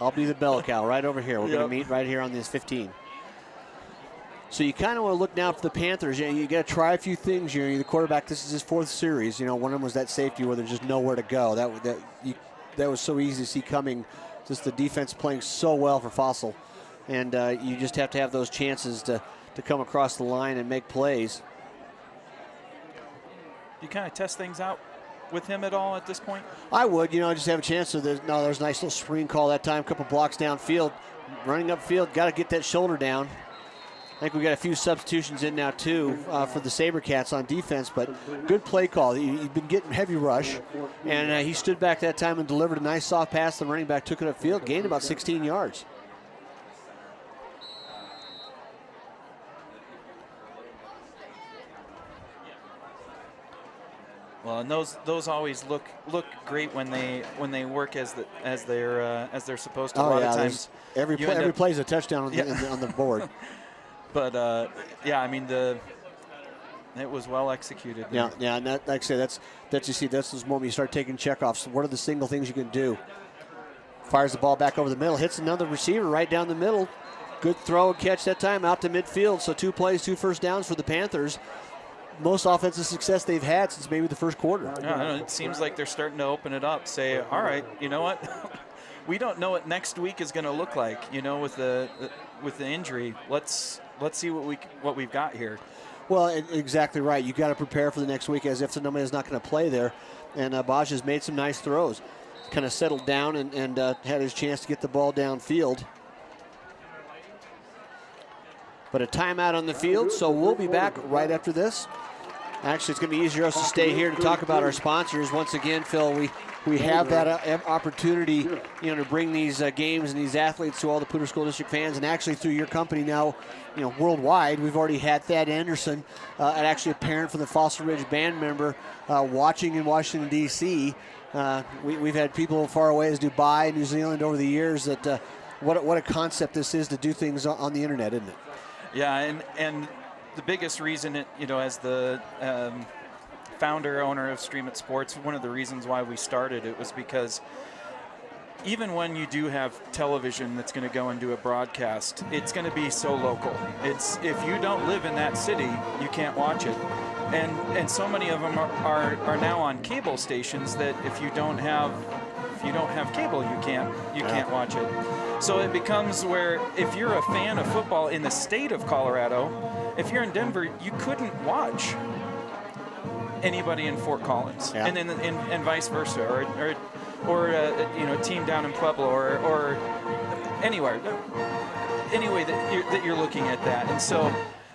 I'll be the bell cow right over here. We're going to meet right here on this 15. So you kind of want to look now for the Panthers. You got to try a few things. The quarterback, this is his 4th series. One of them was that safety where there's just nowhere to go. That was so easy to see coming. Just the defense playing so well for Fossil. And you just have to have those chances to come across the line and make plays. You kind of test things out with him at all at this point? I would, just have a chance. So there's a nice little screen call that time, a couple blocks downfield. Running upfield, got to get that shoulder down. I think we got a few substitutions in now, too, for the Sabercats on defense, but good play call. He'd been getting heavy rush, and he stood back that time and delivered a nice soft pass. The running back took it upfield, gained about 16 yards. Well, and those always look great when they work as they're supposed to. A lot of times, every play is a touchdown on the board. But I mean it was well executed. Yeah, and like I say, that's you see that's those moments you start taking checkoffs. What are the single things you can do? Fires the ball back over the middle, hits another receiver right down the middle. Good throw and catch that time out to midfield. So 2 plays, 2 first downs for the Panthers. Most offensive success they've had since maybe the first quarter. Yeah, it seems like they're starting to open it up. Say, all right, you know what? We don't know what next week is going to look like. With the injury, let's see what we've got here. Well, exactly right. You got to prepare for the next week as if somebody is not going to play there. And Bosch has made some nice throws. Kind of settled down and had his chance to get the ball downfield. But a timeout on the field, so we'll be back right after this. Actually, it's going to be easier for us to stay here to talk about our sponsors. Once again, Phil, we have that opportunity, to bring these games and these athletes to all the Poudre School District fans, and actually through your company now, worldwide. We've already had Thad Anderson, and actually a parent from the Fossil Ridge band member, watching in Washington, D.C. We've had people as far away as Dubai, New Zealand over the years. That what a concept this is to do things on the internet, isn't it? Yeah, and the biggest reason, as the founder, owner of Stream It Sports, one of the reasons why we started it was because even when you do have television that's going to go and do a broadcast, it's going to be so local. It's if you don't live in that city, you can't watch it. And so many of them are now on cable stations that if you don't have cable, you can't watch it. So it becomes where if you're a fan of football in the state of Colorado, if you're in Denver, you couldn't watch anybody in Fort Collins, and then and vice versa, or a team down in Pueblo or anywhere, anyway that you're looking at that, and so.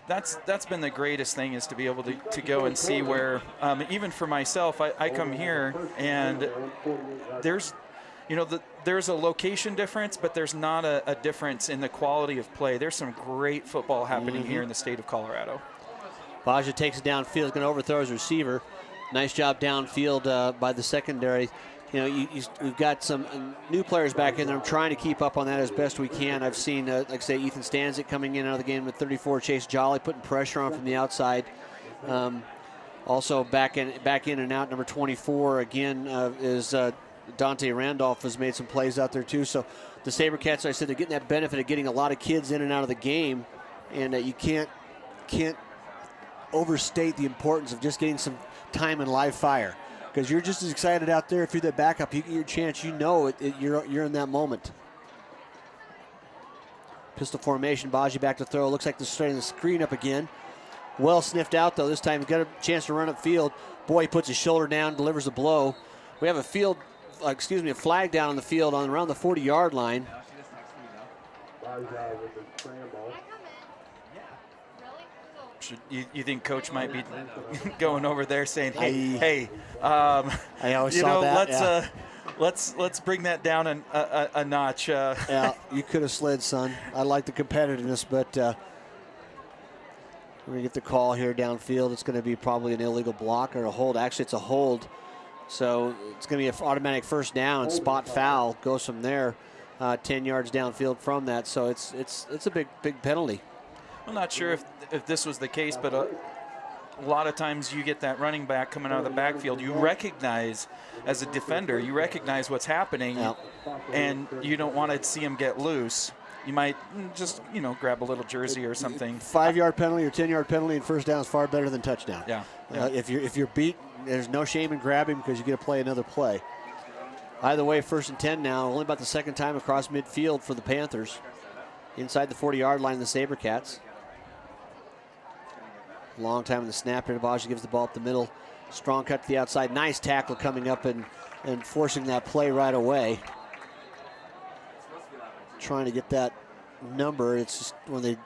That's been the greatest thing, is to be able to go and see where, even for myself, I come here and there's a location difference, but there's not a difference in the quality of play. There's some great football happening here in the state of Colorado. Baja takes it downfield, is going to overthrow his receiver. Nice job downfield by the secondary. We've got some new players back in there. I'm trying to keep up on that as best we can. I've seen, like I say, Ethan Stanzik coming in out of the game with 34, Chase Jolly putting pressure on from the outside. Also back in and out, number 24 again is Dante Randolph has made some plays out there too. So the Sabercats, like I said, they're getting that benefit of getting a lot of kids in and out of the game, and you can't overstate the importance of just getting some time in live fire. Because you're just as excited out there if you're the backup. You get your chance. You're in that moment. Pistol formation. Baji back to throw. Looks like they're starting the screen up again. Well sniffed out though. This time he's got a chance to run upfield. Boy, he puts his shoulder down, delivers a blow. We have a flag down on the field around the 40-yard line. You think Coach might be going over there saying, "Hey, I always saw that. Let's bring that down a notch." Yeah, you could have slid, son. I like the competitiveness, but We're going to get the call here downfield. It's going to be probably an illegal block or a hold. Actually, it's a hold. So it's going to be an automatic first down. Spot foul goes from there 10 yards downfield from that. So it's a big penalty. I'm not sure if this was the case, but a lot of times you get that running back coming out of the backfield. You recognize, as a defender, you recognize what's happening, and you don't want to see him get loose. You might just, grab a little jersey or something. 5-yard penalty or 10-yard penalty and first down is far better than touchdown. Yeah. If you're beat, there's no shame in grabbing because you get to play another play. Either way, 1st and 10 now. Only about the second time across midfield for the Panthers. Inside the 40-yard line, the Sabercats. Long time in the snap here. Baja gives the ball up the middle. Strong cut to the outside. Nice tackle coming up and forcing that play right away. Trying to get that number. It's just when they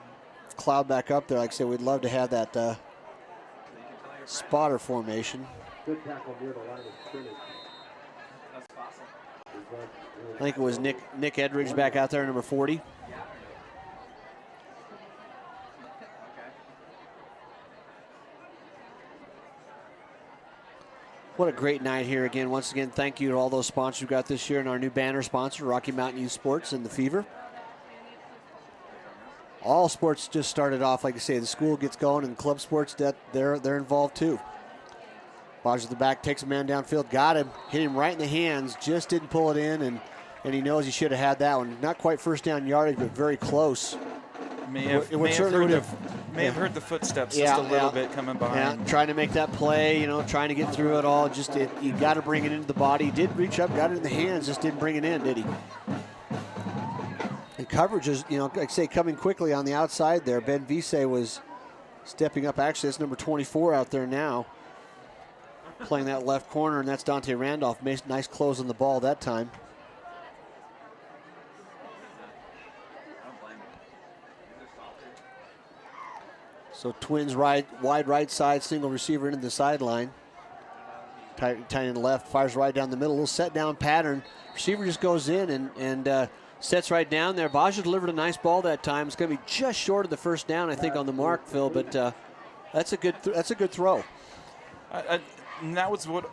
cloud back up there, like I said, we'd love to have that spotter formation. Good tackle near the line of scrimmage. I think it was Nick Edridge back out there, number 40. What a great night here again. Once again, thank you to all those sponsors we got this year and our new banner sponsor, Rocky Mountain Youth Sports and the Fever. All sports just started off, like I say, the school gets going and club sports, that they're involved too. Baja at the back, takes a man downfield, got him, hit him right in the hands, just didn't pull it in, and he knows he should have had that one. Not quite first down yardage, but very close. May have heard the footsteps just a little bit coming behind. Yeah, trying to make that play, trying to get through it all. You got to bring it into the body. He did reach up, got it in the hands, just didn't bring it in, did he? And coverage is, like I say, coming quickly on the outside there. Ben Vise was stepping up. Actually, that's number 24 out there now, playing that left corner, and that's Dante Randolph. Nice close on the ball that time. So Twins wide right side, single receiver into the sideline. Tight end left, fires right down the middle. A little set down pattern. Receiver just goes in and sets right down there. Baja delivered a nice ball that time. It's going to be just short of the first down, I think, on the mark, Phil. But that's a good throw. And that was what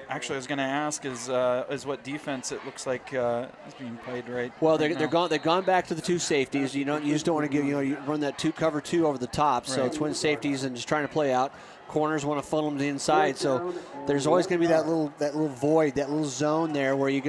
actually I was going to ask is what defense it looks like is being played right. Well, they've gone back to the two safeties. You just don't want to you run that cover two over the top. So Right. twin safeties and just trying to play out. Corners want to funnel them to the inside. So there's always going to be that little void, that little zone there where you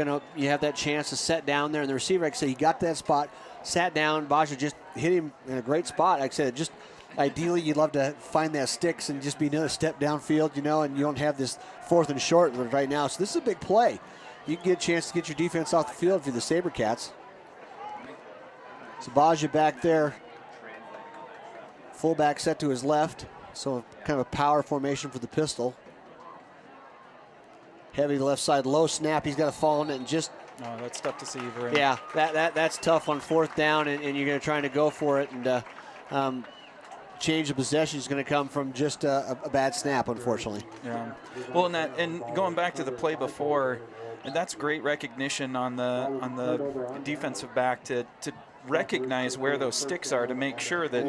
have that chance to set down there. And the receiver, like I said, he got that spot, sat down. Baja just hit him in a great spot. Like I said, just ideally you'd love to find that sticks and just be another step downfield, and you don't have this 4th and short right now. So this is a big play. You can get a chance to get your defense off the field for the Sabercats. So Baja back there. Fullback set to his left. So kind of a power formation for the pistol. Heavy left side, low snap. He's got to fall in it and just. No, that's tough to see. Right? Yeah, that's tough on 4th down, and you're going to try to go for it. And change of possession is going to come from just a bad snap, unfortunately. Yeah. Well, and going back to the play before, and that's great recognition on the defensive back to recognize where those sticks are to make sure that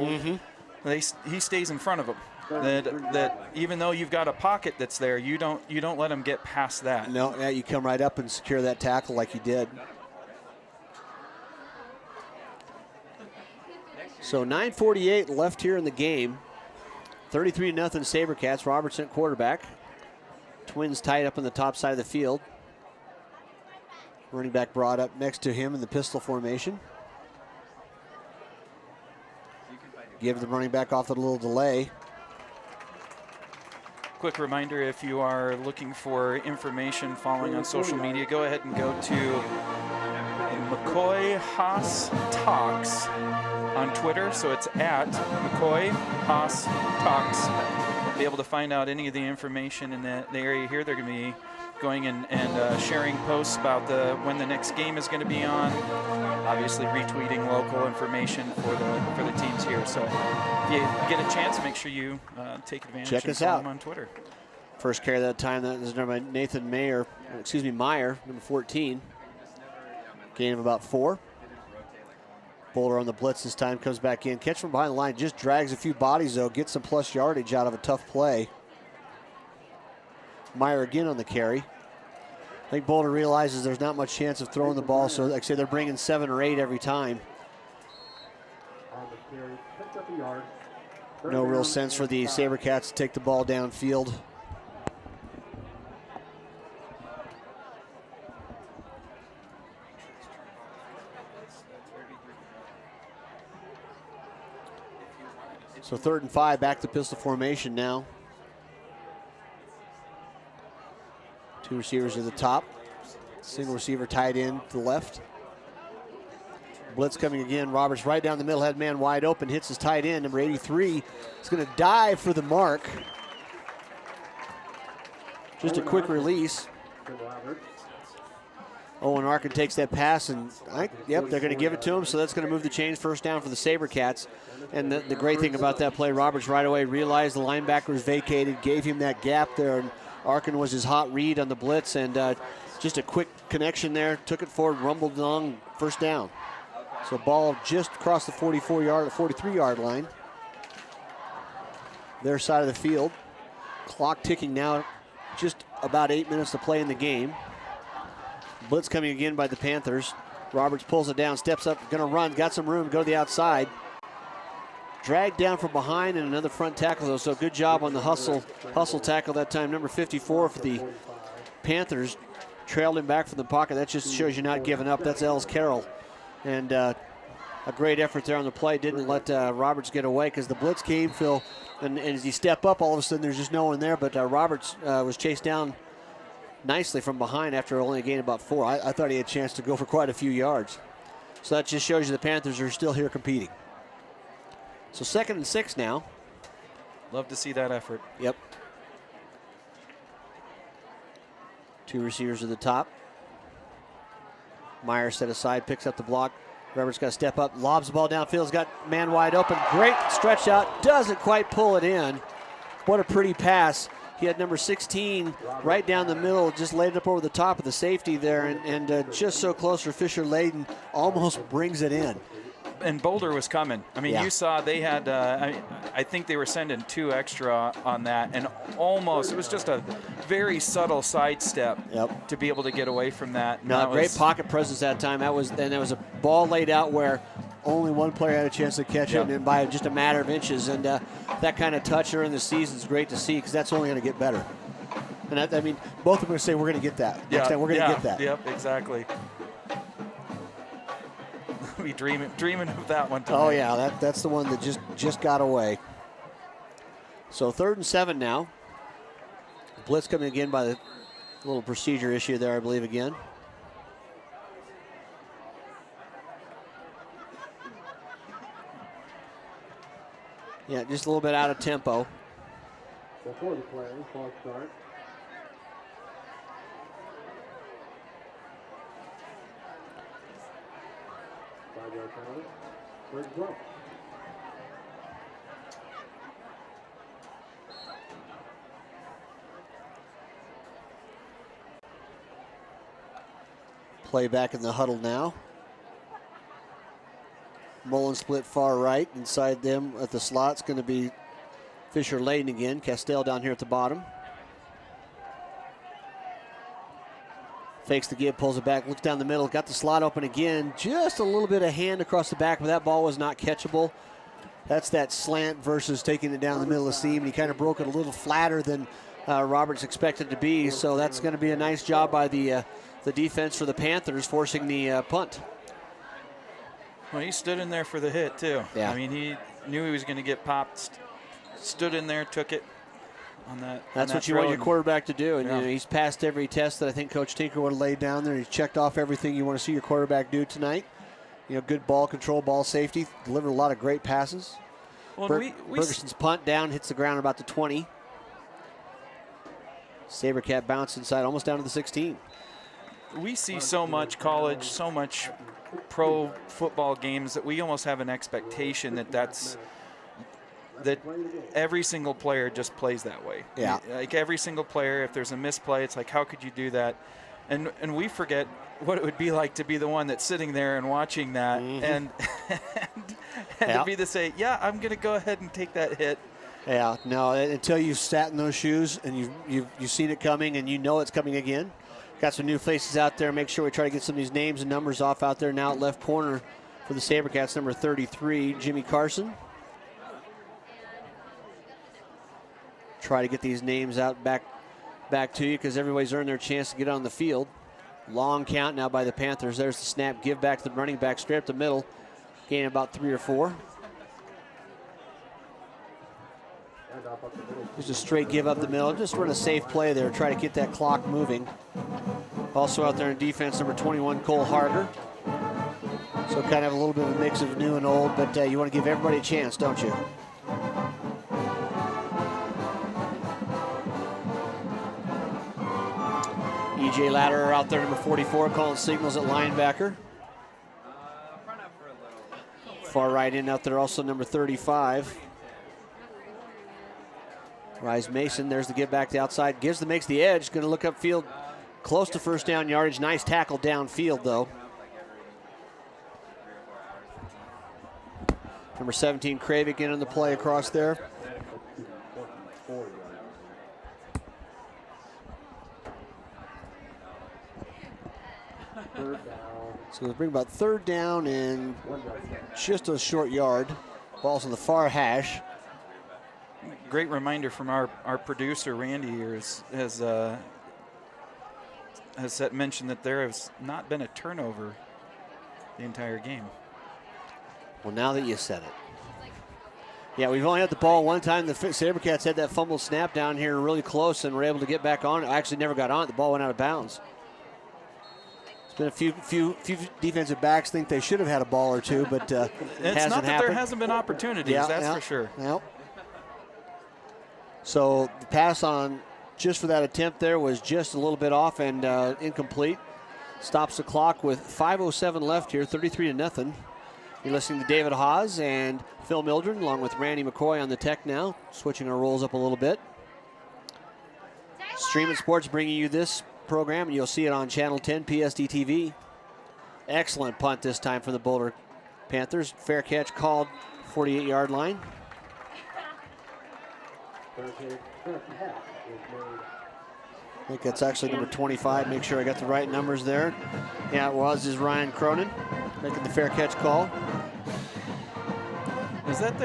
he stays in front of them. That even though you've got a pocket that's there, you don't let him get past that. No, yeah, you come right up and secure that tackle like you did. So 9:48 left here in the game. 33-0 Sabercats. Robertson quarterback. Twins tied up on the top side of the field. Running back brought up next to him in the pistol formation. Give the running back off a little delay. Quick reminder, if you are looking for information following on social media, go ahead and go to McCoy Haase Talks on Twitter. So it's at McCoy Haase Talks. Be able to find out any of the information in the area here. They're going to be going and sharing posts about when the next game is going to be on. Obviously retweeting local information for the teams here. So if you get a chance, make sure you take advantage. Check and us follow out them on Twitter. First carry that time, that is number Nathan Meyer, Meyer, number 14. Gain of about 4. Boulder on the blitz this time, comes back in. Catch from behind the line, just drags a few bodies, though. Gets some plus yardage out of a tough play. Meyer again on the carry. I think Boulder realizes there's not much chance of throwing the ball, so like I say, they're bringing 7 or 8 every time. No real sense for the Sabercats to take the ball downfield. So 3rd and 5, back to pistol formation now. 2 receivers at the top. Single receiver tied in to the left. Blitz coming again. Roberts right down the middle, had man wide open, hits his tight end. Number 83 is going to dive for the mark. Just a quick release. Owen Arkin takes that pass, and they're going to give it to him, so that's going to move the chains. First down for the Sabercats. And the great thing about that play, Roberts right away realized the linebacker was vacated, gave him that gap there, and Arkin was his hot read on the blitz, and just a quick connection there, took it forward, rumbled along, first down. So ball just across the 43-yard line. Their side of the field. Clock ticking now, just about 8 minutes to play in the game. Blitz coming again by the Panthers. Roberts pulls it down, steps up, going to run, got some room, go to the outside. Dragged down from behind and another front tackle, though, so good job on the hustle tackle that time. Number 54 for the Panthers trailed him back from the pocket. That just shows you not giving up. That's Els Carroll. And a great effort there on the play. Didn't let Roberts get away because the blitz came, Phil, and as you step up, all of a sudden there's just no one there, but Roberts was chased down nicely from behind after only a gain about 4. I thought he had a chance to go for quite a few yards. So that just shows you the Panthers are still here competing. So 2nd and 6 now. Love to see that effort. Yep. 2 receivers at the top. Meyer set aside, picks up the block. Roberts got to step up, lobs the ball downfield. He's got man wide open. Great stretch out. Doesn't quite pull it in. What a pretty pass. He had number 16 right down the middle, just laid it up over the top of the safety there, and just so close for Fisher Layden, almost brings it in. And Boulder was coming. I mean, you saw they had, I think they were sending 2 extra on that, and almost, it was just a very subtle sidestep to be able to get away from that. No, great pocket presence that time. That was a ball laid out where only one player had a chance to catch it, and by just a matter of inches. And that kind of touch during the season is great to see because that's only going to get better. And I mean, both of them are going to say, we're going to get that. Next time, we're going to get that. Yep, exactly. Be dreaming of that one tonight. Oh yeah, that's the one that just got away. So 3rd and 7 now. Blitz coming again by the little procedure issue there, I believe, again. Yeah, just a little bit out of tempo. Before the play, false start. Play back in the huddle now. Mullen split far right. Inside them at the slot's going to be Fisher Layden again. Castell down here at the bottom. Fakes the give, pulls it back, looks down the middle, got the slot open again. Just a little bit of hand across the back, but that ball was not catchable. That's that slant versus taking it down the middle of the seam, and he kind of broke it a little flatter than Roberts expected to be. So that's going to be a nice job by the defense for the Panthers, forcing the punt. Well, he stood in there for the hit, too. Yeah. I mean, he knew he was going to get popped, stood in there, took it. That's what you want your quarterback to do. And you know, he's passed every test that I think Coach Tinker would have laid down there. He's checked off everything you want to see your quarterback do tonight. You know, good ball control, ball safety, delivered a lot of great passes. Well, Bergerson's punt down, hits the ground about the 20. Sabercat bounce inside, almost down to the 16. We see so much college, so much pro football games that we almost have an expectation that every single player just plays that way. Yeah. Like every single player, if there's a misplay, it's like, how could you do that? And we forget what it would be like to be the one that's sitting there and watching that, and to be the say, yeah, I'm going to go ahead and take that hit. Yeah, no, until you've sat in those shoes and you've seen it coming and you know it's coming again. Got some new faces out there. Make sure we try to get some of these names and numbers off out there now at left corner for the Sabercats, number 33, Jimmy Carson. Try to get these names out back to you because everybody's earned their chance to get on the field. Long count now by the Panthers. There's the snap, give back to the running back, straight up the middle, gain about 3 or 4. Just a straight give up the middle. Just run a safe play there. Try to get that clock moving. Also out there in defense, number 21, Cole Harger. So kind of a little bit of a mix of new and old, but you want to give everybody a chance, don't you? E.J. Ladder out there, number 44, calling signals at linebacker. Far right in out there, also number 35. Rise Mason, there's the give back to the outside. Makes the edge, going to look upfield, close to first down yardage. Nice tackle downfield, though. Number 17, Kravik in on the play across there. So we'll bring about 3rd down and just a short yard. Ball's on the far hash. Great reminder from our producer, Randy, here has mentioned that there has not been a turnover the entire game. Well, now that you said it. Yeah, we've only had the ball one time. The Sabercats had that fumble snap down here really close and were able to get back on it. Actually never got on it. The ball went out of bounds. It's been a few defensive backs think they should have had a ball or two, but it hasn't not that happened. There hasn't been opportunities, that's for sure. Yep. So the pass on just for that attempt there was just a little bit off and incomplete. Stops the clock with 5:07 left here, 33-0. You're listening to David Haase and Phil Mildren, along with Randy McCoy on the tech now, switching our roles up a little bit. Stream It Sports bringing you this program, and you'll see it on Channel 10 PSD TV. Excellent punt this time from the Boulder Panthers. Fair catch called, 48-yard line. I think that's actually number 25. Make sure I got the right numbers there. Yeah, it was. Is Ryan Cronin making the fair catch call. Is that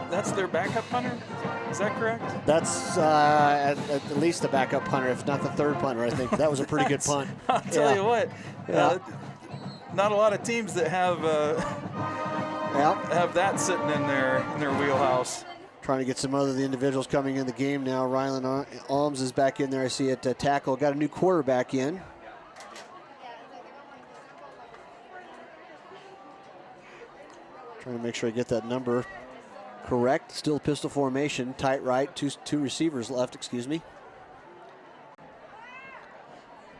that's their backup punter? Is that correct? That's at least the backup punter, if not the third punter. I think that was a pretty good punt. I'll tell you what. Not a lot of teams that have that sitting in their wheelhouse. Trying to get some other the individuals coming in the game now. Rylan Alms is back in there. I see it tackle. Got a new quarterback in. Trying to make sure I get that number correct. Still pistol formation, tight right, two receivers left, excuse me.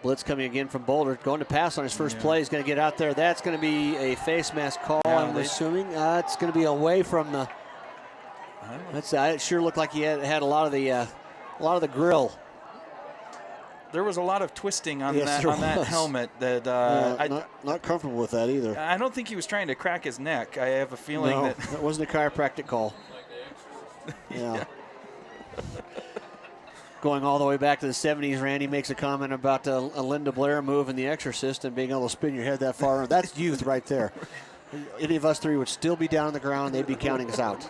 Blitz coming again from Boulder, going to pass on his first play. He's going to get out there. That's going to be a face mask call, I'm assuming. It's going to be away from the... It sure looked like he had a lot of the grill. There was a lot of twisting on that helmet that not comfortable with that either. I don't think he was trying to crack his neck. I have a feeling that wasn't a chiropractic call. Yeah. Going all the way back to the 70s, Randy makes a comment about a Linda Blair move in The Exorcist and being able to spin your head that far around. That's youth right there. Any of us three would still be down on the ground. They'd be counting us out.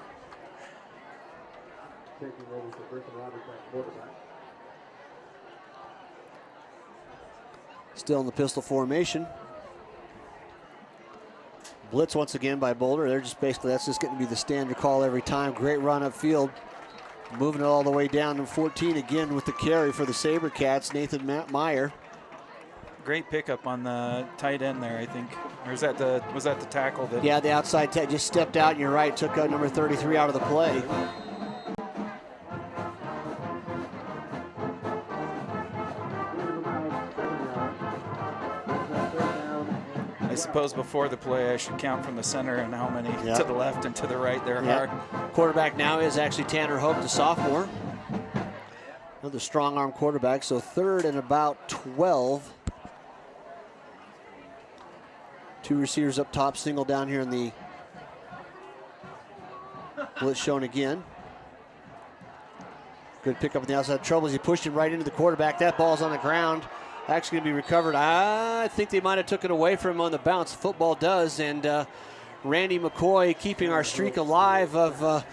Still in the pistol formation. Blitz once again by Boulder. They're just basically, that's just going to be the standard call every time. Great run upfield. Moving it all the way down to 14 again with the carry for the Sabercats, Nathan Meyer. Great pickup on the tight end there, I think. Or was that the tackle? Yeah, the outside just stepped out, and you're right, took number 33 out of the play. I suppose before the play I should count from the center and how many to the left and to the right there are. Quarterback now is actually Tanner Hope, the sophomore. Another strong arm quarterback, so 3rd and about 12 Two receivers up top, single down here in the blitz shown again. Good pick up on the outside trouble as he pushed him right into the quarterback. That ball's on the ground. Actually going to be recovered. I think they might have took it away from him on the bounce. Football does, and Randy McCoy keeping our streak alive of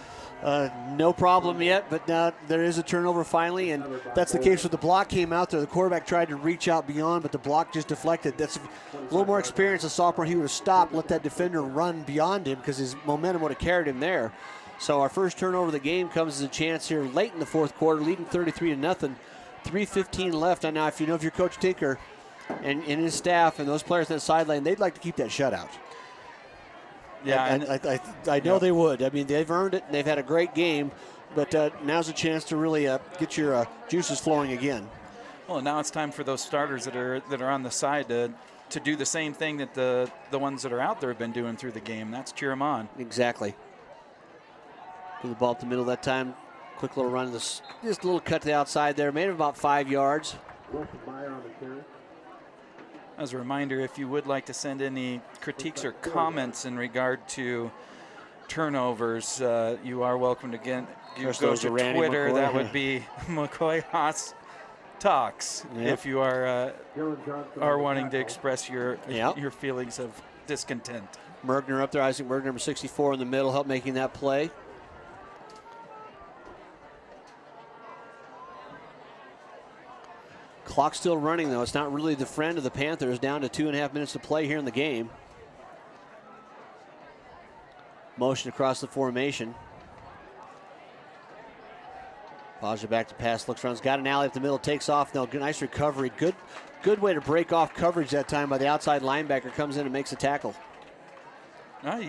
no problem yet, but now there is a turnover finally, and that's the case where the block came out there. The quarterback tried to reach out beyond, but the block just deflected. That's a little more experience. A sophomore, he would have stopped, let that defender run beyond him because his momentum would have carried him there. So our first turnover of the game comes as a chance here late in the fourth quarter, leading 33-0. 3:15 left. And now, if your Coach Tinker and his staff and those players on the sideline, they'd like to keep that shutout. Yeah, I know they would. I mean, they've earned it, and they've had a great game, but now's a chance to really get your juices flowing again. Well, now it's time for those starters that are on the side to do the same thing that the ones that are out there have been doing through the game. That's cheer them on. Exactly. Put the ball up the middle that time. Quick little run, just a little cut to the outside there. Made it about 5 yards. As a reminder, if you would like to send any critiques or comments in regard to turnovers, you are welcome to go to Twitter. McCoy. That would be McCoy Haase Talks. Yep. If you are wanting to express your feelings of discontent. Mergner up there, Isaac Mergner, number 64 in the middle, helped making that play. Clock still running, though. It's not really the friend of the Panthers. Down to 2.5 minutes to play here in the game. Motion across the formation. Poudre back to pass, looks around. He's got an alley up the middle, takes off. No, nice recovery. Good way to break off coverage that time by the outside linebacker. Comes in and makes a tackle. No,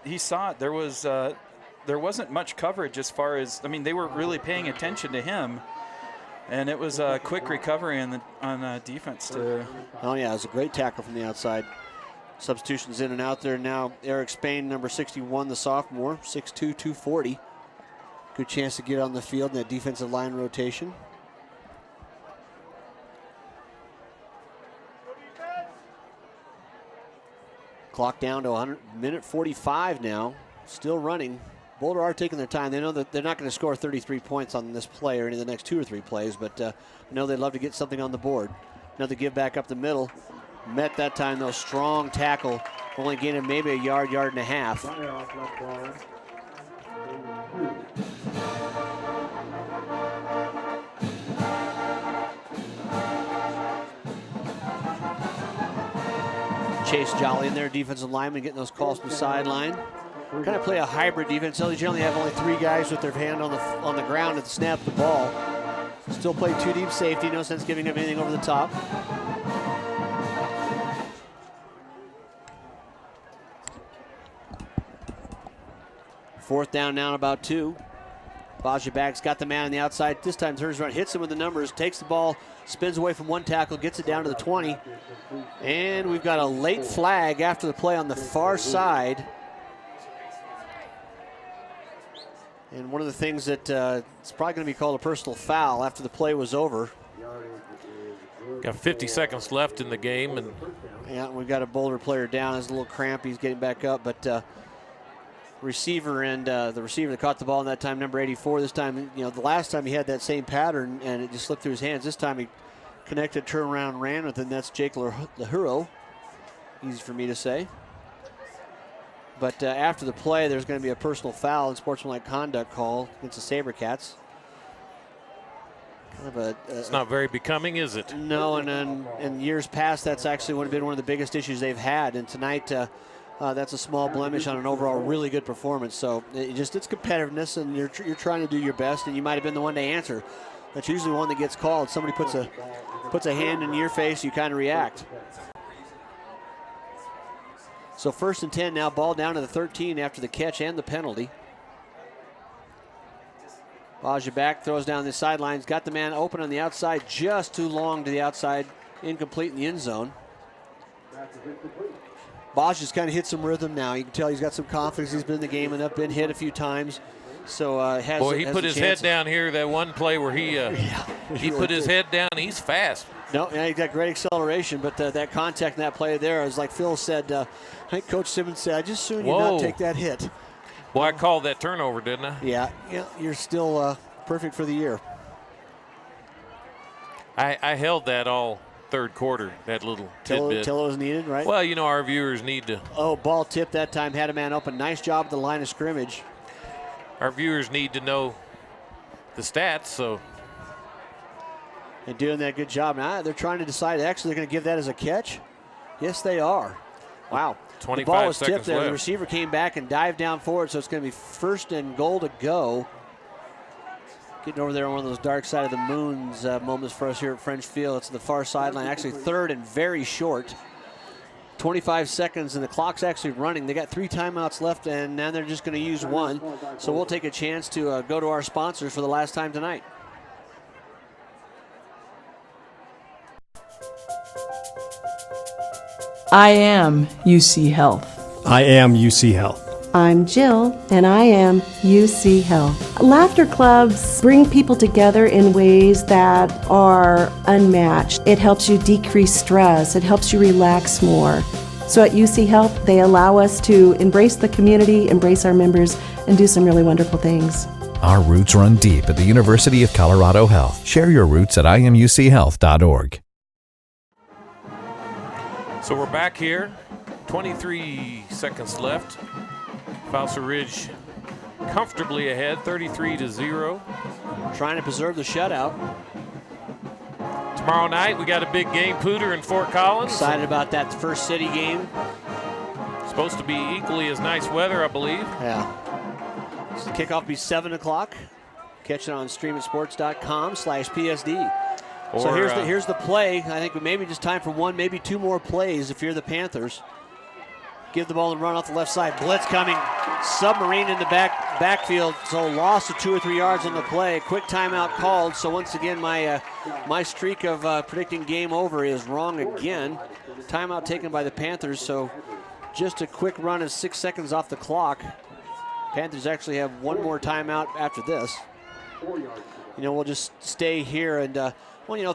he saw it. There wasn't much coverage as far as, they weren't really paying attention to him. And it was a quick recovery on defense, too. Oh, yeah, it was a great tackle from the outside. Substitutions in and out there now. Eric Spain, number 61, the sophomore, 6'2", 240. Good chance to get on the field in that defensive line rotation. Clock down to 1:45 now. Still running. Boulder are taking their time. They know that they're not going to score 33 points on this play or any of the next 2 or 3 plays, but I know they'd love to get something on the board. Another give back up the middle. Met that time, though. Strong tackle. Only gaining maybe a yard and a half. Chase Jolly in there, defensive lineman, getting those calls from the sideline. Kind of play a hybrid defense. They generally have only 3 guys with their hand on the ground at the snap of the ball. Still play 2 deep safety. No sense giving up anything over the top. Fourth down now, about 2. Poudre back's got the man on the outside. This time turns around, hits him with the numbers, takes the ball, spins away from one tackle, gets it down to the 20. And we've got a late flag after the play on the far side. And one of the things that it's probably going to be called a personal foul after the play was over. Got 50 seconds left in the game, and yeah, we've got a Boulder player down. He's a little crampy. He's getting back up, but receiver and the receiver that caught the ball in that time, number 84. This time, the last time he had that same pattern and it just slipped through his hands. This time he connected, turned around, ran with it. And that's Jake LaHuro. Easy for me to say. But after the play, there's going to be a personal foul and sportsmanlike conduct call against the Sabercats. Kind of it's not very becoming, is it? No, and in years past, that's actually would have been one of the biggest issues they've had. And tonight, that's a small blemish on an overall really good performance. So it's competitiveness, and you're trying to do your best, and you might have been the one to answer. That's usually one that gets called. Somebody puts a hand in your face, you kind of react. So 1st and 10 now, ball down to the 13 after the catch and the penalty. Poudre back, throws down the sidelines, got the man open on the outside, just too long to the outside, incomplete in the end zone. Bosch just kind of hit some rhythm now. You can tell he's got some confidence. He's been in the game and been hit a few times. So he put his head down here. That one play where he he put his head down. He's fast. No, yeah, he got great acceleration, but that contact in that play there is like Phil said. I think Coach Simmons said, "I just soon you not take that hit." Well, I called that turnover, didn't I? Yeah, you're still perfect for the year. I held that all third quarter, that little tidbit. Till it was needed, right? Well, our viewers need to. Oh, ball tip that time, had a man open. Nice job at the line of scrimmage. Our viewers need to know the stats, so. And doing that good job. Now they're trying to decide, actually, they're going to give that as a catch? Yes, they are. Wow. 25 the ball was seconds tipped there. left. The receiver came back and dived down forward, so it's going to be 1st and goal to go. Getting over there on one of those dark side of the moons moments for us here at French Field. It's the far sideline, actually 3rd and very short. 25 seconds, and the clock's actually running. They got 3 timeouts left, and now they're just going to use 1. So we'll take a chance to go to our sponsors for the last time tonight. I am UC Health. I am UC Health. I'm Jill, and I am UC Health. Laughter clubs bring people together in ways that are unmatched. It helps you decrease stress. It helps you relax more. So at UC Health, they allow us to embrace the community, embrace our members, and do some really wonderful things. Our roots run deep at the University of Colorado Health. Share your roots at imuchealth.org. So we're back here. 23 seconds left. Fossil Ridge comfortably ahead, 33-0. Trying to preserve the shutout. Tomorrow night we got a big game, Poudre in Fort Collins. Excited about that first city game. Supposed to be equally as nice weather, I believe. Yeah. So the kickoff will be 7 o'clock. Catch it on streamitsports.com/PSD. So here's the play. I think maybe just time for 1, maybe 2 more plays if you're the Panthers. Give the ball and run off the left side. Blitz coming. Submarine in the backfield. So loss of 2 or 3 yards on the play. Quick timeout called. So once again, my streak of predicting game over is wrong again. Timeout taken by the Panthers. So just a quick run of 6 seconds off the clock. Panthers actually have 1 more timeout after this. We'll just stay here and.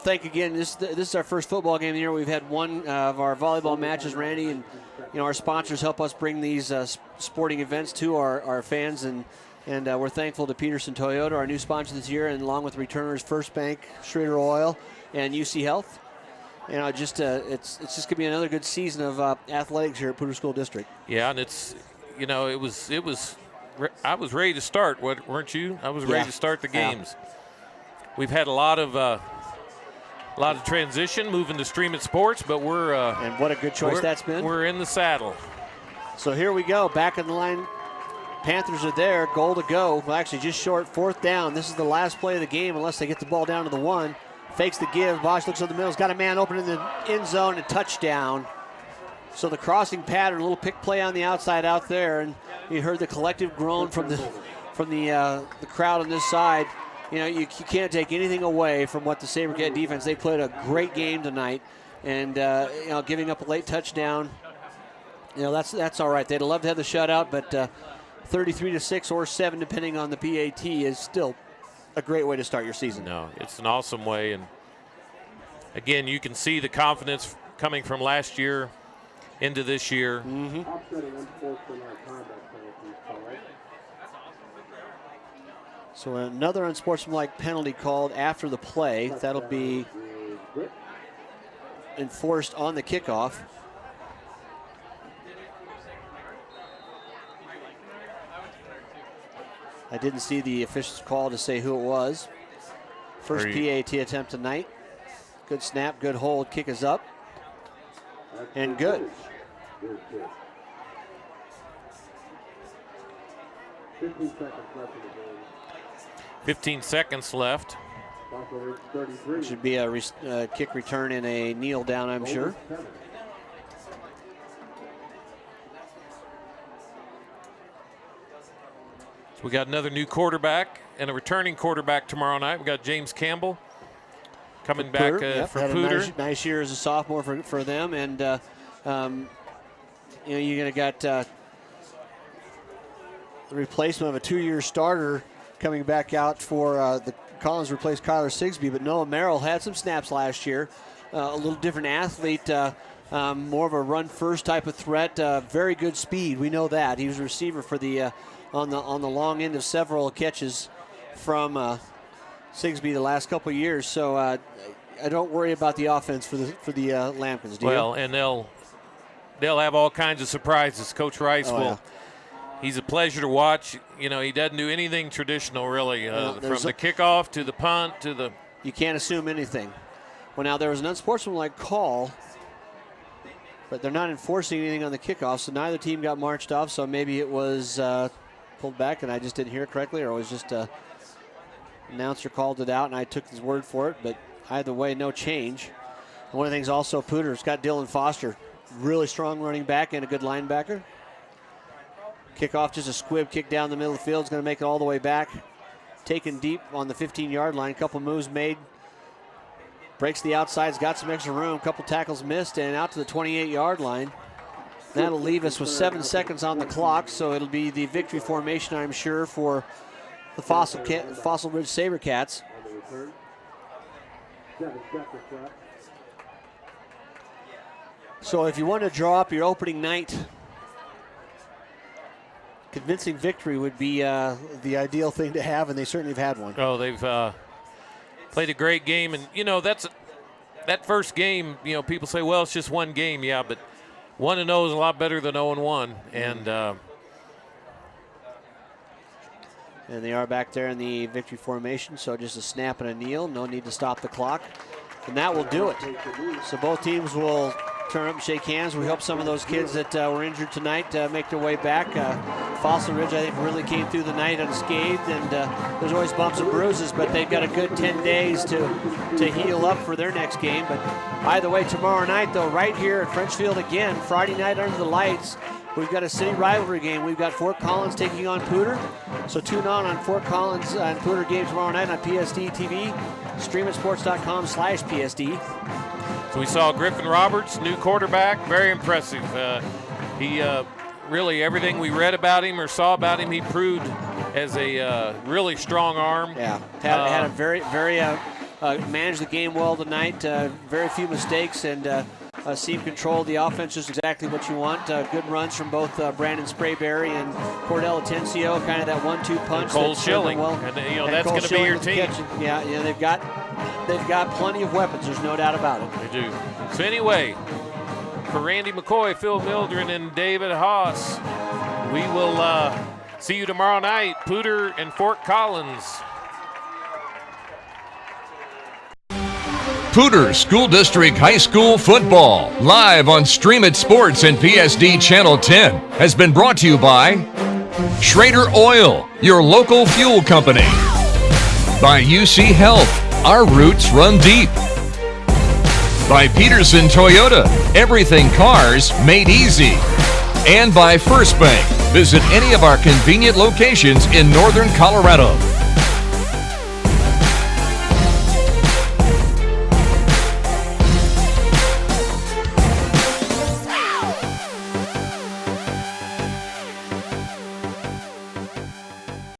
Thank again. This is our first football game of the year. We've had one of our volleyball matches, Randy, and our sponsors help us bring these sporting events to our fans, and we're thankful to Pedersen Toyota, our new sponsor this year, and along with returners First Bank, Schrader Oil, and UC Health. It's just going to be another good season of athletics here at Poudre School District. Yeah, and it's it was. I was ready to start. Weren't you? I was ready to start the games. Yeah. We've had a lot of transition moving to Stream It Sports, but we're and what a good choice that's been. We're in the saddle. So here we go, back in the line. Panthers are there, goal to go. Well, actually just short, 4th down. This is the last play of the game unless they get the ball down to the 1. Fakes the give. Bosch looks at the middle. He's got a man open in the end zone and touchdown. So the crossing pattern, a little pick play on the outside out there, and you heard the collective groan from the crowd on this side. You can't take anything away from what the Sabercat defense. They played a great game tonight, and giving up a late touchdown, that's all right. They'd love to have the shutout, but 33-6 or 7, depending on the PAT, is still a great way to start your season. No, it's an awesome way, and again, you can see the confidence coming from last year into this year. Mm-hmm. So another unsportsmanlike penalty called after the play. That'll be enforced on the kickoff. I didn't see the official's call to say who it was. First PAT attempt tonight. Good snap, good hold, kick is up. And good. 15 seconds left. Should be a kick return and a kneel down, I'm sure. So we got another new quarterback and a returning quarterback tomorrow night. We got James Campbell coming back for Poudre. Nice year as a sophomore for them, and you're gonna got replacement of a 2-year starter coming back out for the Collins replaced Kyler Sigsby, but Noah Merrill had some snaps last year. A little different athlete, more of a run-first type of threat. Very good speed, we know that. He was a receiver for the on the long end of several catches from Sigsby the last couple of years. So I don't worry about the offense for the Lampkins. Do you? Well, and they'll have all kinds of surprises. Coach Rice will. Yeah. He's a pleasure to watch. You know, he doesn't do anything traditional, really, from the kickoff to the punt to the. You can't assume anything. Well, now there was an unsportsmanlike call, but they're not enforcing anything on the kickoff, so neither team got marched off. So maybe it was pulled back, and I just didn't hear it correctly, or it was just announcer called it out, and I took his word for it. But either way, no change. And one of the things also, Poudre's got Dylan Foster, really strong running back and a good linebacker. Kickoff, just a squib kick down the middle of the field. Is going to make it all the way back. Taken deep on the 15-yard line. Couple moves made. Breaks the outsides, got some extra room. Couple tackles missed, and out to the 28-yard line. That'll leave us with 7 seconds on the clock, so it'll be the victory formation, I'm sure, for the Fossil Ridge Sabercats. So if you want to draw up your opening night, convincing victory would be the ideal thing to have, and they certainly have had one. Oh, they've played a great game, and you know that first game. You know, people say, "Well, it's just one game." Yeah, but 1-0 is a lot better than 0-1, and they are back there in the victory formation. So just a snap and a kneel. No need to stop the clock, and that will do it. So both teams will turn up and shake hands. We hope some of those kids that were injured tonight make their way back. Fossil Ridge, I think, really came through the night unscathed, and there's always bumps and bruises, but they've got a good 10 days to heal up for their next game. But either way, tomorrow night, though, right here at French Field again, Friday night under the lights, we've got a city rivalry game. We've got Fort Collins taking on Poudre. So tune on Fort Collins and Poudre game tomorrow night on PSD TV, streamatsports.com/PSD. So we saw Griffin Roberts, new quarterback, very impressive. He really, everything we read about him or saw about him, he proved as a really strong arm. Yeah, had a very managed the game well tonight. Very few mistakes, and seemed control the offense just exactly what you want. Good runs from both Brandon Sprayberry and Cordell Atencio, kind of that 1-2 punch. And Cole Schilling, well. And that's going to be your team. Yeah, they've got plenty of weapons. There's no doubt about it. They do. So anyway, for Randy McCoy, Phil Mildren, and David Haase, we will see you tomorrow night, Poudre and Fort Collins. Poudre School District High School football, live on Stream It Sports and PSD Channel 10, has been brought to you by Schrader Oil, your local fuel company. By UC Health, our roots run deep. By Pedersen Toyota, everything cars made easy. And by First Bank. Visit any of our convenient locations in northern Colorado.